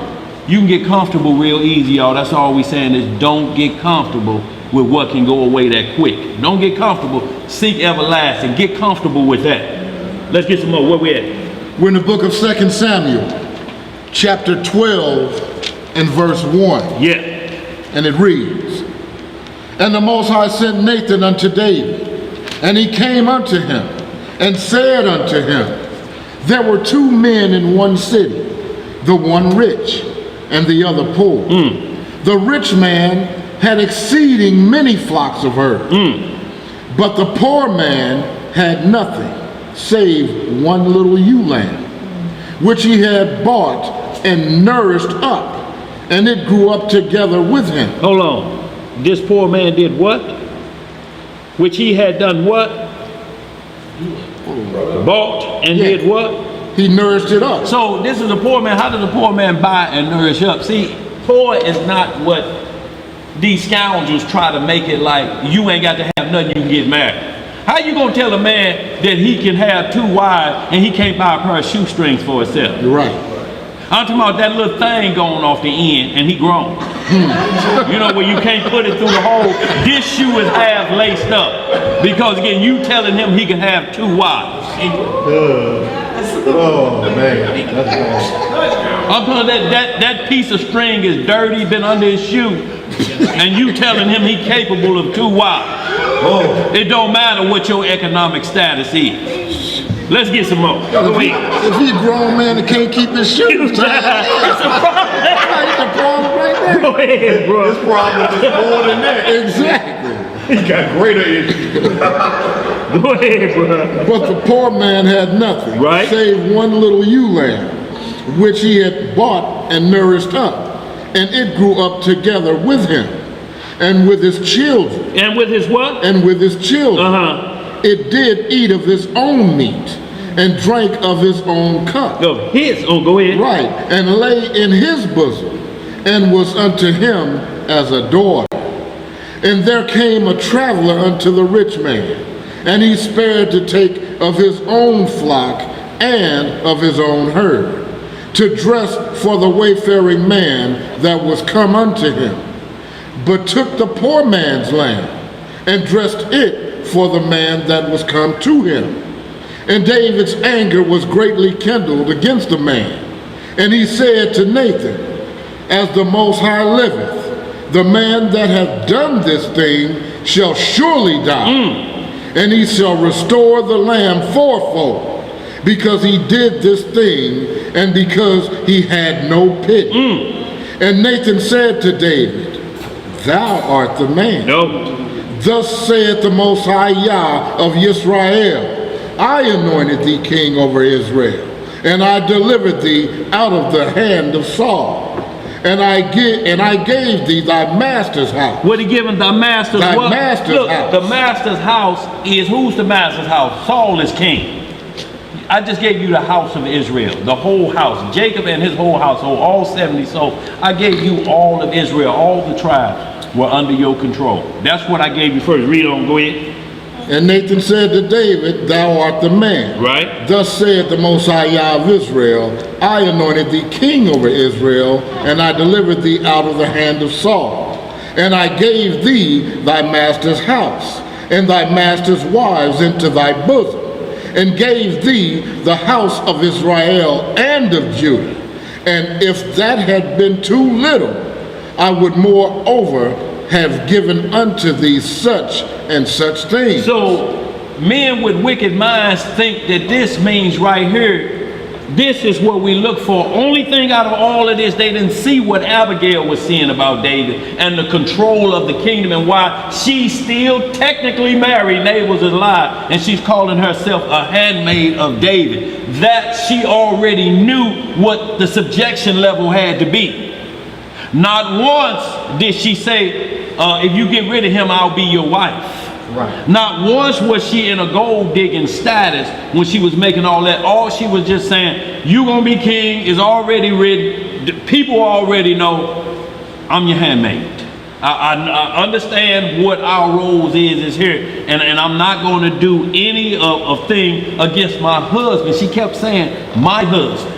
you can get comfortable real easy, y'all. That's all we saying is don't get comfortable with what can go away that quick. Don't get comfortable. Seek everlasting. Get comfortable with that. Let's get some more. Where we at? We're in the book of 2 Samuel, chapter 12 and verse 1. Yeah. And it reads, And the Most High sent Nathan unto David, and he came unto him, and said unto him, There were 2 men in one city, the one rich, and the other poor. The rich man had exceeding many flocks of herds, but the poor man had nothing save one little ewe lamb, which he had bought and nourished up, and it grew up together with him. Hold on. This poor man did what? Which he had done what? Bought and did what? He nourished it up. So this is a poor man. How does a poor man buy and nourish up? See, poor is not what these scoundrels try to make it like. You ain't got to have nothing, you can get married. How you gonna tell a man that he can have 2 wives and he can't buy a pair of shoestrings for himself? You're right. I'm talking about that little thing going off the end and he grown. You know, where you can't put it through the hole. This shoe is half laced up. Because again, you telling him he can have 2 wives. Oh man, that's bad. I'm talking that piece of string is dirty, been under his shoe, and you telling him he capable of 2 wives. It don't matter what your economic status is. Let's get some more. Go ahead. If he a grown man that can't keep his shoes tied, That's a problem. that's the problem right there. Go ahead, bro. This problem is more than that. Exactly. He got greater issues. Go ahead, bro. But the poor man had nothing, Right. save one little ewe lamb, which he had bought and nourished up, and it grew up together with him, and with his children, And with his what? and with his children. It did eat of his own meat, and drank of his own cup. Of his. Oh, go ahead. Right, and lay in his bosom, and was unto him as a daughter. And there came a traveler unto the rich man, and he spared to take of his own flock and of his own herd, to dress for the wayfaring man that was come unto him, but took the poor man's lamb, and dressed it for the man that was come to him. And David's anger was greatly kindled against the man, and he said to Nathan, as the Most High liveth, the man that hath done this thing shall surely die, and he shall restore the lamb fourfold, because he did this thing, and because he had no pity. And Nathan said to David, thou art the man. No. Thus saith the Most High Yah of Yisrael, I anointed thee king over Israel, and I delivered thee out of the hand of Saul, and I gave thee thy master's house. What he given thy master's Thy what? master's Look, house. the master's house is, who's the master's house? Saul is king. I just gave you the house of Israel, the whole house. Jacob and his whole household, all 70 souls. I gave you all of Israel, all the tribes were under your control. That's what I gave you first. Read on, go ahead. And Nathan said to David, thou art the man. Right. Thus saith the Most High Yah of Israel, I anointed thee king over Israel, and I delivered thee out of the hand of Saul. And I gave thee thy master's house, and thy master's wives into thy bosom, and gave thee the house of Israel and of Judah. And if that had been too little, I would moreover have given unto thee such and such things. So men with wicked minds think that this means right here, this is what we look for. Only thing out of all of this, they didn't see what Abigail was seeing about David and the control of the kingdom, and why she's still technically married, Nabal's alive, and she's calling herself a handmaid of David. That she already knew what the subjection level had to be. Not once did she say, if you get rid of him, I'll be your wife. Right. Not once was she in a gold digging status when she was making all that. All she was just saying, you gonna be king, is already written. The people already know I'm your handmaid. I understand what our roles is here, and I'm not going to do any of thing against my husband. She kept saying, my husband.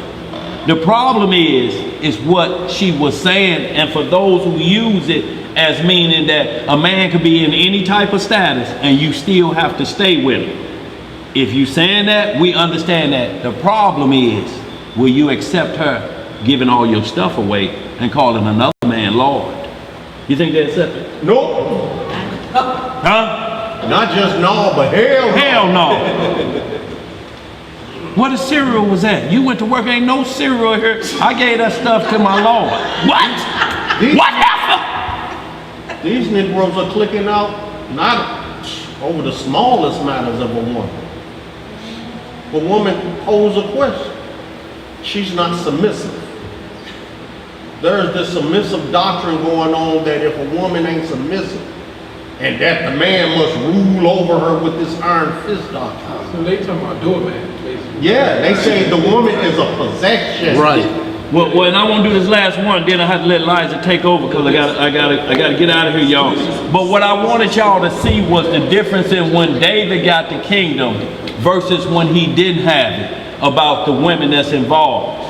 The problem is what she was saying, and for those who use it as meaning that a man could be in any type of status and you still have to stay with him. If you saying that, we understand that. The problem is, will you accept her giving all your stuff away and calling another man Lord? You think they accept it? Nope. Huh? Not just no, but hell no. Hell no. What a cereal was that? You went to work, ain't no cereal here. I gave that stuff to my Lord. What? What happened? These Negroes are clicking out not over the smallest matters of a woman. If a woman poses a question, she's not submissive. There's this submissive doctrine going on that if a woman ain't submissive, and that the man must rule over her with this iron fist doctrine. So they talking about doorman, basically. Yeah, they say the woman is a possession. Right. Well, and I want to do this last one, then I have to let Liza take over because I gotta get out of here, y'all. But what I wanted y'all to see was the difference in when David got the kingdom versus when he didn't have it, about the women that's involved.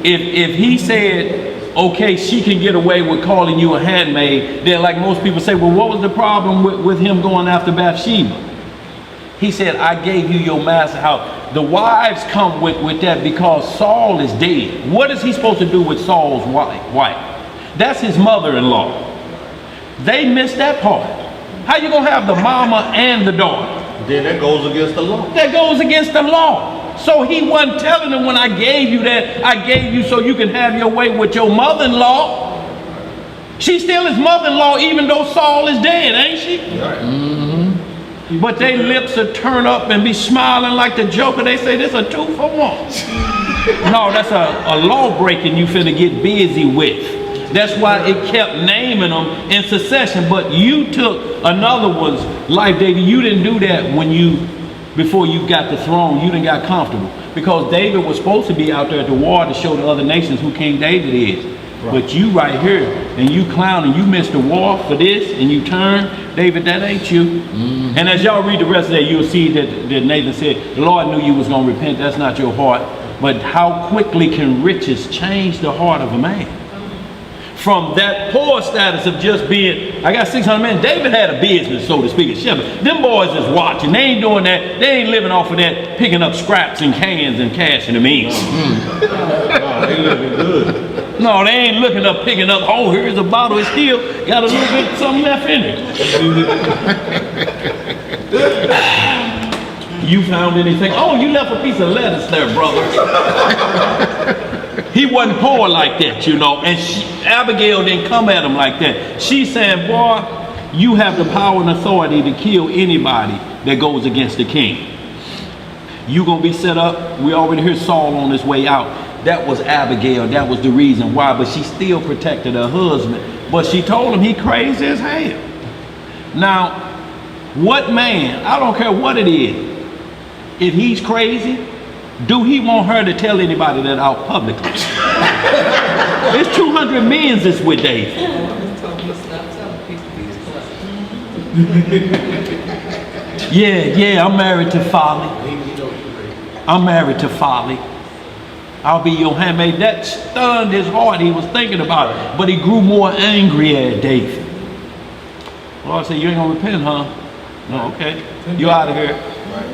If he said, okay, she can get away with calling you a handmaid, then like most people say, well, what was the problem with him going after Bathsheba? He said, I gave you your master house. The wives come with that because Saul is dead. What is he supposed to do with Saul's wife? That's his mother-in-law. They missed that part. How you gonna have the mama and the daughter? Then that goes against the law. That goes against the law. So he wasn't telling them when I gave you that, I gave you so you can have your way with your mother-in-law. She's still his mother-in-law even though Saul is dead, ain't she? Right. Mm-hmm. But they lips will turn up and be smiling like the Joker. They say this a 2 for 1. No, that's a law breaking you finna get busy with. That's why it kept naming them in succession. But you took another one's life, David. You didn't do that before you got the throne. You didn't got comfortable. Because David was supposed to be out there at the war to show the other nations who King David is. Right. But you right here, and you clowning, you missed the war for this, and you turn, David, that ain't you. Mm-hmm. And as y'all read the rest of that, you'll see that Nathan said, the Lord knew you was going to repent, that's not your heart. But how quickly can riches change the heart of a man? From that poor status of just being, I got 600 men. David had a business, so to speak, at Shepherd. Them boys is watching. They ain't doing that. They ain't living off of that, picking up scraps and cans and cash in the means. No, they living good. No, they ain't looking up, picking up, oh, here's a bottle. It's still got a little bit something left in it. You found anything? Oh, you left a piece of lettuce there, brother. He wasn't poor like that, you know. And Abigail didn't come at him like that. She said, boy, you have the power and authority to kill anybody that goes against the king. You gonna be set up. We already heard Saul on his way out. That was Abigail. That was the reason why. But she still protected her husband. But she told him he crazy as hell. Now, what man, I don't care what it is, if he's crazy, do he want her to tell anybody that out publicly? There's 200 men that's with David. Yeah, I'm married to folly. I'm married to folly. I'll be your handmaid. That stunned his heart. He was thinking about it. But he grew more angry at David. The Lord said, you ain't gonna repent, huh? No, okay. You out of here.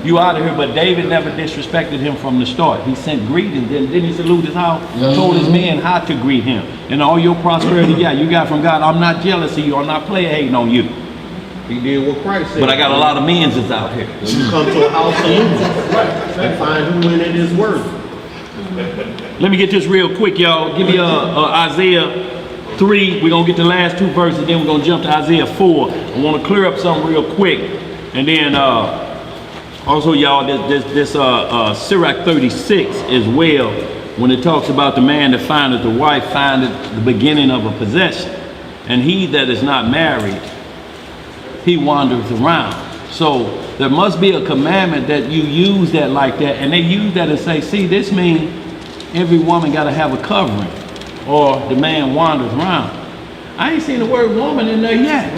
You out of here. But David never disrespected him from the start. He sent greetings. Didn't he salute his house? Told his men how to greet him. And all your prosperity, you got from God. I'm not jealous of you. I'm not player hating on you. He did what Christ said. But I got a lot of men's that's out here. When you come to a house of losers and find who in it is worthy. Let me get this real quick, y'all. Give me Isaiah 3. We're going to get the last 2 verses, then we're going to jump to Isaiah 4. I want to clear up something real quick. And then also, y'all, this Sirach 36 as well, when it talks about the man that findeth the wife, findeth the beginning of a possession. And he that is not married, he wandereth around. So there must be a commandment that you use that like that. And they use that and say, see, this means every woman got to have a covering or the man wanders around. I ain't seen the word woman in there yet.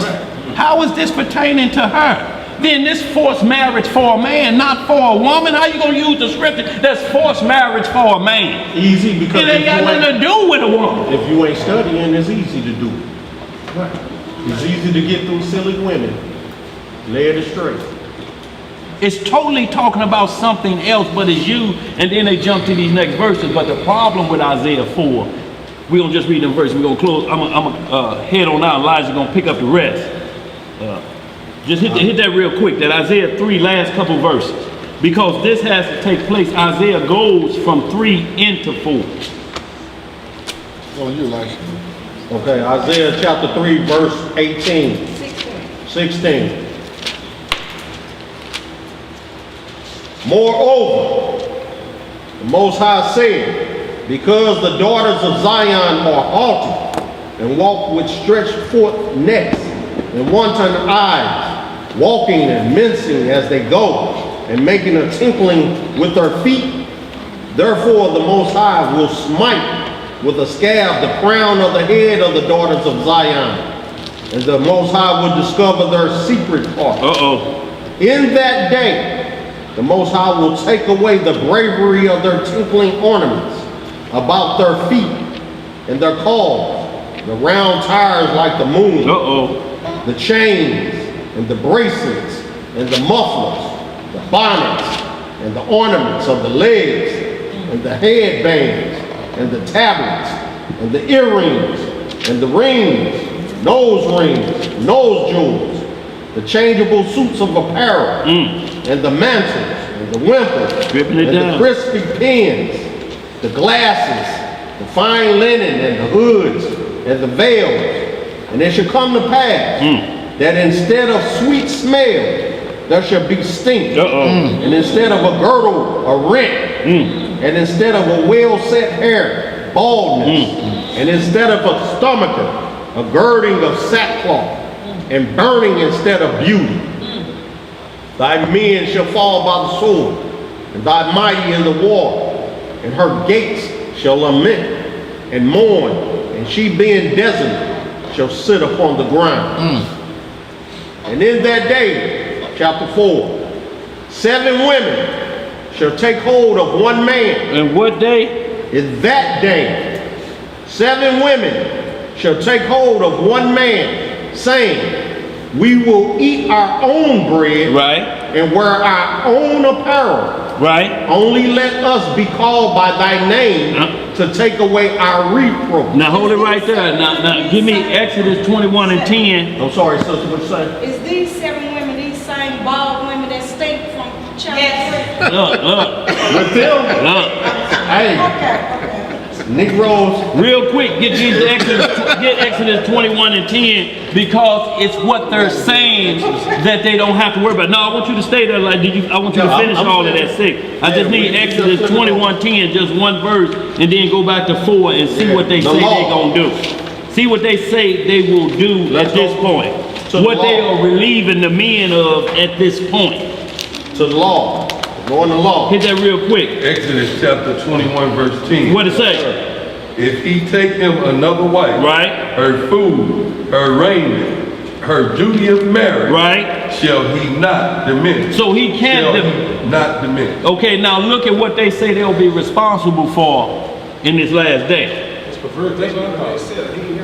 How is this pertaining to her? Then this forced marriage for a man, not for a woman. How you going to use the scripture that's forced marriage for a man? Easy, because it ain't got nothing to do with a woman. If you ain't studying, it's easy to do. It's easy to get through silly women, led astray. It's totally talking about something else, but it's you, and then they jump to these next verses. But the problem with Isaiah 4, we're going to just read them verses. We're going to close. I'm going to head on out. Elijah's going to pick up the rest. Just hit that real quick, that Isaiah 3 last couple verses. Because this has to take place. Isaiah goes from 3 into 4. Oh, you like Okay, Isaiah chapter 3, verse 18, 16. Moreover, the Most High said, because the daughters of Zion are haughty, and walk with stretched forth necks, and wanton eyes, walking and mincing as they go, and making a tinkling with their feet, therefore the Most High will smite with a scab the crown of the head of the daughters of Zion, and the Most High will discover their secret parts. In that day, the Most High will take away the bravery of their tinkling ornaments about their feet, and their calls, the round tires like the moon, the chains, and the bracelets, and the mufflers, the bonnets, and the ornaments of the legs, and the headbands, and the tablets, and the earrings, and the rings, nose jewels, the changeable suits of apparel, and the mantles, and the wimples, and the crispy pins, the glasses, the fine linen, and the hoods, and the veils. And it shall come to pass that instead of sweet smell, there shall be stink, and instead of a girdle, a rent, and instead of a well-set hair, baldness, and instead of a stomacher, a girding of sackcloth, and burning instead of beauty. Thy men shall fall by the sword, and thy mighty in the war, and her gates shall lament and mourn, and she being desolate shall sit upon the ground. And in that day, chapter 4, 7 women shall take hold of one man. And what day? In that day, 7 women shall take hold of one man, saying, we will eat our own bread, right, and wear our own apparel, right. Only let us be called by thy name to take away our reproach. Now hold it right there. Now give me Exodus 21 and 10. I'm sorry, sister, what you say? Is these 7 women, these same bald women that stink from chapter 3? Look. With them? Look. Hey. Okay. Negroes. Real quick, get Exodus 21 and 10, because it's what they're saying that they don't have to worry about. No, I want you to stay there. Like, I want you to finish all of that 6. I just need Exodus 21:10, just one verse, and then go back to 4 and see what they say they're gonna do. See what they say they will do at this point. What they are relieving the men of at this point. To the law. Going to law. Hit that real quick. Exodus chapter 21 verse 10. What it say? If he take him another wife, right, her food, her raiment, her duty of marriage, right, shall he not diminish. So he can't not diminish. Okay, now look at what they say they'll be responsible for in this last day. It's perverted. That's what I'm talking.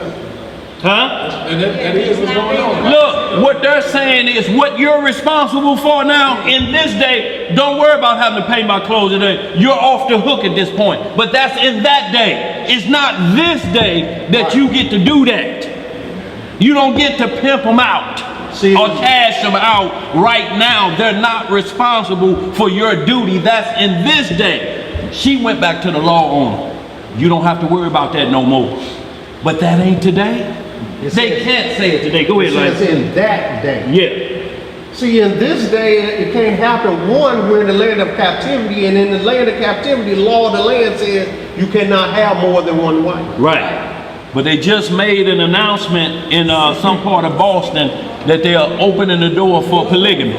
Huh? And that is what's going on. Look, what they're saying is what you're responsible for now in this day. Don't worry about having to pay my clothes today. You're off the hook at this point. But that's in that day. It's not this day that you get to do that. You don't get to pimp them out or cash them out right now. They're not responsible for your duty. That's in this day. She went back to the law owner. You don't have to worry about that no more. But that ain't today. They can't say it today. Go ahead, It's in that day. Yeah. See, in this day, it can't happen. One, we're in the land of captivity, and in the land of captivity, the law of the land says you cannot have more than one wife. Right. But they just made an announcement in some part of Boston that they are opening the door for polygamy.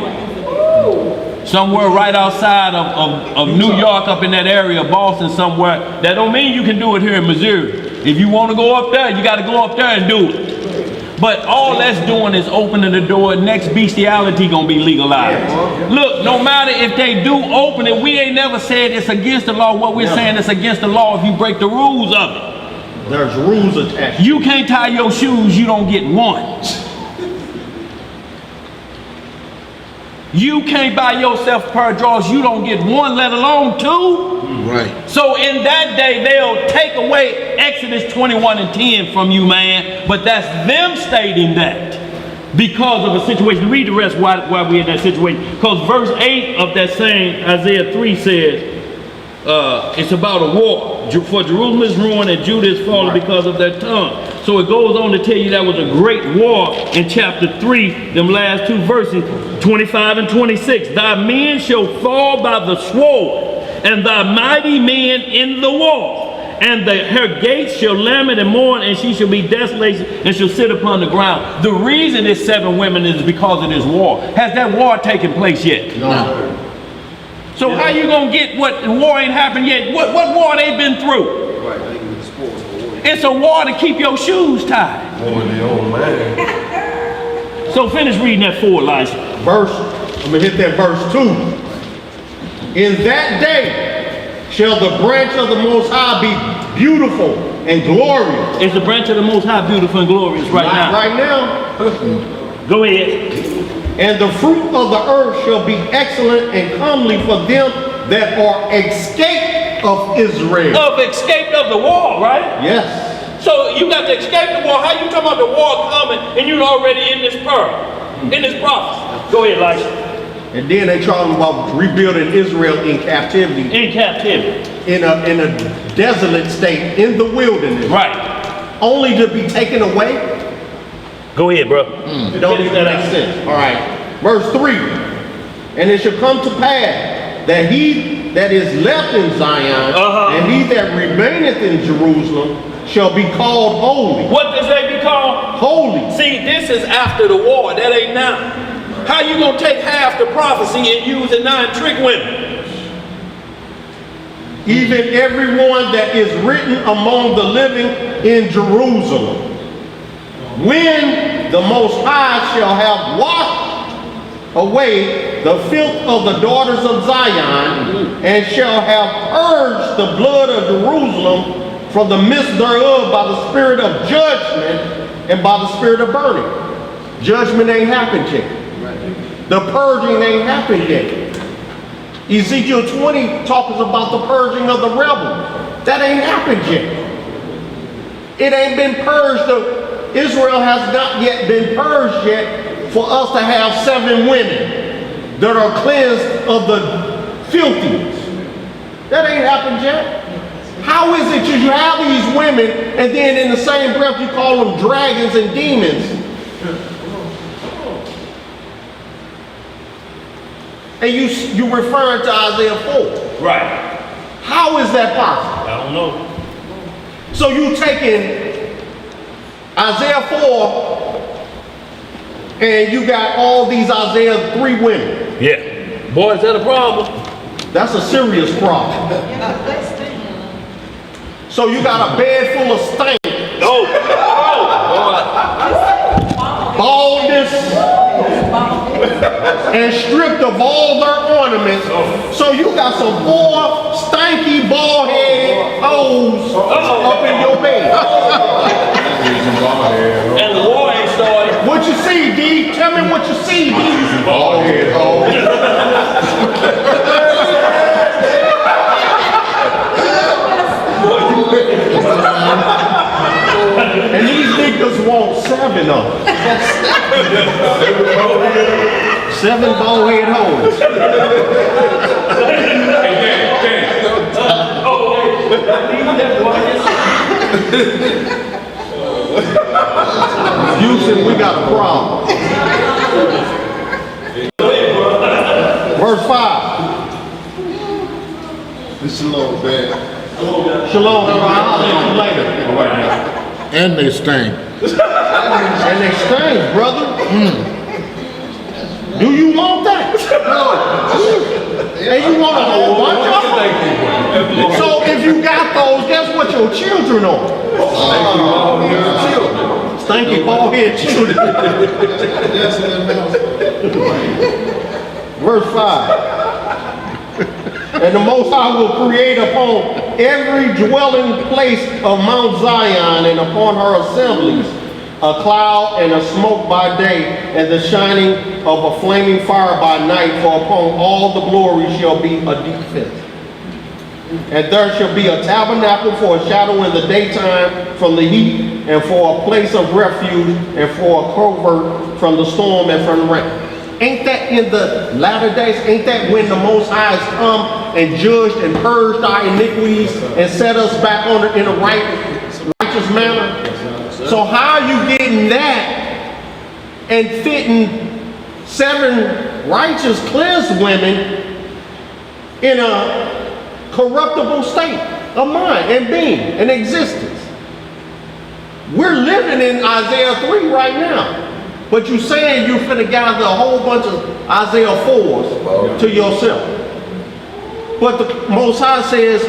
Somewhere right outside of New York, up in that area of Boston somewhere. That don't mean you can do it here in Missouri. If you want to go up there, you got to go up there and do it. But all that's doing is opening the door. Next bestiality gonna be legalized. Look, no matter if they do open it, we ain't never said it's against the law. What we're saying is against the law if you break the rules of it. There's rules attached. You can't tie your shoes, you don't get one. You can't buy yourself a pair of drawers, you don't get one, let alone 2. Right. So in that day, they'll take away Exodus 21 and 10 from you, man. But that's them stating that because of a situation. Read the rest why we're in that situation. Because verse 8 of that same Isaiah 3 says, it's about a war. For Jerusalem is ruined and Judah is fallen because of their tongue. So it goes on to tell you that was a great war in chapter 3, them last two verses, 25 and 26. Thy men shall fall by the sword, and thy mighty men in the war. And her gates shall lament and mourn, and she shall be desolate and shall sit upon the ground. The reason it's 7 women is because of this war. Has that war taken place yet? No. So how you gonna get what war ain't happened yet? What war they been through? It's a war to keep your shoes tied. So finish reading that 4, Elijah. I'm gonna hit that verse 2. In that day shall the branch of the Most High be beautiful and glorious. Is the branch of the Most High beautiful and glorious right now? Right now. Go ahead. And the fruit of the earth shall be excellent and comely for them that are escaped of Israel. Escaped of the war, right? Yes. So you got to escape the war. How you talking about the war coming and you already in this in this prophecy? Go ahead, Elijah. And then they talking about rebuilding Israel in captivity. In captivity. In a desolate state, in the wilderness. Right. Only to be taken away. Go ahead, bro. It don't even make sense. All right. Verse 3. And it shall come to pass that he that is left in Zion and he that remaineth in Jerusalem shall be called holy. What does they be called? Holy. See, this is after the war. That ain't now. How you gonna take half the prophecy and use it now and trick women? Even everyone that is written among the living in Jerusalem. When the Most High shall have washed away the filth of the daughters of Zion, and shall have purged the blood of Jerusalem from the midst thereof by the spirit of judgment and by the spirit of burning. Judgment ain't happened yet. The purging ain't happened yet. Ezekiel 20 talks about the purging of the rebels. That ain't happened yet. It ain't been purged. Israel has not yet been purged yet for us to have 7 women that are cleansed of the filthiness. That ain't happened yet. How is it you have these women and then in the same breath you call them dragons and demons? And you referring to Isaiah 4. Right. How is that possible? I don't know. So you taking Isaiah 4 and you got all these Isaiah 3 women. Yeah. Boy, is that a problem? That's a serious problem. So you got a bed full of stank. Oh. Baldness. And stripped of all their ornaments. So you got some poor, stanky, bald-headed hoes up in your bed. And the war ain't started. What you see, D? Tell me what you see, D. Bald-headed hoes. And these niggas want 7 of them. 7 bald-head hoes. Houston, we got a problem. Verse 5. This is a little bad. Shalom, I'll see you later. And they stink. And they stink, brother. Do you want that? No. And you want a whole bunch of them? So if you got those, guess what your children are? Stinky bald-head children. Verse 5. And the Most High will create upon every dwelling place of Mount Zion and upon her assemblies a cloud and a smoke by day, and the shining of a flaming fire by night, for upon all the glory shall be a defense. And there shall be a tabernacle for a shadow in the daytime from the heat, and for a place of refuge, and for a covert from the storm and from the rain. Ain't that in the latter days? Ain't that when the Most High has come and judged and purged our iniquities and set us back on in a righteous manner. So how are you getting that and fitting 7 righteous cleansed women in a corruptible state of mind and being and existence? We're living in Isaiah 3 right now. But you saying you're finna gather a whole bunch of Isaiah 4s to yourself. But the Most High says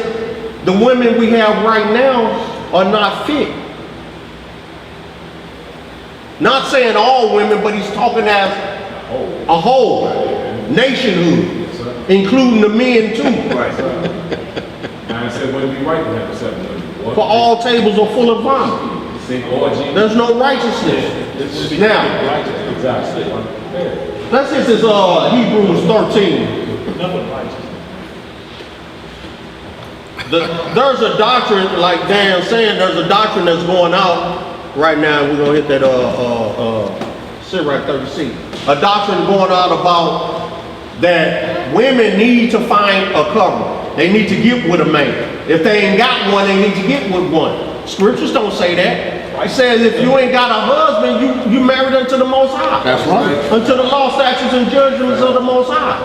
the women we have right now are not fit. Not saying all women, but he's talking as a whole, nationhood, including the men too. Right. I said, wouldn't be right to have 7 women. For all tables are full of vomit. There's no righteousness. Now, let's hit this Hebrews 13. There's a doctrine, like Dan saying, there's a doctrine that's going out right now. We're gonna hit that Sirach 36. A doctrine going out about that women need to find a cover. They need to get with a man. If they ain't got one, they need to get with one. Scriptures don't say that. It says if you ain't got a husband, you married unto the Most High. That's right. Unto the law, statutes, and judgments of the Most High.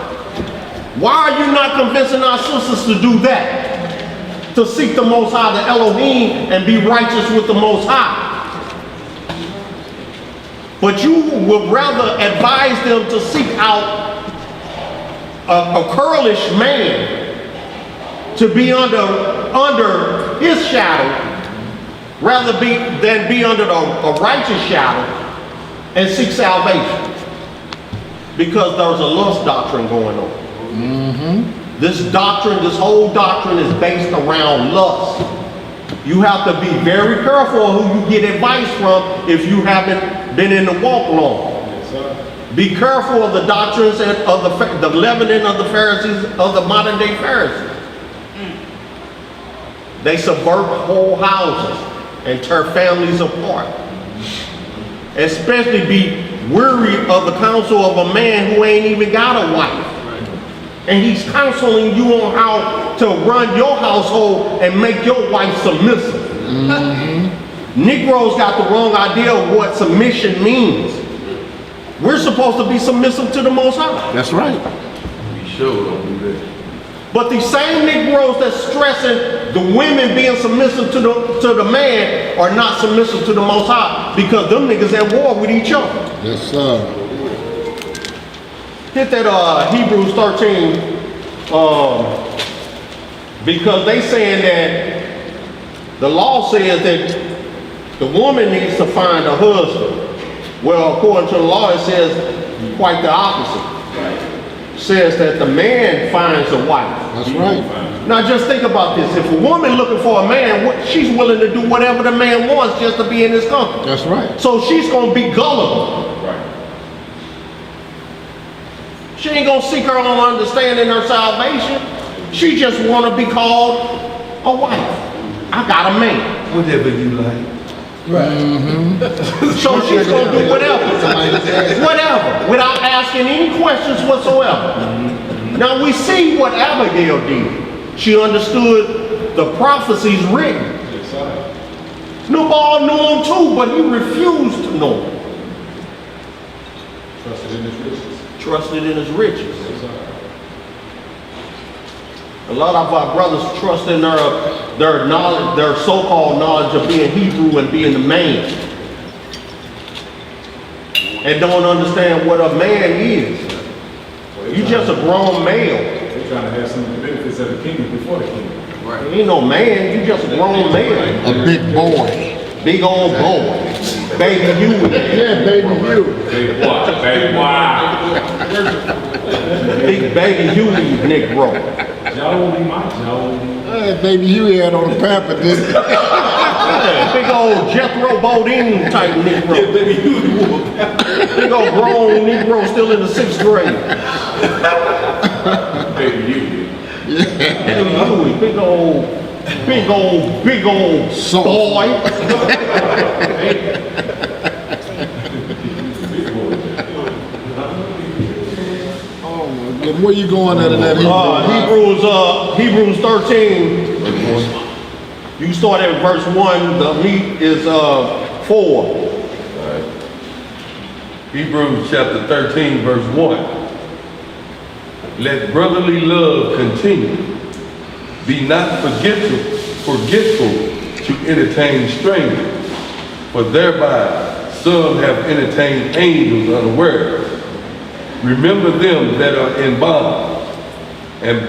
Why are you not convincing our sisters to do that? To seek the Most High, the Elohim, and be righteous with the Most High. But you would rather advise them to seek out a curlish man to be under his shadow, rather than be under a righteous shadow and seek salvation. Because there's a lust doctrine going on. This doctrine, this whole doctrine is based around lust. You have to be very careful who you get advice from if you haven't been in the walk long. Be careful of the doctrines and of the leavening of the Pharisees, of the modern day Pharisees. They subvert whole houses and tear families apart. Especially be weary of the counsel of a man who ain't even got a wife. And he's counseling you on how to run your household and make your wife submissive. Negroes got the wrong idea of what submission means. We're supposed to be submissive to the Most High. That's right. We sure don't do that. But these same Negroes that's stressing the women being submissive to the man are not submissive to the Most High, because them niggas at war with each other. Yes, sir. Hit that Hebrews 13, because they saying that the law says that the woman needs to find a husband. Well, according to the law, it says quite the opposite. Says that the man finds a wife. That's right. Now just think about this. If a woman looking for a man, she's willing to do whatever the man wants just to be in his company. That's right. So she's going to be gullible. She ain't going to seek her own understanding, her salvation. She just want to be called a wife. I got a man. Whatever you like. So she's going to do whatever, without asking any questions whatsoever. Now we see what Abigail did. She understood the prophecies written. Nabal knew them too, but he refused to know them. Trusted in his riches. A lot of our brothers trust in their knowledge, their so-called knowledge of being Hebrew and being a man, and don't understand what a man is. You just a grown male. They're trying to have some of the benefits of the kingdom before the kingdom. You ain't no man. You just a grown male. A big boy. Big old boy. Baby you. Yeah, baby you. Big boy, baby boy. Big baby Huey Negro. Jolly, my jolly. Hey, baby Huey had on the pamper, didn't he? Yeah, big old Jethro Bodine type Negro. Big old grown Negro still in the 6th grade. Baby you. Baby Huey, big old Soft. boy. Oh my goodness. Where you going at in that Hebrews 13. You start at verse 1. The meat is 4. Hebrews chapter 13, verse 1. Let brotherly love continue. Be not forgetful to entertain strangers, for thereby some have entertained angels unawares. Remember them that are in bond, and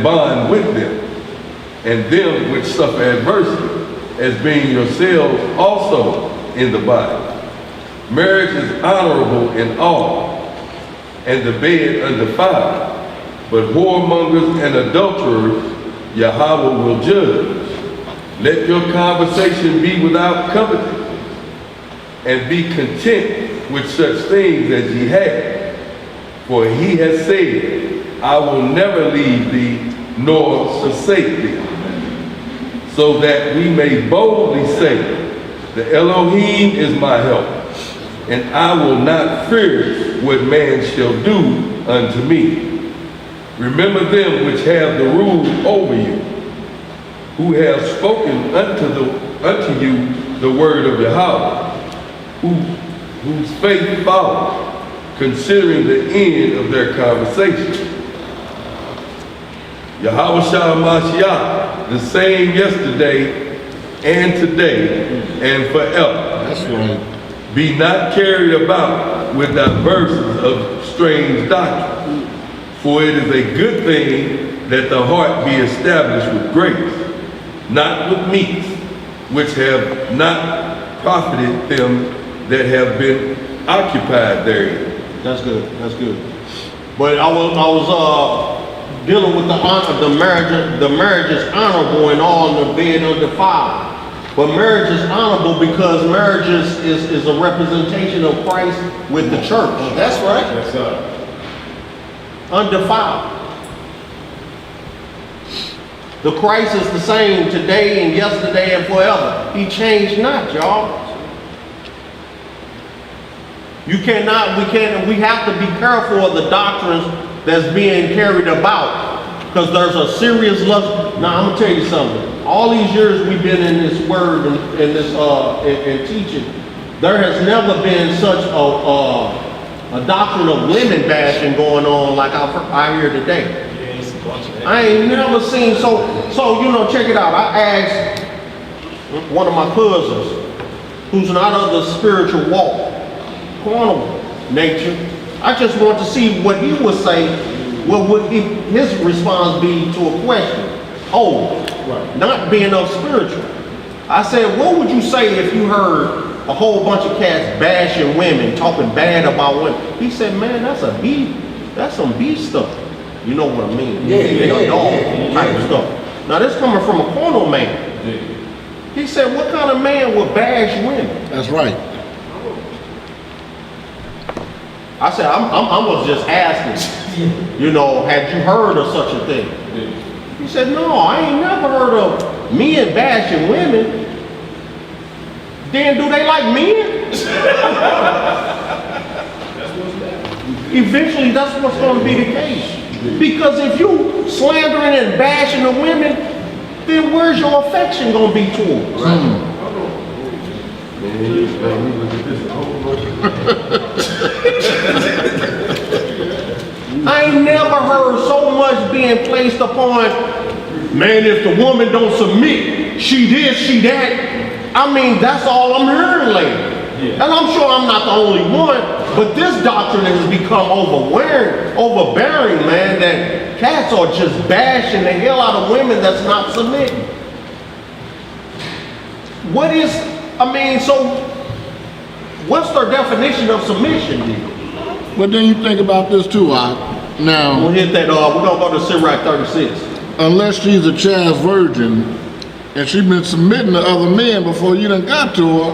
bond with them, and them which suffer adversity, as being yourselves also in the body. Marriage is honorable in all, and the bed undefiled, but whoremongers and adulterers Yahweh will judge. Let your conversation be without covetousness, and be content with such things as ye have. For he has said, I will never leave thee nor forsake thee. So that we may boldly say, the Elohim is my help, and I will not fear what man shall do unto me. Remember them which have the rule over you, who have spoken unto you the word of Yahweh, whose faith follow, considering the end of their conversation. Yahweh Shah Mashiach, the same yesterday and today and forever. That's right. Be not carried about with diversions of strange doctrine, for it is a good thing that the heart be established with grace, not with meats, which have not profited them that have been occupied therein. That's good. That's good. But I was dealing with the honor. The marriage is honorable in all, and the bed undefiled. But marriage is honorable because marriage is a representation of Christ with the church. That's right. Yes, sir. Undefiled. The Christ is the same today and yesterday and forever. He changed not, y'all. We have to be careful of the doctrines that's being carried about, because there's a serious lust. Now, I'm gonna tell you something. All these years we've been in this word and in teaching, there has never been such a doctrine of women bashing going on like I hear today. I ain't never seen so check it out. I asked one of my cousins, who's not of the spiritual walk, carnal nature. I just want to see what he would say. What would his response be to a question? Not being of spiritual. I said, what would you say if you heard a whole bunch of cats bashing women, talking bad about women? He said, man, that's some B stuff. You know what I mean? Dog type stuff. Now this coming from a carnal man. He said, what kind of man would bash women? That's right. I said, I was just asking, had you heard of such a thing? He said, no, I ain't never heard of men bashing women. Then do they like men? Eventually, that's what's going to be the case. Because if you slandering and bashing the women, then where's your affection going to be towards? I ain't never heard so much being placed upon, man, if the woman don't submit, she this, she that. I mean, that's all I'm hearing lately. And I'm sure I'm not the only one, but this doctrine has become overbearing, man, that cats are just bashing the hell out of women that's not submitting. What's their definition of submission then? But then you think about this too, now. We'll hit that, we're gonna go to Sirach 36. Unless she's a chaste virgin and she's been submitting to other men before you done got to her,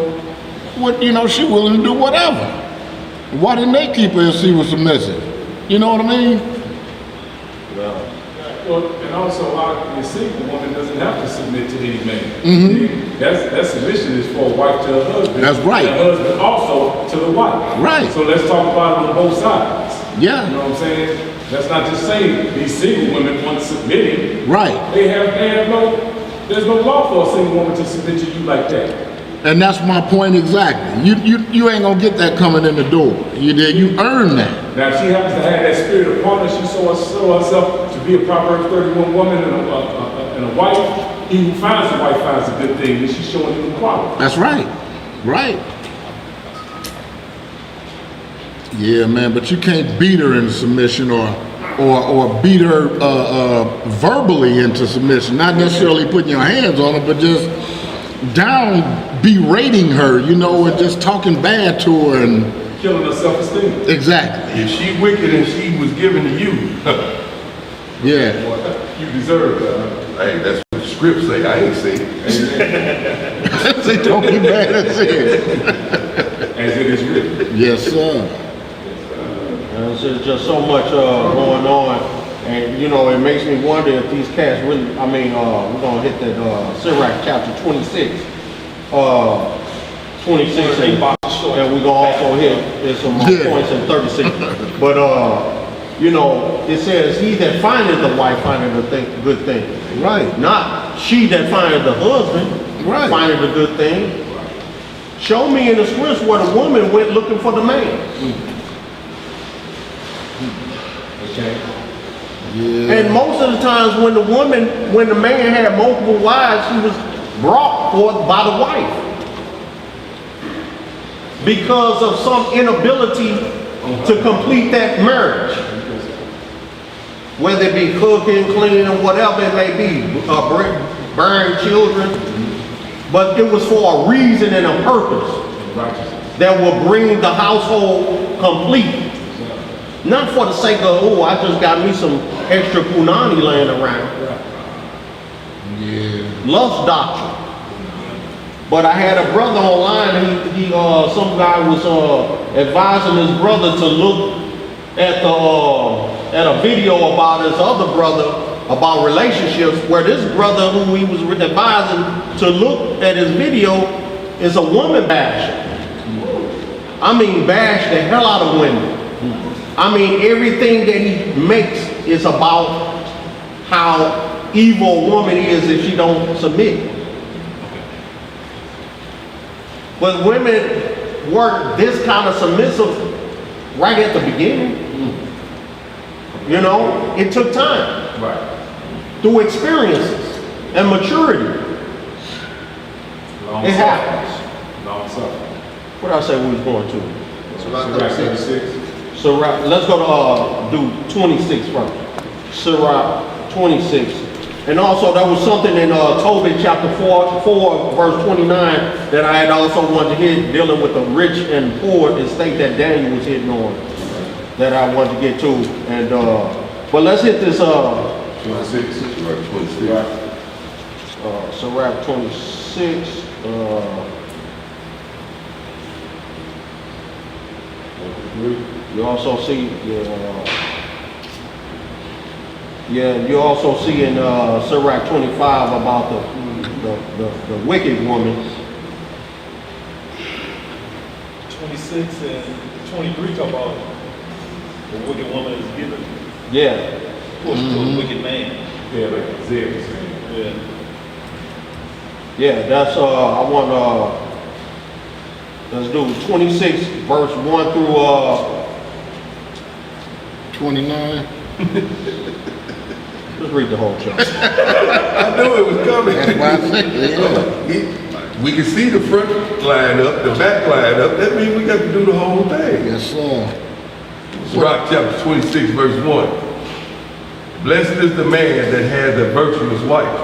she willing to do whatever. Why didn't they keep her if she was submissive? You know what I mean? Well, and also, you see, the woman doesn't have to submit to any man. Mm-hmm. That submission is for a wife to her husband. That's right. And a husband also to the wife. Right. So let's talk about it on both sides. Yeah. You know what I'm saying? That's not just saying these single women want submitting. Right. There's no law for a single woman to submit to you like that. And that's my point exactly. You ain't gonna get that coming in the door. You earn that. Now, if she happens to have that spirit upon her, she saw herself to be a Proverbs 31 woman and a wife. He who finds a wife finds a good thing, and she's showing him quality. That's right. Right. Yeah, man, but you can't beat her into submission or beat her verbally into submission. Not necessarily putting your hands on her, but just berating her, and just talking bad to her and killing her self-esteem. Exactly. If she wicked and she was given to you, yeah, you deserve that. Hey, that's what the script say. I ain't say it. Say don't get mad at it. As it is written. Yes, sir. There's just so much going on, and it makes me wonder if these cats really. We're gonna hit that Sirach chapter 26, 26, and we're gonna also hit some more points in 36. But it says, "He that findeth the wife findeth a good thing." Right. Not she that findeth the husband. Right. Findeth a good thing. Show me in the scripts where the woman went looking for the man. Okay. Yeah. And most of the times when the man had multiple wives, he was brought forth by the wife. Because of some inability to complete that marriage. Whether it be cooking, cleaning, or whatever it may be, bearing children. But it was for a reason and a purpose that will bring the household complete. Not for the sake of, I just got me some extra punani laying around. Yeah. Lust doctrine. But I had a brother online, some guy was advising his brother to look at a video about his other brother about relationships, where this brother who he was advising to look at his video is a woman basher. I mean, bash the hell out of women. I mean, everything that he makes is about how evil a woman is if she don't submit. But women weren't this kind of submissive right at the beginning. It took time. Right. Through experiences and maturity. Long It suffering. happens. Long suffering. What did I say we was going to? Sirach 36. Sirach, let's go to do 26 first. Sirach 26. And also there was something in Tobit chapter 4 verse 29 that I had also wanted to hit, dealing with the rich and poor estate that Daniel was hitting on, that I wanted to get to. And but let's hit this 26. Sirach 26. You also see, you also see in Sirach 25 about the wicked woman. 26 and 23 talk about the wicked woman is given Yeah. push to a wicked man. Yeah, like Isaiah was saying. Yeah. Yeah, that's I want let's do 26 verse 1 through 29. let's read the whole chapter. I knew it was coming. That's why I said, yeah. We can see the front line up, the back line up. That means we got to do the whole thing. Yes, sir. Sirach chapter 26, verse 1. Blessed is the man that has a virtuous wife,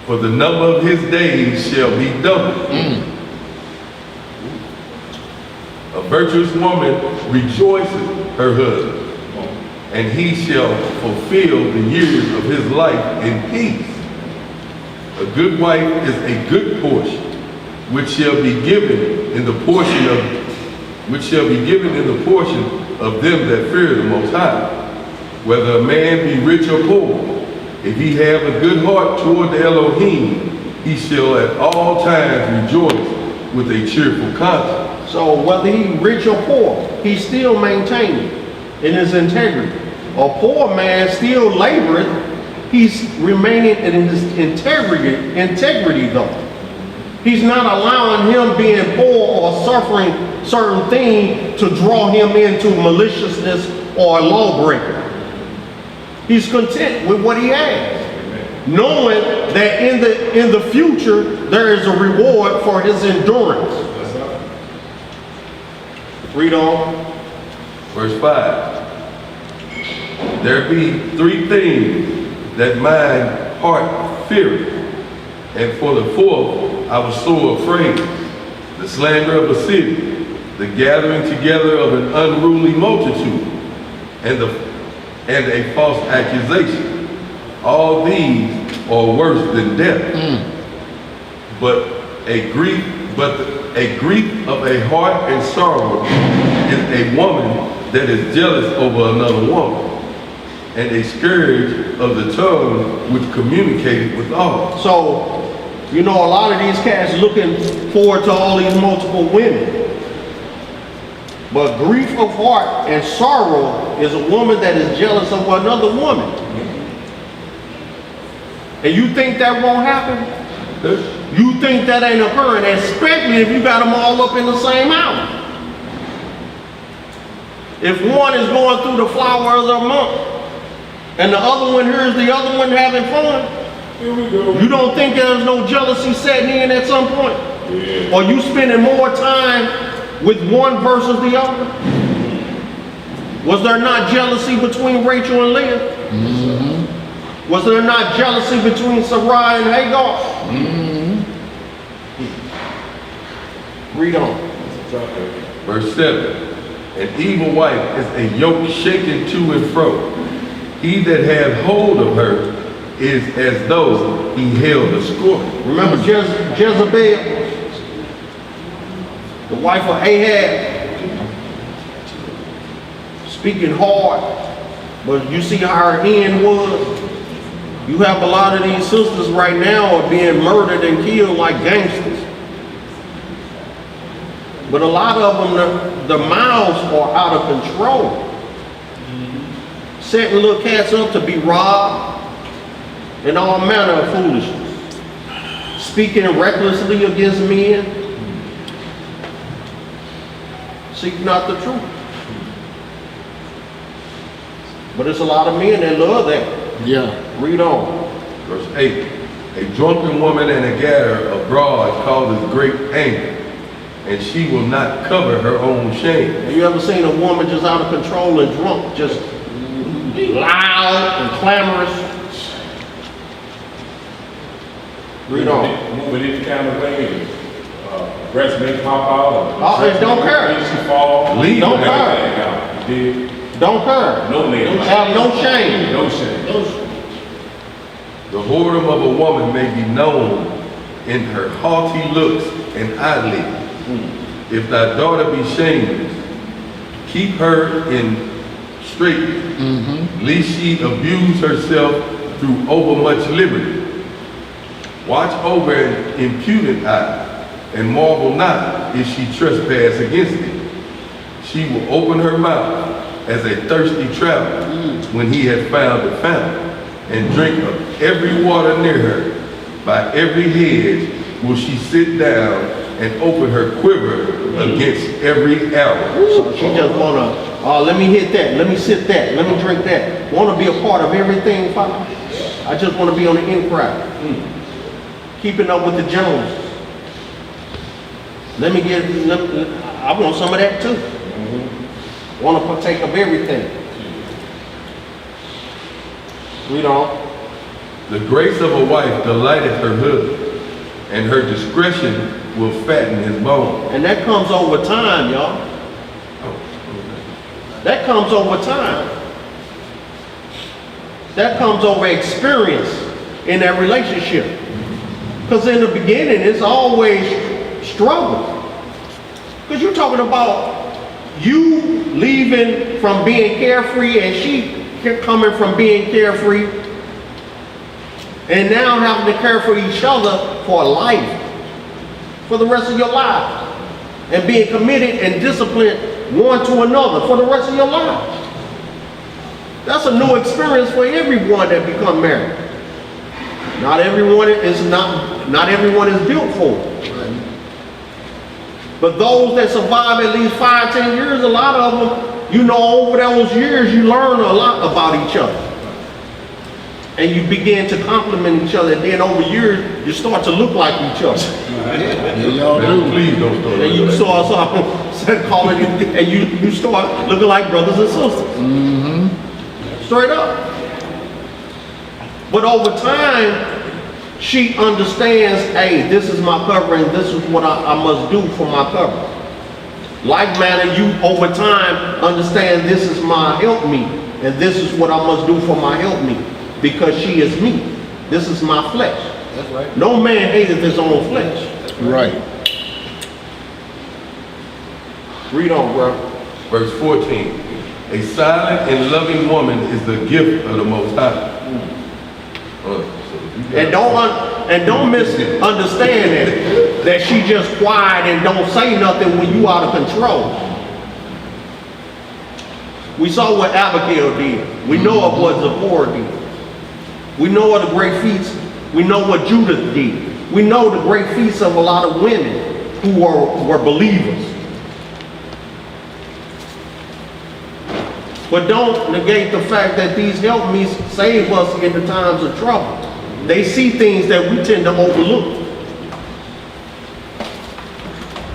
for the number of his days shall be doubled. A virtuous woman rejoices her husband, and he shall fulfill the years of his life in peace. A good wife is a good portion, which shall be given in the portion of them that fear the Most High. Whether a man be rich or poor, if he have a good heart toward the Elohim, he shall at all times rejoice with a cheerful conscience. So whether he rich or poor, he's still maintaining in his integrity. a poor man still laboreth, he's remaining in his integrity though. He's not allowing him being poor or suffering certain things to draw him into maliciousness or a lawbreaker. He's content with what he has, knowing that in the future there is a reward for his endurance. Read on. Verse 5. There be three things that mine heart feareth, and for the fourth I was so afraid: the slander of a city, the gathering together of an unruly multitude, and a false accusation. All these are worse than death. But a grief of a heart and sorrow is a woman that is jealous over another woman, and a scourge of the tongue which communicated with all. So, you know, a lot of these cats looking forward to all these multiple women. But grief of heart and sorrow is a woman that is jealous of another woman. And you think that won't happen? You think that ain't occurring, especially if you got them all up in the same house. If one is going through the flowers of the month, and the other one hears the other one having fun, Here we go. you don't think there's no jealousy setting in at some point? Yeah. Or you spending more time with one versus the other? Was there not jealousy between Rachel and Leah? Was there not jealousy between Sarai and Hagar? Read on. Verse 7. An evil wife is a yoke shaken to and fro. He that hath hold of her is as though he held a scorpion. Remember Jezebel, the wife of Ahab, speaking hard, but you see how her end was? You have a lot of these sisters right now are being murdered and killed like gangsters. But a lot of them, the mouths are out of control. Setting little cats up to be robbed and all manner of foolishness. Speaking recklessly against men. Seek not the truth. But there's a lot of men that love that. Yeah. Read on. Verse 8. A drunken woman and a gatherer abroad causes great anger, and she will not cover her own shame. Have you ever seen a woman just out of control and drunk, just loud and clamorous? Read on. Moving any kind of way, breast may pop out. Oh, it don't care. She fall. Leave Don't her. care. You did. Don't care. No name. Have no shame. No shame. The whoredom of a woman may be known in her haughty looks and eyelids. If thy daughter be shameless, keep her in straight, lest she abuse herself through overmuch liberty. Watch over an impudent eye, and marvel not if she trespass against thee. She will open her mouth as a thirsty traveler when he has found a fountain, and drink of every water near her. By every hedge will she sit down and open her quiver against every arrow. So she just wanna, let me hit that, let me sip that, let me drink that. Wanna be a part of everything, Father? I just wanna be on the in crowd. Keeping up with the Joneses. I want some of that too. Want to partake of everything. Read on. The grace of a wife delighteth her husband, and her discretion will fatten his bones. And that comes over time, y'all. That comes over time. That comes over experience in that relationship. Because in the beginning, it's always struggle. Because you're talking about you leaving from being carefree and she coming from being carefree, and now having to care for each other for life, for the rest of your life, and being committed and disciplined one to another for the rest of your life. That's a new experience for everyone that become married. Not everyone is built for it. But those that survive at least 5-10 years, a lot of them, you know, over those years, you learn a lot about each other. And you begin to compliment each other. And then over years, you start to look like each other. Please don't start. And you start calling you, and you start looking like brothers and sisters. Straight up. But over time, she understands, hey, this is my covering, this is what I must do for my covering. Like manner, you over time understand this is my helpmeet, and this is what I must do for my helpmeet, because she is me. This is my flesh. That's right. No man hateth his own flesh. Right. Read on, bro. Verse 14. A silent and loving woman is the gift of the Most High. And don't misunderstand that she just quiet and don't say nothing when you out of control. We saw what Abigail did. We know of what Zipporah did. We know of the great feats. We know what Judith did. We know the great feats of a lot of women who were believers. But don't negate the fact that these helpmeets save us in the times of trouble. They see things that we tend to overlook.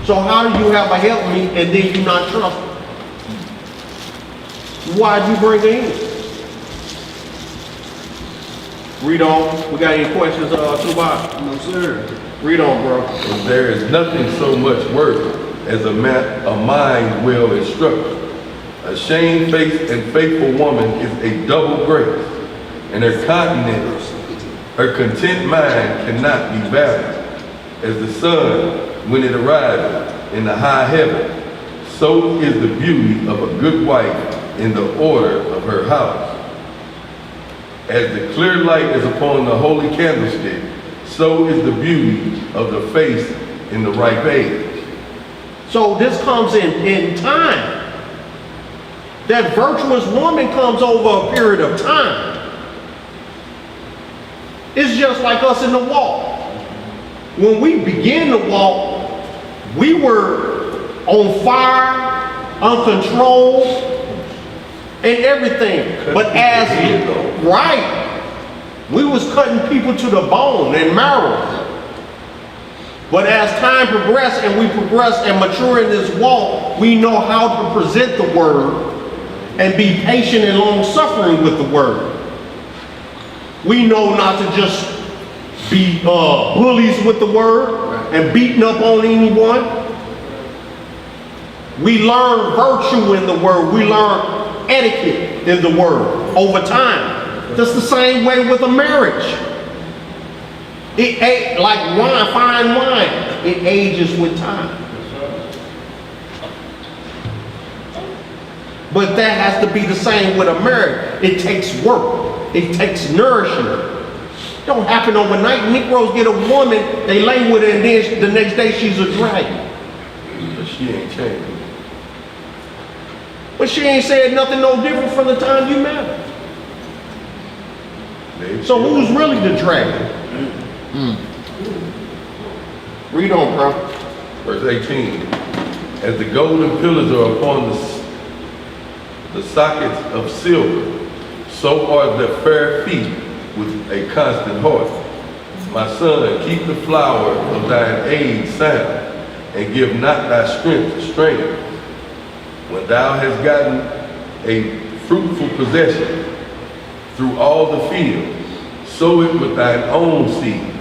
So how do you have a helpmeet and then you not trust her? Why'd you bring her in? Read on. We got any questions, Tobias? No, sir. Read on, bro. There is nothing so much worth as a mind well instructed. A shamefaced and faithful woman is a double grace, and her content mind cannot be balanced. As the sun, when it arises in the high heaven, so is the beauty of a good wife in the order of her house. As the clear light is upon the holy candlestick, so is the beauty of the face in the ripe age. So this comes in time. That virtuous woman comes over a period of time. It's just like us in the walk. When we began to walk, we were on fire, uncontrolled, and everything. But as we was cutting people to the bone and marrow. But as time progressed and we progress and mature in this walk, we know how to present the word and be patient and long-suffering with the word. We know not to just be bullies with the word and beating up on anyone. We learn virtue in the word. We learn etiquette in the word over time. Just the same way with a marriage. It ain't like wine, fine wine. It ages with time. But that has to be the same with a marriage. It takes work. It takes nourishment. It don't happen overnight. Negroes get a woman, they lay with her, and then the next day she's a dragon. But she ain't changed. But she ain't said nothing no different from the time you met her. So who's really the dragon? Read on, bro. Verse 18. As the golden pillars are upon the sockets of silver, so are the fair feet with a constant heart. My son, keep the flower of thine age sound, and give not thy strength to strain. When thou hast gotten a fruitful possession through all the field, sow it with thine own seed,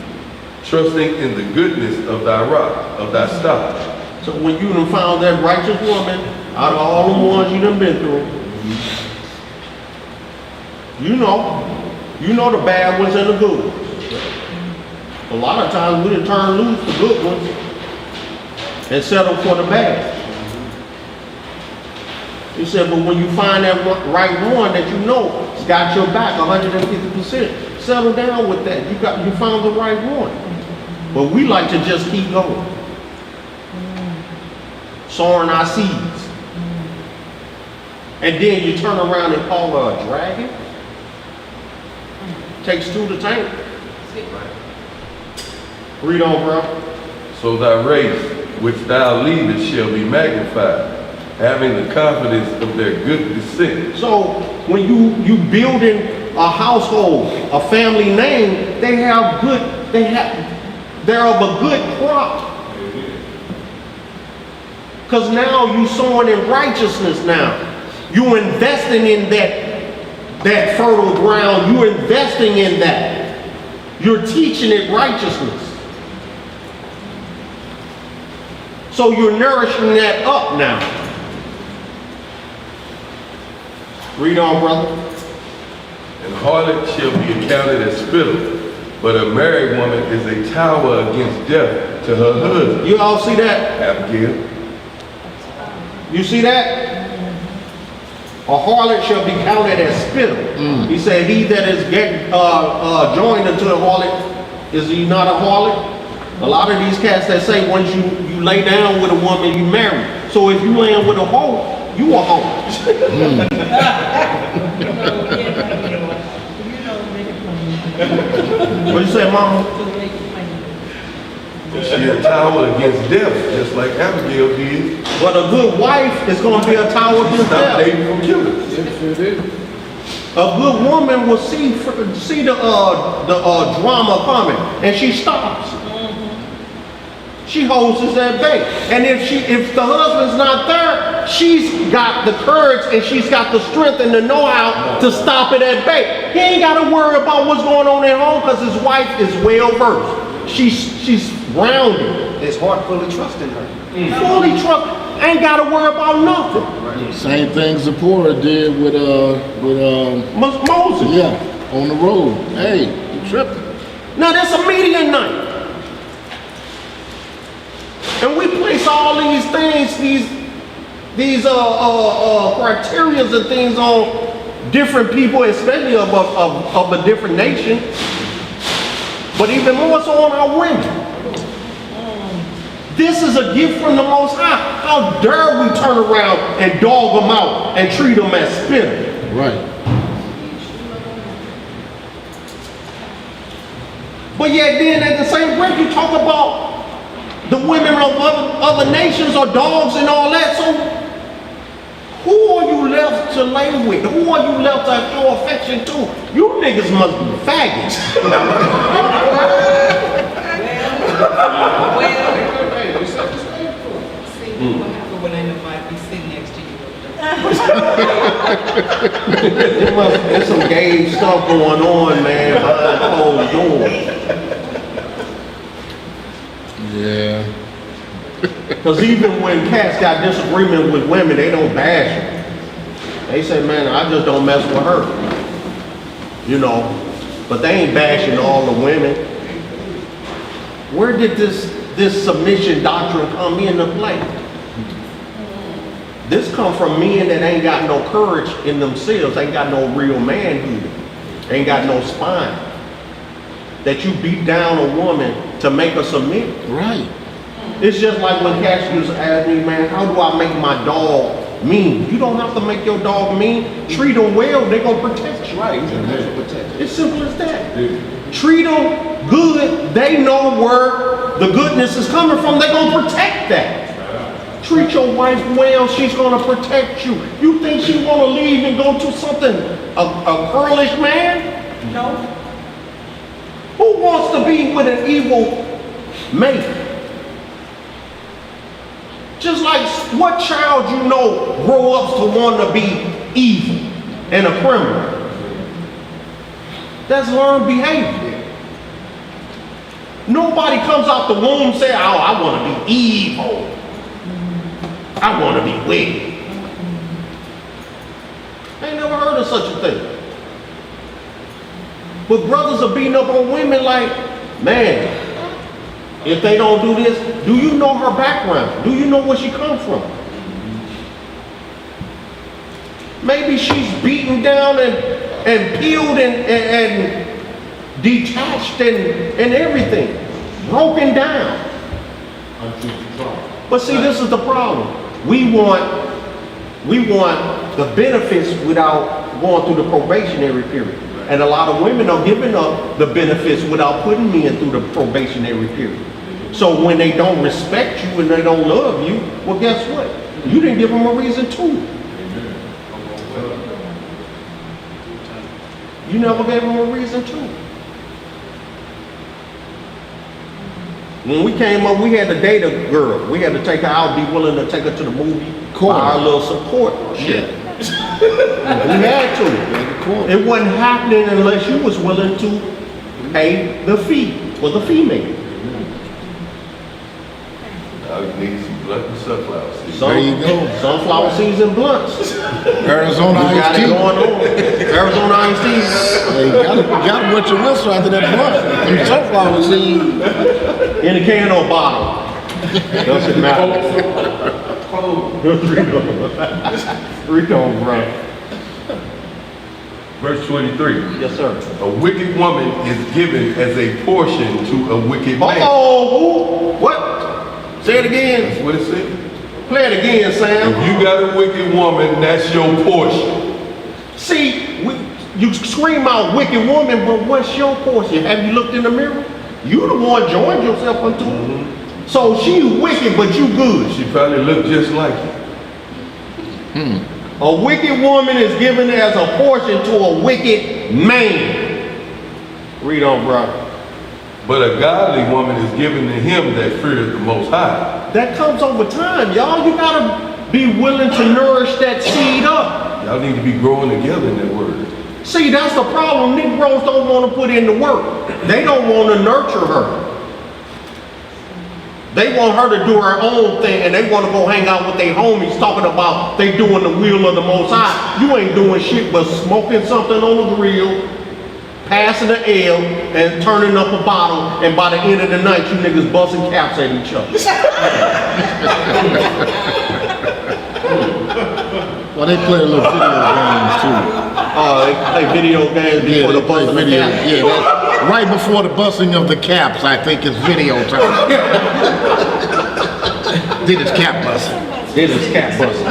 trusting in the goodness of thy rock, of thy stock. So when you done found that righteous woman, out of all the ones you done been through, you know the bad ones and the good ones. A lot of times we done turn loose the good ones and settle for the bad. He said, but when you find that right one that you know has got your back 150%, settle down with that. You found the right one. But we like to just keep going. Sowing our seeds. And then you turn around and call her a dragon? Takes two to tango. Read on, bro. So thy race, which thou leavest, shall be magnified, having the confidence of their good descent. So when you building a household, a family name, they're of a good crop. Because now you sowing in righteousness now. You investing in that fertile ground. You're investing in that. You're teaching it righteousness. So you're nourishing that up now. Read on, brother. And harlot shall be accounted as spittle, but a married woman is a tower against death to her husband. You all see that? Abigail. You see that? A harlot shall be counted as spittle. He said, he that is joined unto a harlot, is he not a harlot? A lot of these cats that say once you lay down with a woman, you marry. So if you laying with a hoe, you a hoe. What you say, mama? She a tower against death, just like Abigail did. But a good wife is going to be a tower against Stop death. dating from killers. A good woman will see the drama coming, and she stops. She holds us at bay. And if the husband's not there, she's got the courage and she's got the strength and the know-how to stop it at bay. He ain't got to worry about what's going on at home because his wife is well versed. She's grounded. His heart fully trust in her. Fully trust. Ain't got to worry about nothing. Same thing Zipporah did with Moses. yeah, on the road. Hey, you tripping. Now that's a median night. And we place all these things, these criterias and things on different people, especially of a different nation, but even more so on our women. This is a gift from the Most High. How dare we turn around and dog them out and treat them as spittle? Right. But yet then at the same breath you talk about the women of other nations or dogs and all that. So who are you left to lay with? Who are you left to show affection to? You niggas must be faggots. When ain't nobody be sitting next to you. There's some gay stuff going on, man, behind closed doors. Yeah. Because even when cats got disagreement with women, they don't bash them. They say, man, I just don't mess with her. You know, but they ain't bashing all the women. Where did this submission doctrine come into play? This come from men that ain't got no courage in themselves, ain't got no real manhood, ain't got no spine. That you beat down a woman to make her submit. Right. It's just like when cats used to ask me, man, how do I make my dog mean? You don't have to make your dog mean. Treat them well, they're going to protect you. Right, It's simple as that. Treat them good, they know where the goodness is coming from, they're going to protect that. Treat your wife well, she's going to protect you. You think she want to leave and go to something, a girlish man? No. Who wants to be with an evil mate? Just like what child you know grow up to want to be evil and a criminal? That's learned behavior. Nobody comes out the womb and say, oh, I want to be evil. I want to be wicked. I ain't never heard of such a thing. But brothers are beating up on women like, man, if they don't do this, do you know her background? Do you know where she comes from? Maybe she's beaten down and peeled and detached and everything, broken down. But see, this is the problem. We want We want the benefits without going through the probationary period. And a lot of women are giving up the benefits without putting men through the probationary period. So when they don't respect you and they don't love you, well, guess what? You didn't give them a reason to. You never gave them a reason to. When we came up, we had to date a girl. We had to take her out, be willing to take her to the movie, buy our little support shit. We had to. It wasn't happening unless you was willing to pay the fee for the female. Now you need some blunt and sunflower seeds. There you go. Sunflower seeds and blunts. Arizona You got iced it tea. going on. Arizona iced tea. Hey, gotta wet your whistle after that blunt. Them sunflower seeds. In a can or bottle. Doesn't matter. Read on, bro. Verse 23. Yes, sir. A wicked woman is given as a portion to a wicked man. Oh, what? Say it again. That's what it said. Play it again, Sam. If you got a wicked woman, that's your portion. See, you scream out wicked woman, but what's your portion? Have you looked in the mirror? You the one joined yourself into it. So she wicked, but you good. She probably looked just like you. A wicked woman is given as a portion to a wicked man. Read on, bro. But a godly woman is given to him that fears the Most High. That comes over time, y'all. You gotta be willing to nourish that seed up. Y'all need to be growing together in that word. See, that's the problem. Negroes don't want to put in the work. They don't want to nurture her. They want her to do her own thing, and they want to go hang out with their homies talking about they doing the will of the Most High. You ain't doing shit but smoking something on the grill, passing the ale, and turning up a bottle, and by the end of the night, you niggas busting caps at each other. Well, they play a little video games too. They play video games Yeah, before they the play busting the video. cap. Yeah, that, right before the busting of the caps, I think it's video time. Did his cap busting. It is cap busting.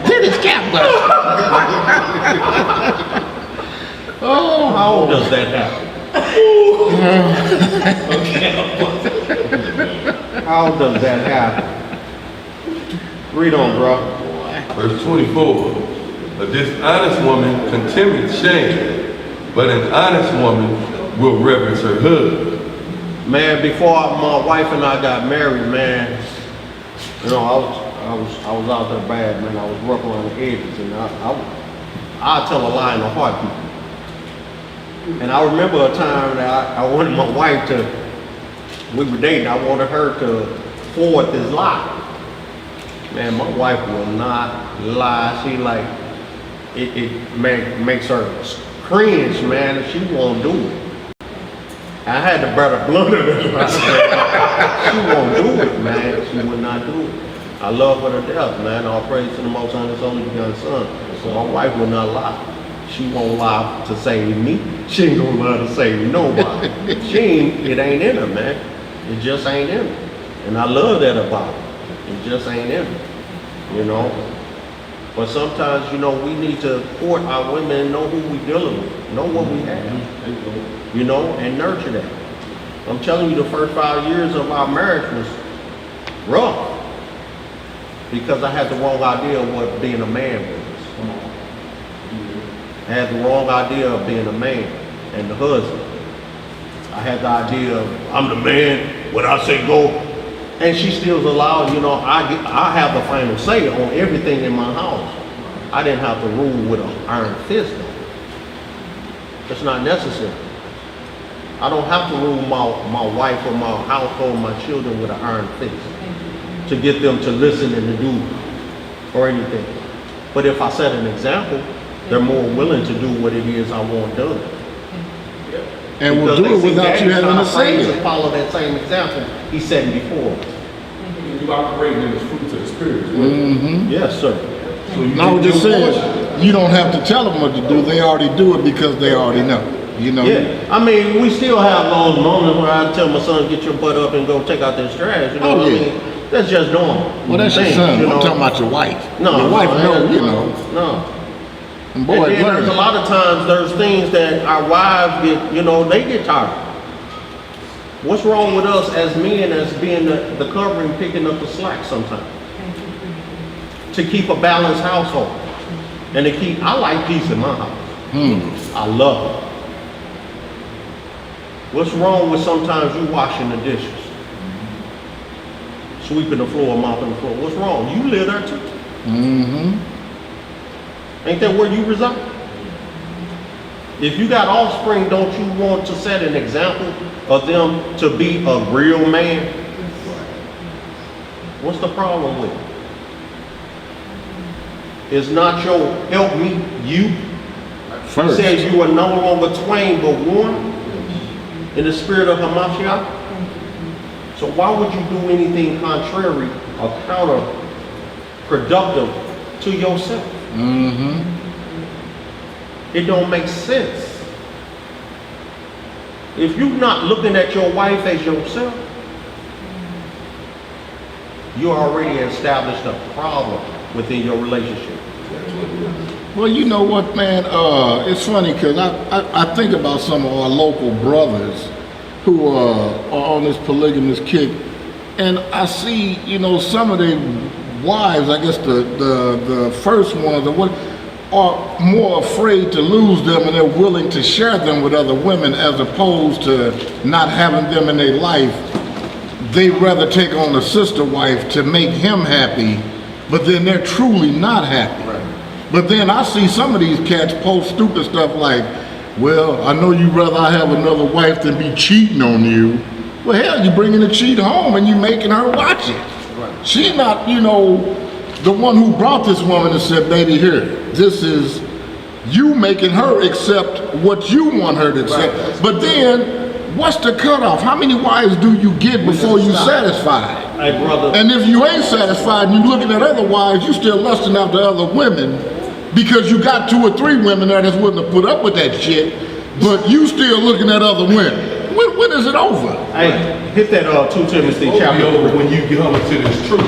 Did his cap busting. Oh, How old does that happen? How does that happen? Read on, bro. Verse 24. A dishonest woman contemneth shame, but an honest woman will reverence her husband. Man, before my wife and I got married, man, you know, I was out there bad, man. I was rough around the edges, and I tell a lie in a heartbeat. And I remember a time that I wanted my wife to, we were dating, I wanted her to forward this lie. Man, my wife will not lie. She like, it makes her cringe, man, and she won't do it. I had to bear the blunt of it. She won't do it, man. She would not do it. I love her to death, man. All praise to the Most High and His only begotten Son. So my wife will not lie. She won't lie to save me. She ain't gonna lie to save nobody. It ain't in her, man. It just ain't in her. And I love that about her. It just ain't in her, you know. But sometimes, you know, we need to court our women and know who we dealing with, know what we have, you know, and nurture that. I'm telling you, the first 5 years of our marriage was rough because I had the wrong idea of what being a man was. I had the wrong idea of being a man and the husband. I had the idea of, I'm the man, what I say go. And she still's allowed, you know, I have the final say on everything in my house. I didn't have to rule with an iron fist though. It's not necessary. I don't have to rule my wife or my household, my children with an iron fist to get them to listen and to do or anything. But if I set an example, they're more willing to do what it is I want done. And we'll do it without you having to say To it. follow that same example he set before. You operating in the fruits of the spirit. Yes, sir. So you And I was just get your saying, you don't have to tell them what to do. They already do it because they already know. you know. Yeah, I mean, we still have those moments where I tell my son, get your butt up and go take out this trash. You know what I mean? That's just normal. Well, that's your son. I'm talking about your wife. No, your wife, no, you know. No. And boy, and then there's a lot of times there's things that our wives get, you know, they get tired. What's wrong with us as men as being the covering, picking up the slack sometimes? To keep a balanced household. And to keep, I like peace in my house. I love it. What's wrong with sometimes you washing the dishes? Sweeping the floor, mopping the floor. What's wrong? You live there too. Ain't that where you reside? If you got offspring, don't you want to set an example of them to be a real man? What's the problem with it? It's not your help me, you. He says you are no longer twain but one in the spirit of Hamashiach. So why would you do anything contrary or counterproductive to yourself? It don't make sense. If you're not looking at your wife as yourself, you already established a problem within your relationship. Well, you know what, man? It's funny because I think about some of our local brothers who are on this polygamous kick, and I see, you know, some of their wives, I guess the first ones are more afraid to lose them, and they're willing to share them with other women as opposed to not having them in their life. They rather take on a sister wife to make him happy, but then they're truly not happy. Right. But then I see some of these cats post stupid stuff like, well, I know you'd rather I have another wife than be cheating on you. Well, hell, you bringing the cheat home and you making her watch it. Right. She's not, you know, the one who brought this woman and said, baby, here, this is you making her accept what you want her to accept. Right. But then, what's the cutoff? How many wives do you get before you satisfied? Hey, brother. And if you ain't satisfied and you looking at other wives, you still lusting after other women because you got 2 or 3 women that is willing to put up with that shit, but you still looking at other women. When is it over? Hey, hit that 2 Timothy chapter. Over when you come into this truth.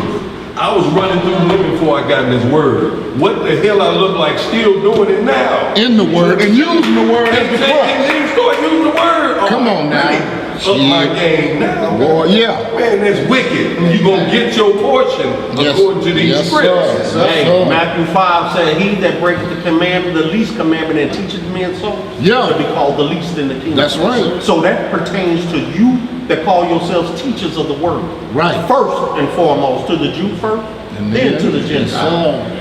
I was running through living before I got in this word. What the hell I look like still doing it now? In the word and using the word as the crux. And then start using the word. Come on now. Up my game now. Boy, yeah. Man, that's wicked. You're going to get your portion according to these scripts. Hey, Matthew 5 said, he that breaks the commandment, the least commandment, and teaches men so, shall be called the least in the kingdom. That's right. So that pertains to you that call yourselves teachers of the word. Right. First and foremost, to the Jew first, and then to the Gentile.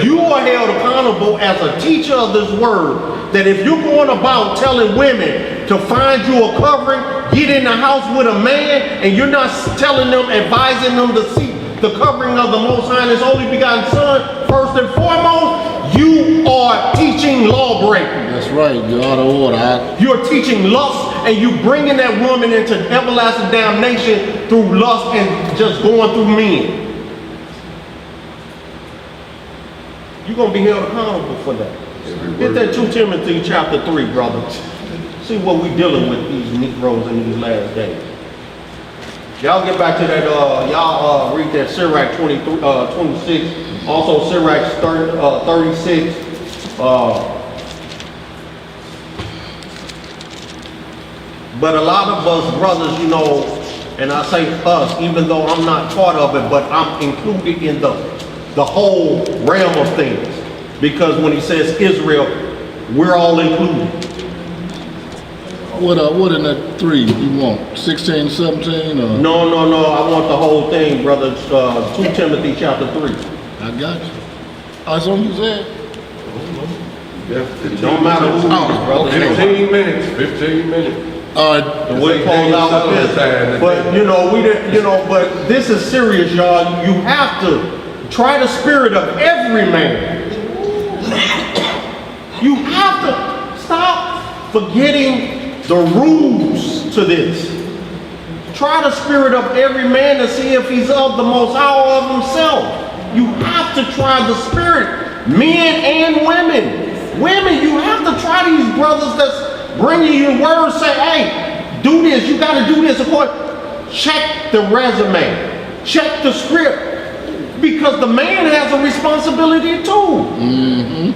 You are held accountable as a teacher of this word, that if you're going about telling women to find you a covering, get in the house with a man, and you're not telling them, advising them to seek the covering of the Most High and His only begotten Son, first and foremost, you are teaching law breaking. That's right, you're out of order. You're teaching lust, and you bringing that woman into everlasting damnation through lust and just going through men. You're going to be held accountable for that. Get that 2 Timothy chapter 3, brother. See what we dealing with these Negroes in these last days. Y'all get back to that, y'all read that Sirach 26, also Sirach 36. But a lot of us brothers, you know, and I say us, even though I'm not part of it, but I'm included in the whole realm of things. Because when he says Israel, we're all included. What in that 3 you want? 16, 17? Or? No. I want the whole thing, brother. 2 Timothy chapter 3. I got you. That's what you said? It don't matter who it is, brother. 15 minutes. 15 minutes. The way close out with this. But you know, but this is serious, y'all. You have to try the spirit of every man. You have to stop forgetting the rules to this. Try the spirit of every man to see if he's of the Most High or of himself. You have to try the spirit, men and women. Women, you have to try these brothers bringing you word, say, hey, do this, you gotta do this. Of course, check the resume, check the script, because the man has a responsibility too.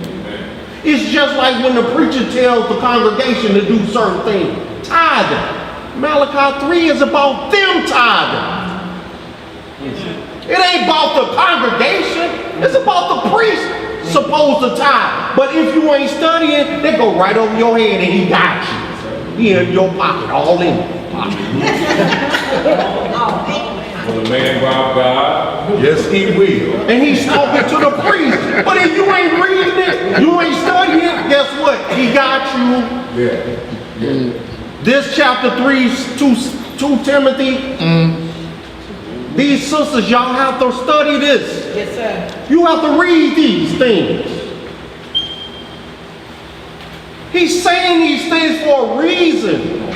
It's just like when the preacher tells the congregation to do certain things. Tithing. Malachi 3 is about them tithing. It ain't about the congregation. It's about the priest supposed to tithe. But if you ain't studying, they go right over your head and he got you. He in your pocket, all in your pocket. Will a man rob God? Yes, he will. And he's talking to the priest. But if you ain't reading it, you ain't studying it, guess what? He got you. Yeah. This chapter 3, 2 Timothy, these sisters, y'all have to study this. Yes, sir. You have to read these things. He's saying these things for a reason.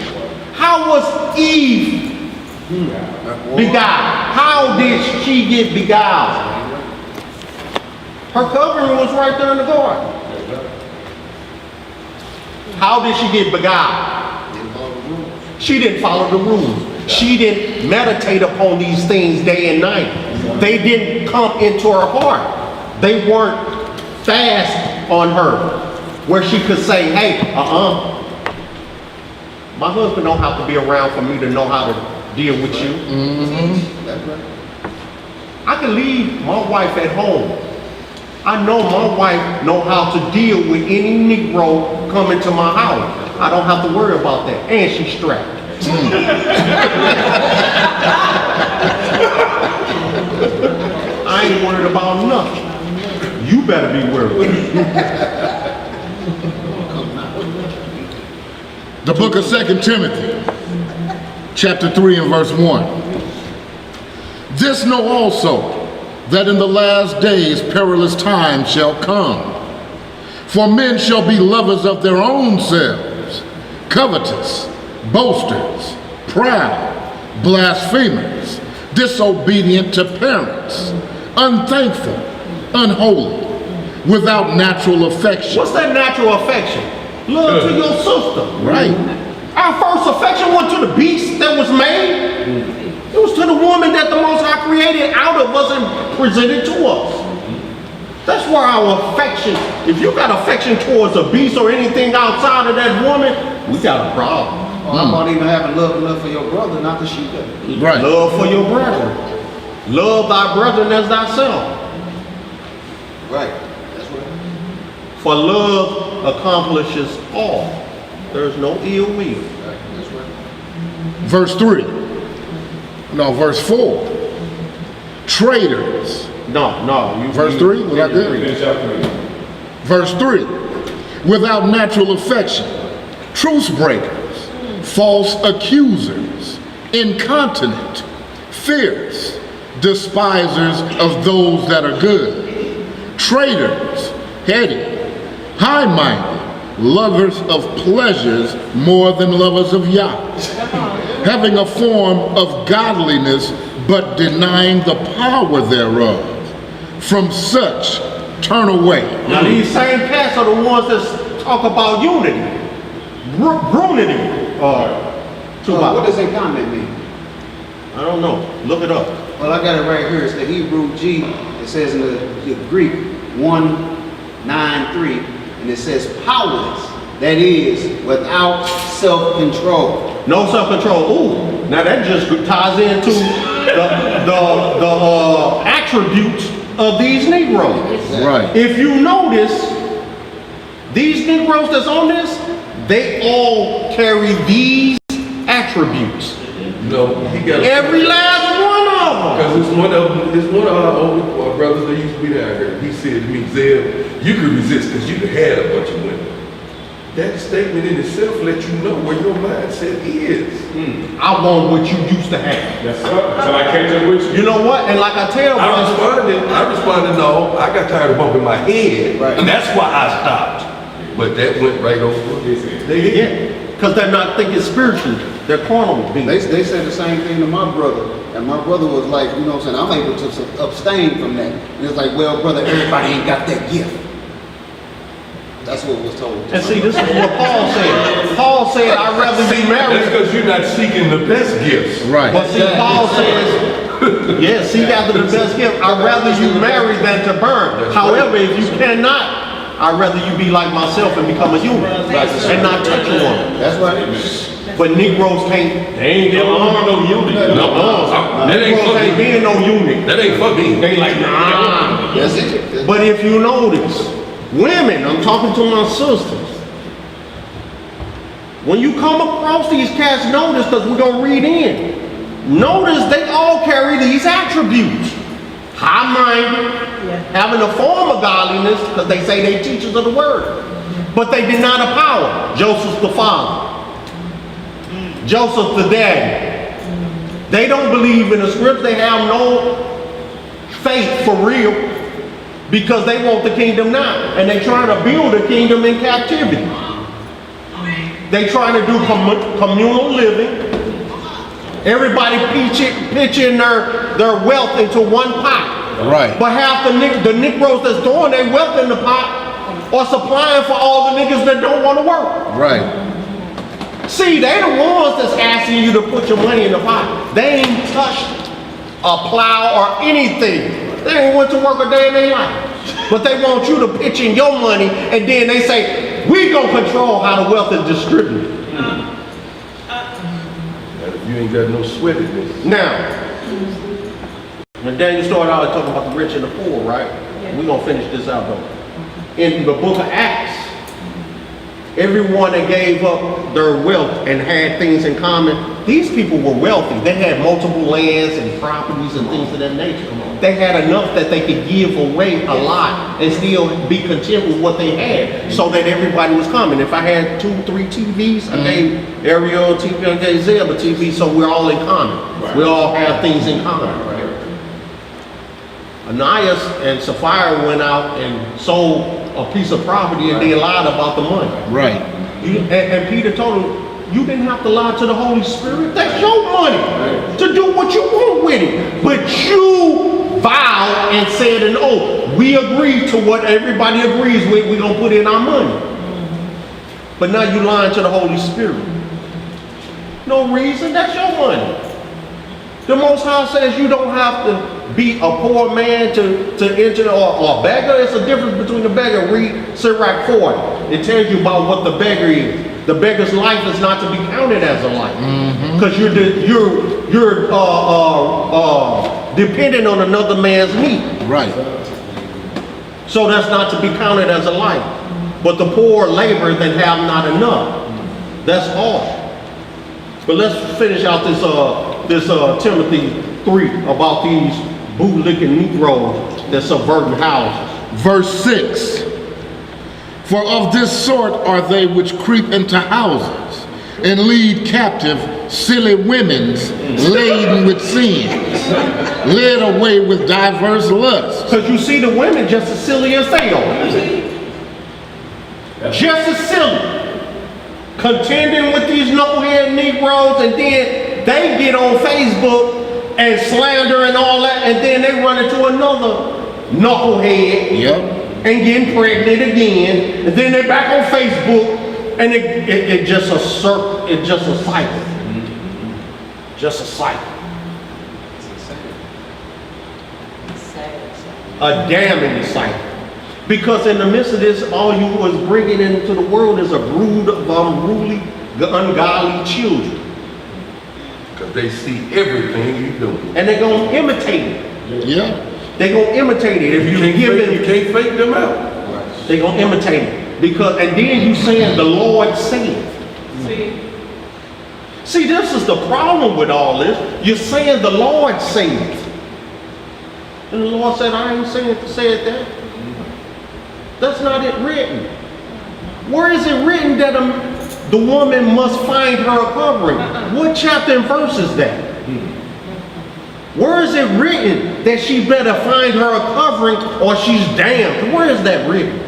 How was Eve beguiled? How did she get beguiled? Her covering was right there in the garden. How did she get beguiled? She didn't follow the rules. She didn't meditate upon these things day and night. They didn't come into her heart. They weren't fast on her, where she could say, hey, my husband don't have to be around for me to know how to deal with you. I can leave my wife at home. I know my wife know how to deal with any Negro coming to my house. I don't have to worry about that. And she's strapped. I ain't worried about nothing. You better be worried. The book of 2 Timothy, chapter 3 and verse 1. This know also, that in the last days perilous times shall come. For men shall be lovers of their own selves, covetous, boasters, proud, blasphemers, disobedient to parents, unthankful, unholy, without natural affection. What's that natural affection? Love to your sister. Right. Our first affection went to the beast that was made. It was to the woman that the Most High created out of us and presented to us. That's where our affection, if you got affection towards a beast or anything outside of that woman, we got a problem. How about even having love enough for your brother, not the sheep? Right. Love for your brethren. Love thy brethren as thyself. Right. That's right. For love accomplishes all. There's no ill will. That's right. Verse 3. No, verse 4. Traitors. No. Verse 3, was that good? Finish chapter 3. Verse 3. Without natural affection, truce breakers, false accusers, incontinent, fierce, despisers of those that are good, traitors, heady, high-minded, lovers of pleasures more than lovers of Yah, having a form of godliness but denying the power thereof. From such turn away. Now these same cats are the ones that talk about unity, brunity. What does incontinent mean? I don't know. Look it up. Well, I got it right here. It's the Hebrew G. It says in the Greek 1:9:3, and it says powerless. That is, without self-control. No self-control. Ooh. Now that just ties into the attributes of these Negroes. Right. If you notice, these Negroes that's on this, they all carry these attributes. No, he got Every last one of them. Because it's one of our old brothers that used to be down here. He said to me, Zeb, you could resist because you could have a bunch of women. That statement in itself lets you know where your mindset is. I want what you used to have. Yes, sir. Until I catch up with you. You know what? And like I tell I brothers, responded, no, I got tired of bumping my head. Right. And that's why I stopped. But that went right over his head. yeah, because they're not thinking spiritually. They're carnal beings. They said the same thing to my brother. And my brother was like, you know what I'm saying, I'm able to abstain from that. And it's like, well, brother, everybody ain't got that gift. That's what was told. And see, this is what Paul said. Paul said, I'd rather be That's married. because you're not seeking the best gifts. Right. But see, Paul says, yes, seek after the best gift. I'd rather you marry than to burn. However, if you cannot, I'd rather you be like myself and become a human and not touch a woman. That's right. But Negroes can't. They ain't never gonna be no eunuch. That ain't Negroes for ain't me. being no eunuch. That ain't for me. They like, nah. That's it. But if you notice, women, I'm talking to my sisters. When you come across these cats, notice, because we're going to read in. Notice they all carry these attributes. High-minded, having a form of godliness, because they say they teachers of the word. But they deny the power. Joseph the father. Joseph the daddy. They don't believe in the scripts. They have no faith for real because they want the kingdom now. And they're trying to build a kingdom in captivity. They trying to do communal living. Everybody pitching their wealth into one pot. Right. But half the Negroes that's throwing their wealth in the pot are supplying for all the niggas that don't want to work. Right. See, they the ones that's asking you to put your money in the pot. They ain't touched a plow or anything. They ain't went to work a day in their life. But they want you to pitch in your money, and then they say, we gonna control how the wealth is distributed. And if you ain't got no sweat in this. Now, when Daniel started out talking about the rich and the poor, right? We're gonna finish this out though. In the book of Acts, everyone that gave up their wealth and had things in common, these people were wealthy. They had multiple lands and properties and things of that nature. They had enough that they could give away a lot and still be content with what they had, so that everybody was coming. If I had 2, 3 TVs, I gave Ariel a TV, I gave Zeb a TV, so we're all in common. Right. We all have things in common. Right. Ananias and Sapphira went out and sold a piece of property and they lied about the money. Right. And Peter told him, you didn't have to lie to the Holy Spirit. That's your money to do what you want with it. But you vowed and said an oath. We agree to what everybody agrees with. We're going to put in our money. But now you lying to the Holy Spirit. No reason. That's your money. The Most High says you don't have to be a poor man to enter, or a beggar. It's a difference between a beggar. Read Sirach 40. It tells you about what the beggar is. The beggar's life is not to be counted as a life, because you're dependent on another man's meat. Right. So that's not to be counted as a life. But the poor labor that have not enough. That's all. But let's finish out this Timothy 3 about these bootlicking Negroes that subverting houses. Verse 6. For of this sort are they which creep into houses and lead captive silly women laden with sins, led away with diverse lusts. Because you see the women just as silly as they are. Just as silly. Contending with these knucklehead Negroes, and then they get on Facebook and slander and all that, and then they run into another knucklehead. Yep. And getting pregnant again, and then they're back on Facebook, and it just a circle, it's just a cycle. Just a cycle. A damning cycle. Because in the midst of this, all you was bringing into the world is a brood of unruly, ungodly children. Because they see everything you do. And they're going to imitate it. Yeah. They're going to imitate it. If You can't fake them out. they're going to imitate it. Because, and then you saying the Lord said. See, this is the problem with all this. You're saying the Lord said. And the Lord said, I ain't said that. That's not it written. Where is it written that the woman must find her a covering? What chapter and verse is that? Where is it written that she better find her a covering or she's damned? Where is that written?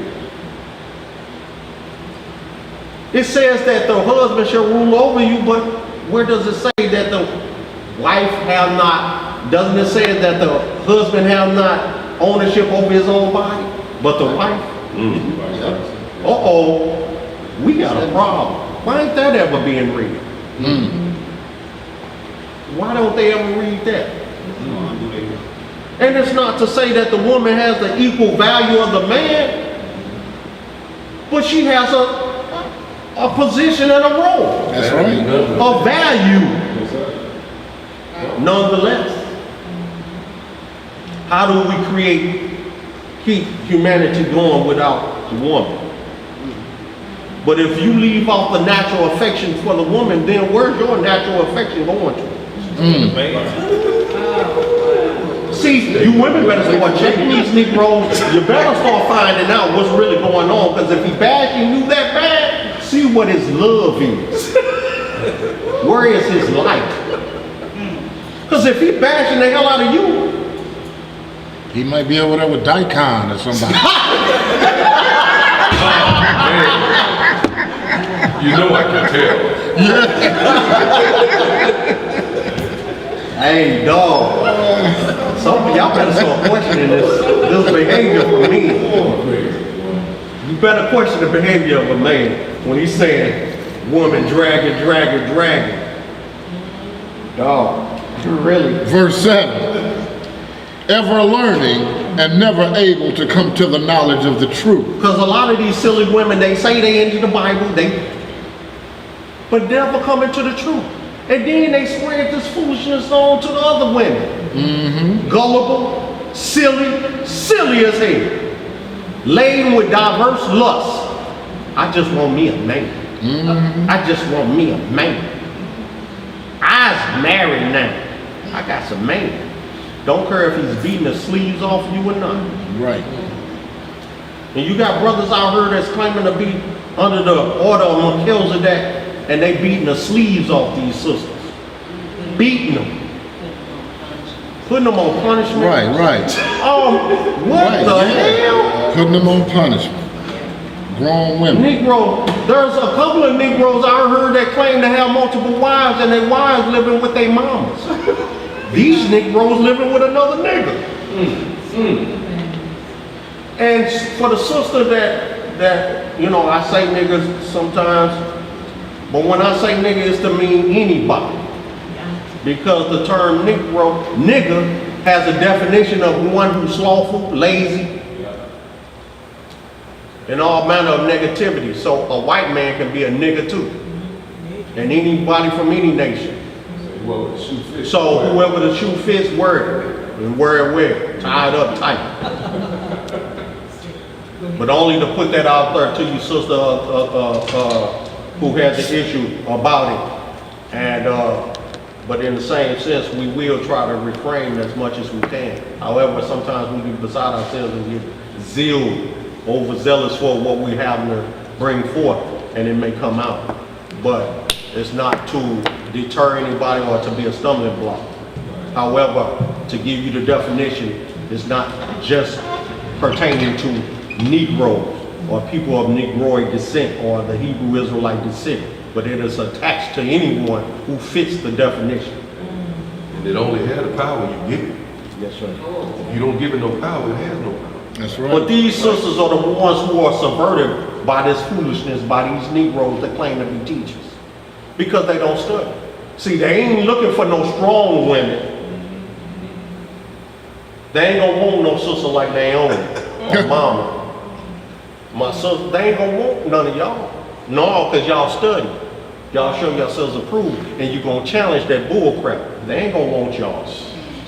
It says that the husband shall rule over you, but where does it say that the wife have not? Doesn't it say that the husband have not ownership over his own body, but the wife? we got a problem. Why ain't that ever being read? Why don't they ever read that? And it's not to say that the woman has the equal value of the man, but she has a position and a role. That's right. A value. Nonetheless, how do we keep humanity going without the woman? But if you leave off the natural affection for the woman, then where's your natural affection going to? See, you women better start checking these Negroes. You better start finding out what's really going on, because if he bashing you that bad, see what his love is. Where is his light? Because if he bashing the hell out of you, He might be over there with Daikon or somebody. You know I can tell. hey dog, some of y'all better start questioning this behavior for me. You better question the behavior of a man when he's saying, woman dragging. Dog, really? Verse 7. Ever learning and never able to come to the knowledge of the truth. Because a lot of these silly women, they say they into the Bible, but never come into the truth. And then they spread this foolishness on to the other women. Gullible, silly as hell. Laden with diverse lusts. I just want me a man. I just want me a man. I's married now. I got some man. Don't care if he's beating the sleeves off you or not. Right. And you got brothers out here that's claiming to be under the order of Melchizedek, and they beating the sleeves off these sisters. Beating them. Putting them on punishment. Right. What the hell? Putting them on punishment. Grown women. Negro, there's a couple of Negroes I heard that claim to have multiple wives, and their wives living with their mamas. These Negroes living with another nigga. And for the sister that you know, I say niggas sometimes, but when I say nigga, it's to mean anybody. Because the term nigga has a definition of one who's slothful, lazy, and all manner of negativity. So a white man can be a nigga too. And anybody from any nation. So whoever the shoe fits, wear it. And wear it where? Tied up tight. But only to put that out there to you, sister, who has the issue about it. And but in the same sense, we will try to refrain as much as we can. However, sometimes we get beside ourselves and get overzealous for what we have to bring forth, and it may come out. But it's not to deter anybody or to be a stumbling block. However, to give you the definition, it's not just pertaining to Negroes or people of Negroid descent or the Hebrew Israelite descent, but it is attached to anyone who fits the definition. And it only has the power you give it. Yes, sir. If you don't give it no power, it has no power. That's right. But these sisters are the ones who are subverted by this foolishness, by these Negroes that claim to be teachers. Because they don't study. See, they ain't looking for no strong women. They ain't gonna want no sister like Naomi or Mama. My sister, they ain't gonna want none of y'all. No, because y'all study. Y'all show yourselves approved, and you gonna challenge that bull crap. They ain't gonna want y'all.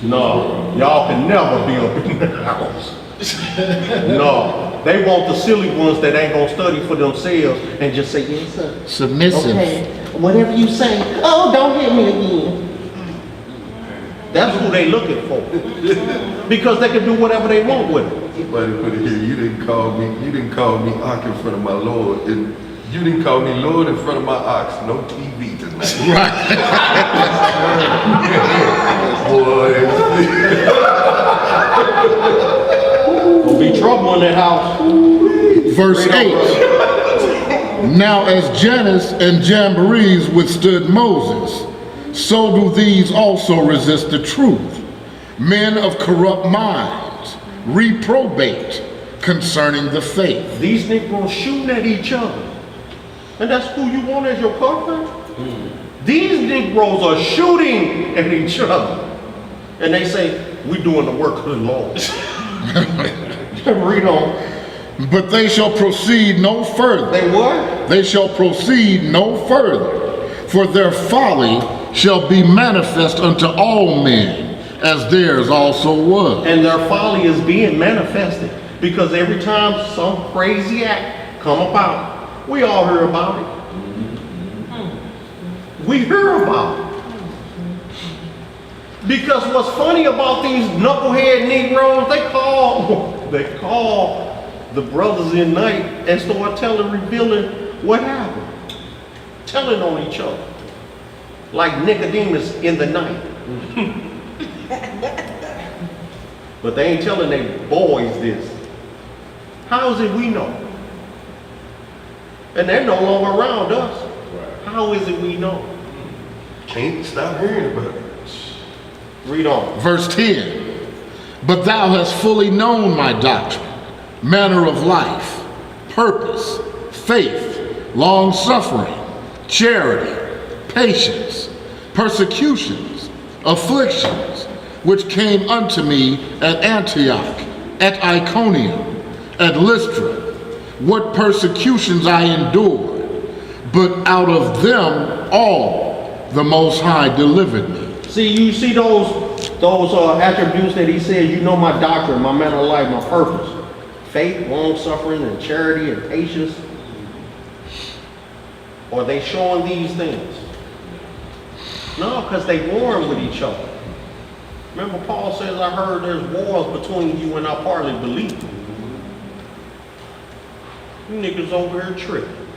No, y'all can never be up in the house. No, they want the silly ones that ain't gonna study for themselves and just say, yes, sir. Submissive. Okay, whatever you say. Oh, don't hit me again. That's who they looking for. Because they can do whatever they want with it. Somebody put it here, you didn't call me ox in front of my Lord, and you didn't call me Lord in front of my ox. No TV tonight. Right. Boy. Gonna be trouble in that house. Verse 8. Now as Jannes and Jambres withstood Moses, so do these also resist the truth. Men of corrupt minds, reprobate, concerning the faith. These Negroes shooting at each other. And that's who you want as your covering? These Negroes are shooting at each other. And they say, we're doing the work of the Lord. Read on. But they shall proceed no further. They what? They shall proceed no further. For their folly shall be manifest unto all men, as theirs also was. And their folly is being manifested. Because every time some crazy act come about, we all hear about it. We hear about it. Because what's funny about these knucklehead Negroes, they call the brothers in night and start revealing what happened. Telling on each other. Like Nicodemus in the night. But they ain't telling their boys this. How is it we know? And they're no longer around us. How is it we know? Can't stop hearing about it. Read on. Verse 10. But thou hast fully known my doctrine, manner of life, purpose, faith, long suffering, charity, patience, persecutions, afflictions, which came unto me at Antioch, at Iconium, at Lystra, what persecutions I endured, but out of them all the Most High delivered me. See, you see those attributes that he says, you know my doctrine, my manner of life, my purpose. Faith, long suffering, and charity, and patience. Are they showing these things? No, because they warring with each other. Remember Paul says, I heard there's wars between you and I partly believe. You niggas over here tripping.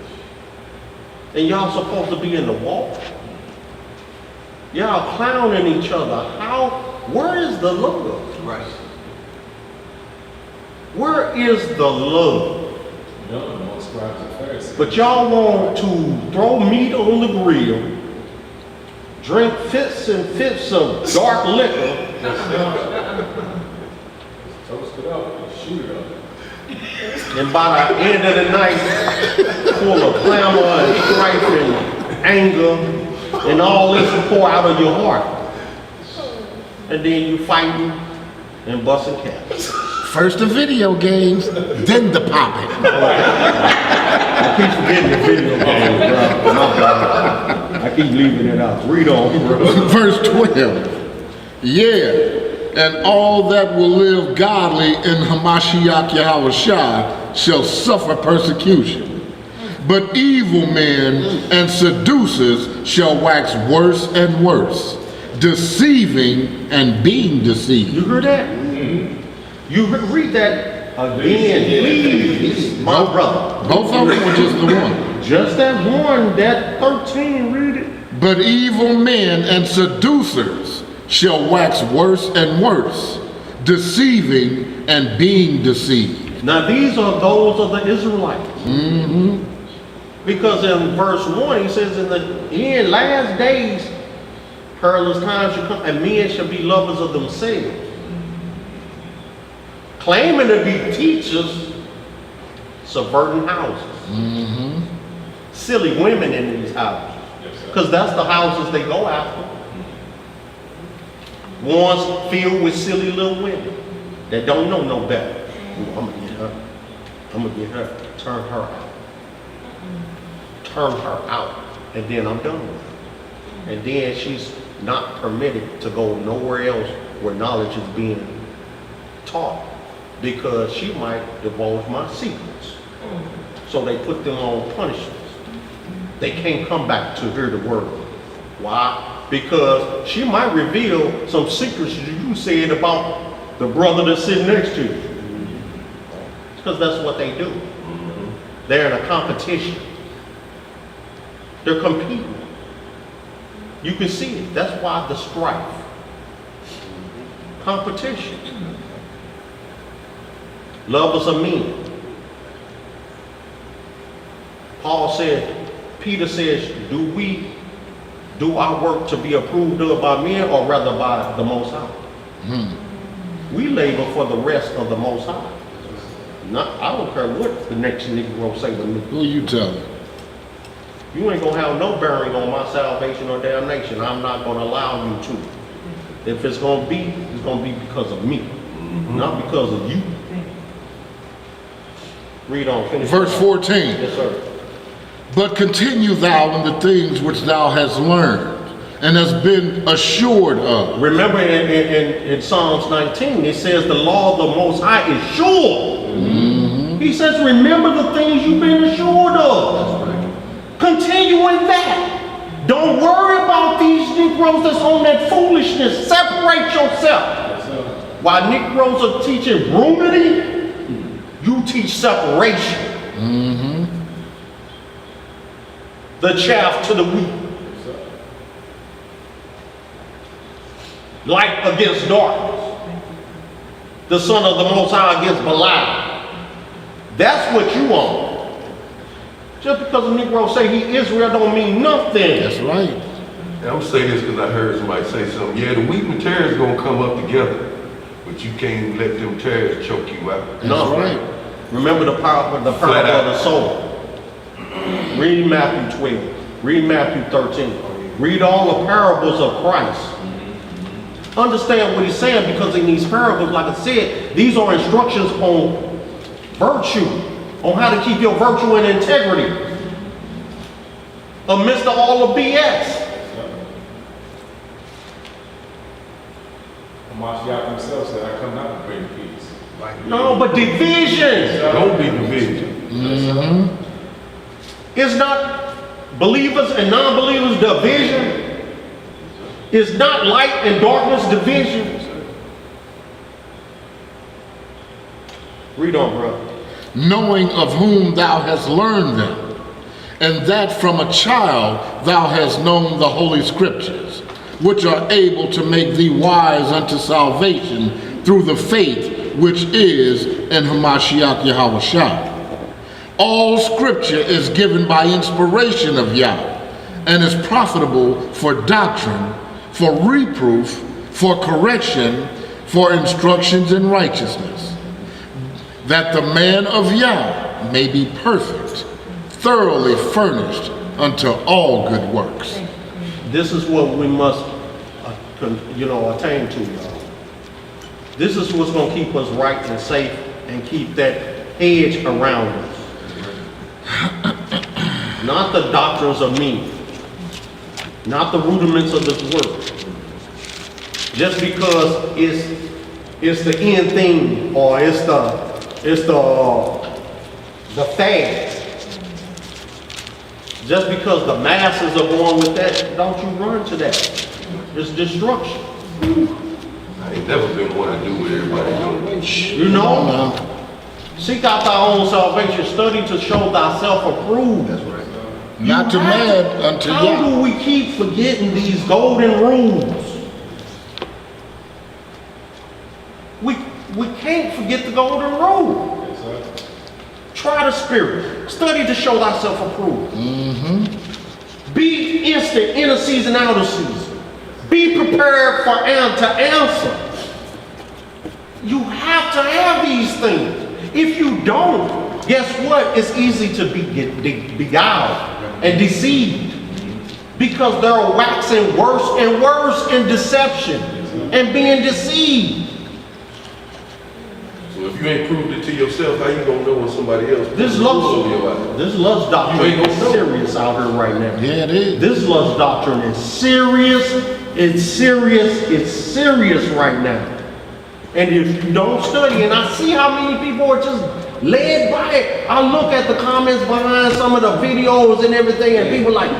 And y'all supposed to be in the wall. Y'all clowning each other. Where is the love? Right. Where is the love? But y'all want to throw meat on the grill, drink fits and fits of dark liquor, Toast it up and shoot it up. and by the end of the night, full of clamor and strife and anger, and all this will pour out of your heart. And then you fighting and busting caps. First the video games, then the popping. I keep forgetting the video games, bro. My God. I keep leaving it out. Read on, bro. Verse 12. Yeah, and all that will live godly in Hamashiach Yahushua shall suffer persecution. But evil men and seducers shall wax worse and worse, deceiving and being deceived. You heard that? You read that again, please, my brother. Both of them or just the one? Just that one, that 13, read it. But evil men and seducers shall wax worse and worse, deceiving and being deceived. Now these are those of the Israelites. Because in verse 1, he says, in the end, last days, perilous times shall come, and men shall be lovers of themselves. Claiming to be teachers, subverting houses. Silly women in these houses. Because that's the houses they go after. Ones filled with silly little women that don't know no better. Ooh, I'm gonna get her. I'm gonna get her. Turn her out. Turn her out. And then I'm done with her. And then she's not permitted to go nowhere else where knowledge is being taught, because she might divulge my secrets. So they put them on punishments. They can't come back to hear the word. Why? Because she might reveal some secrets you said about the brother that's sitting next to you. Because that's what they do. They're in a competition. They're competing. You can see it. That's why the strife. Competition. Lovers of men. Paul said, Peter says, do we do our work to be approved of by men, or rather by the Most High? We labor for the rest of the Most High. I don't care what the next Negro say to me. Who you telling? You ain't gonna have no bearing on my salvation or damnation. I'm not gonna allow you to. If it's gonna be because of me, not because of you. Read on, finish. Verse 14. Yes, sir. But continue thou in the things which thou hast learned and hast been assured of. Remember in Psalms 19, it says the law of the Most High is sure. He says, remember the things you've been assured of. Continue in that. Don't worry about these Negroes that's on that foolishness. Separate yourself. While Negroes are teaching brunity, you teach separation. The chaff to the wheat. Light against darkness. The son of the Most High against Belial. That's what you want. Just because a Negro say he Israel don't mean nothing. That's right. And I'm saying this because I heard somebody say something. Yeah, the wheat and tares gonna come up together, but you can't let them tares choke you out. That's right. Remember the parable of the sower. Read Matthew 12. Read Matthew 13. Read all the parables of Christ. Understand what he's saying, because in these parables, like I said, these are instructions on virtue, on how to keep your virtue and integrity amidst all the BS. Mashiach himself said, I come not to bring peace. No, but division. Don't be division. It's not believers and non-believers division. It's not light and darkness division. Read on, bro. Knowing of whom thou hast learned them, and that from a child thou hast known the holy scriptures, which are able to make thee wise unto salvation through the faith which is in Hamashiach Yahushua. All scripture is given by inspiration of Yah, and is profitable for doctrine, for reproof, for correction, for instructions in righteousness, that the man of Yah may be perfect, thoroughly furnished unto all good works. This is what we must, attain to, y'all. This is what's going to keep us right and safe and keep that hedge around us. Not the doctrines of men, not the rudiments of this world. Just because it's the end thing, or it's the fad. Just because the masses are going with that, don't you run to that. It's destruction. I ain't never been one to do what everybody doing. You know? Seek out thy own salvation. Study to show thyself approved. That's right. Not to man unto How Yah. do we keep forgetting these golden rules? We can't forget the golden rule. Try the spirit. Study to show thyself approved. Be instant in a season, out of season. Be prepared to answer. You have to have these things. If you don't, guess what? It's easy to be beguiled and deceived, because they're waxing worse and worse in deception and being deceived. So if you ain't proved it to yourself, how you gonna know when somebody else This lust doctrine is serious out here right now. Yeah, it is. This lust doctrine is serious. It's serious. It's serious right now. And if you don't study, and I see how many people are just led by it. I look at the comments behind some of the videos and everything, and people like,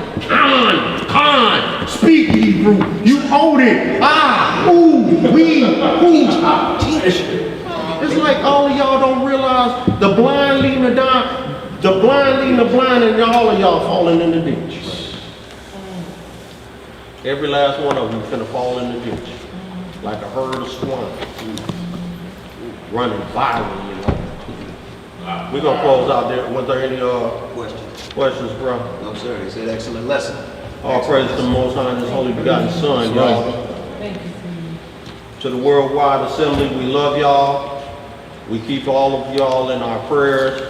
Khan, speak Hebrew, you own it, teach. It's like all of y'all don't realize the blind leading the blind, and all of y'all falling in the ditch. Every last one of you finna fall in the ditch, like a herd of swine, running violently. We're gonna close out there. Was there any questions, bro? No, sir. They said excellent lesson. All praise to the Most High and His Holy Begotten Son, y'all. To the worldwide assembly, we love y'all. We keep all of y'all in our prayers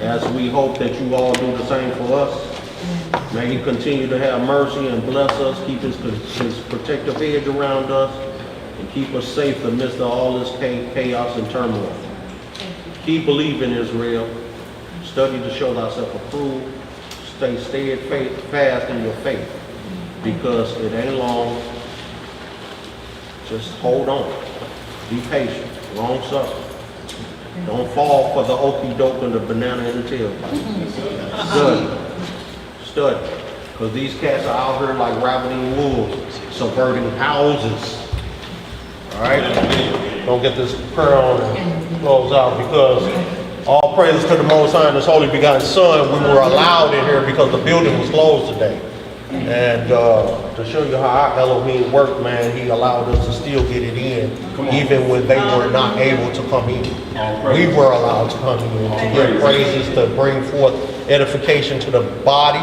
as we hope that you all do the same for us. May He continue to have mercy and bless us, keep His protective hedge around us, and keep us safe amidst all this chaos and turmoil. Keep believing, Israel. Study to show thyself approved. Stay steadfast in your faith, because it ain't long. Just hold on. Be patient. Long suffering. Don't fall for the okey doke and the banana in the tailpipe. Study. Because these cats are out here like ravening wolves, subverting houses. Alright? Don't get this prayer on and close out, because all praises to the Most High and His Holy Begotten Son. We were allowed in here because the building was closed today. And to show you how our Elohim worked, man, He allowed us to still get it in, even when they were not able to come in. We were allowed to come in to give praises, to bring forth edification to the body,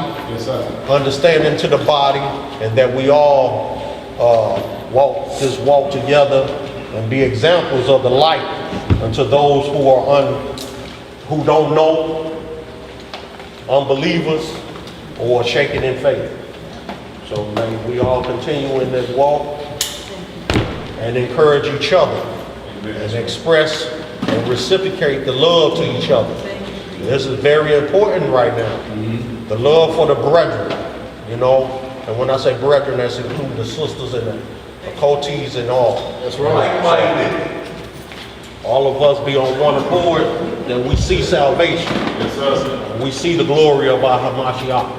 understanding to the body, and that we all walk together and be examples of the light unto those who don't know, unbelievers, or shaken in faith. So may we all continue in this walk and encourage each other and express and reciprocate the love to each other. This is very important right now. The love for the brethren, you know. And when I say brethren, that's including the sisters and the occultes and all. That's right. All of us be on one accord, that we see salvation. We see the glory of our Hamashiach.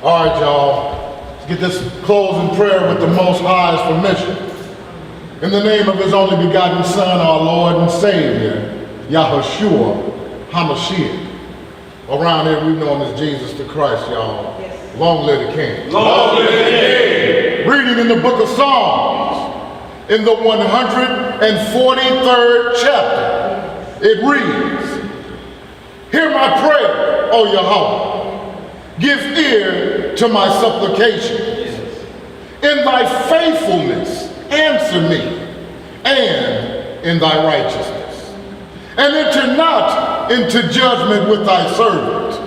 All right, y'all. Let's get this closing prayer with the Most High's permission. In the name of His only begotten Son, our Lord and Savior, Yahushua HaMashiach. Around here we know Him as Jesus the Christ, y'all. Yes. Long live the King. Long live the King. Reading in the book of Psalms, in the 143rd chapter, it reads, "Hear my prayer, O Yahweh. Give ear to my supplications. In thy faithfulness answer me, and in thy righteousness. And enter not into judgment with thy servant,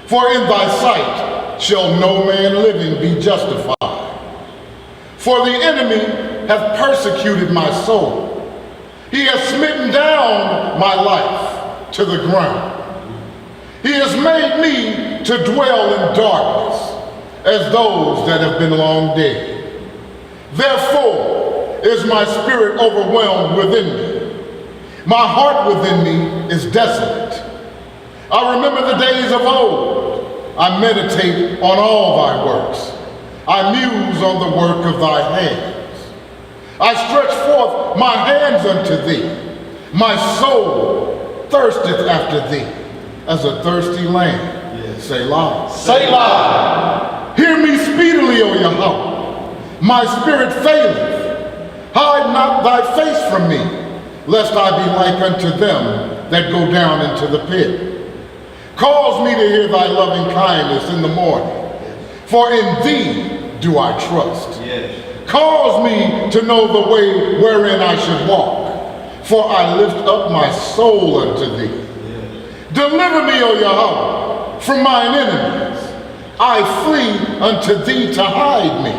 for in thy sight shall no man living be justified. For the enemy hath persecuted my soul. He has smitten down my life to the ground. He has made me to dwell in darkness, as those that have been long dead. Therefore is my spirit overwhelmed within me. My heart within me is desolate. I remember the days of old. I meditate on all thy works. I muse on the work of thy hands. I stretch forth my hands unto thee. My soul thirsteth after thee, as a thirsty land. Selah. Selah. Hear me speedily, O Yahweh. My spirit faileth. Hide not thy face from me, lest I be like unto them that go down into the pit. Cause me to hear thy loving kindness in the morning, for in thee do I trust. Cause me to know the way wherein I should walk, for I lift up my soul unto thee. Deliver me, O Yahweh, from mine enemies. I flee unto thee to hide me.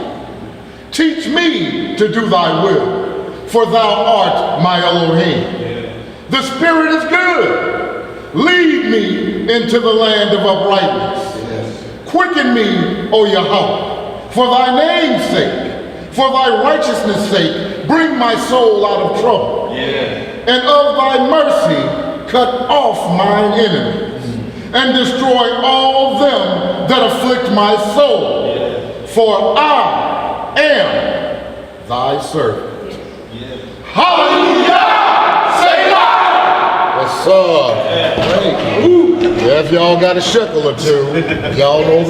Teach me to do thy will, for thou art my Elohim. The Spirit is good. Lead me into the land of uprightness. Quicken me, O Yahweh, for thy name's sake, for thy righteousness' sake, bring my soul out of trouble. And of thy mercy, cut off mine enemies, and destroy all them that afflict my soul. For I am thy servant. Hallelujah! Selah! What's up? Yeah, if y'all got a shekel or two, y'all know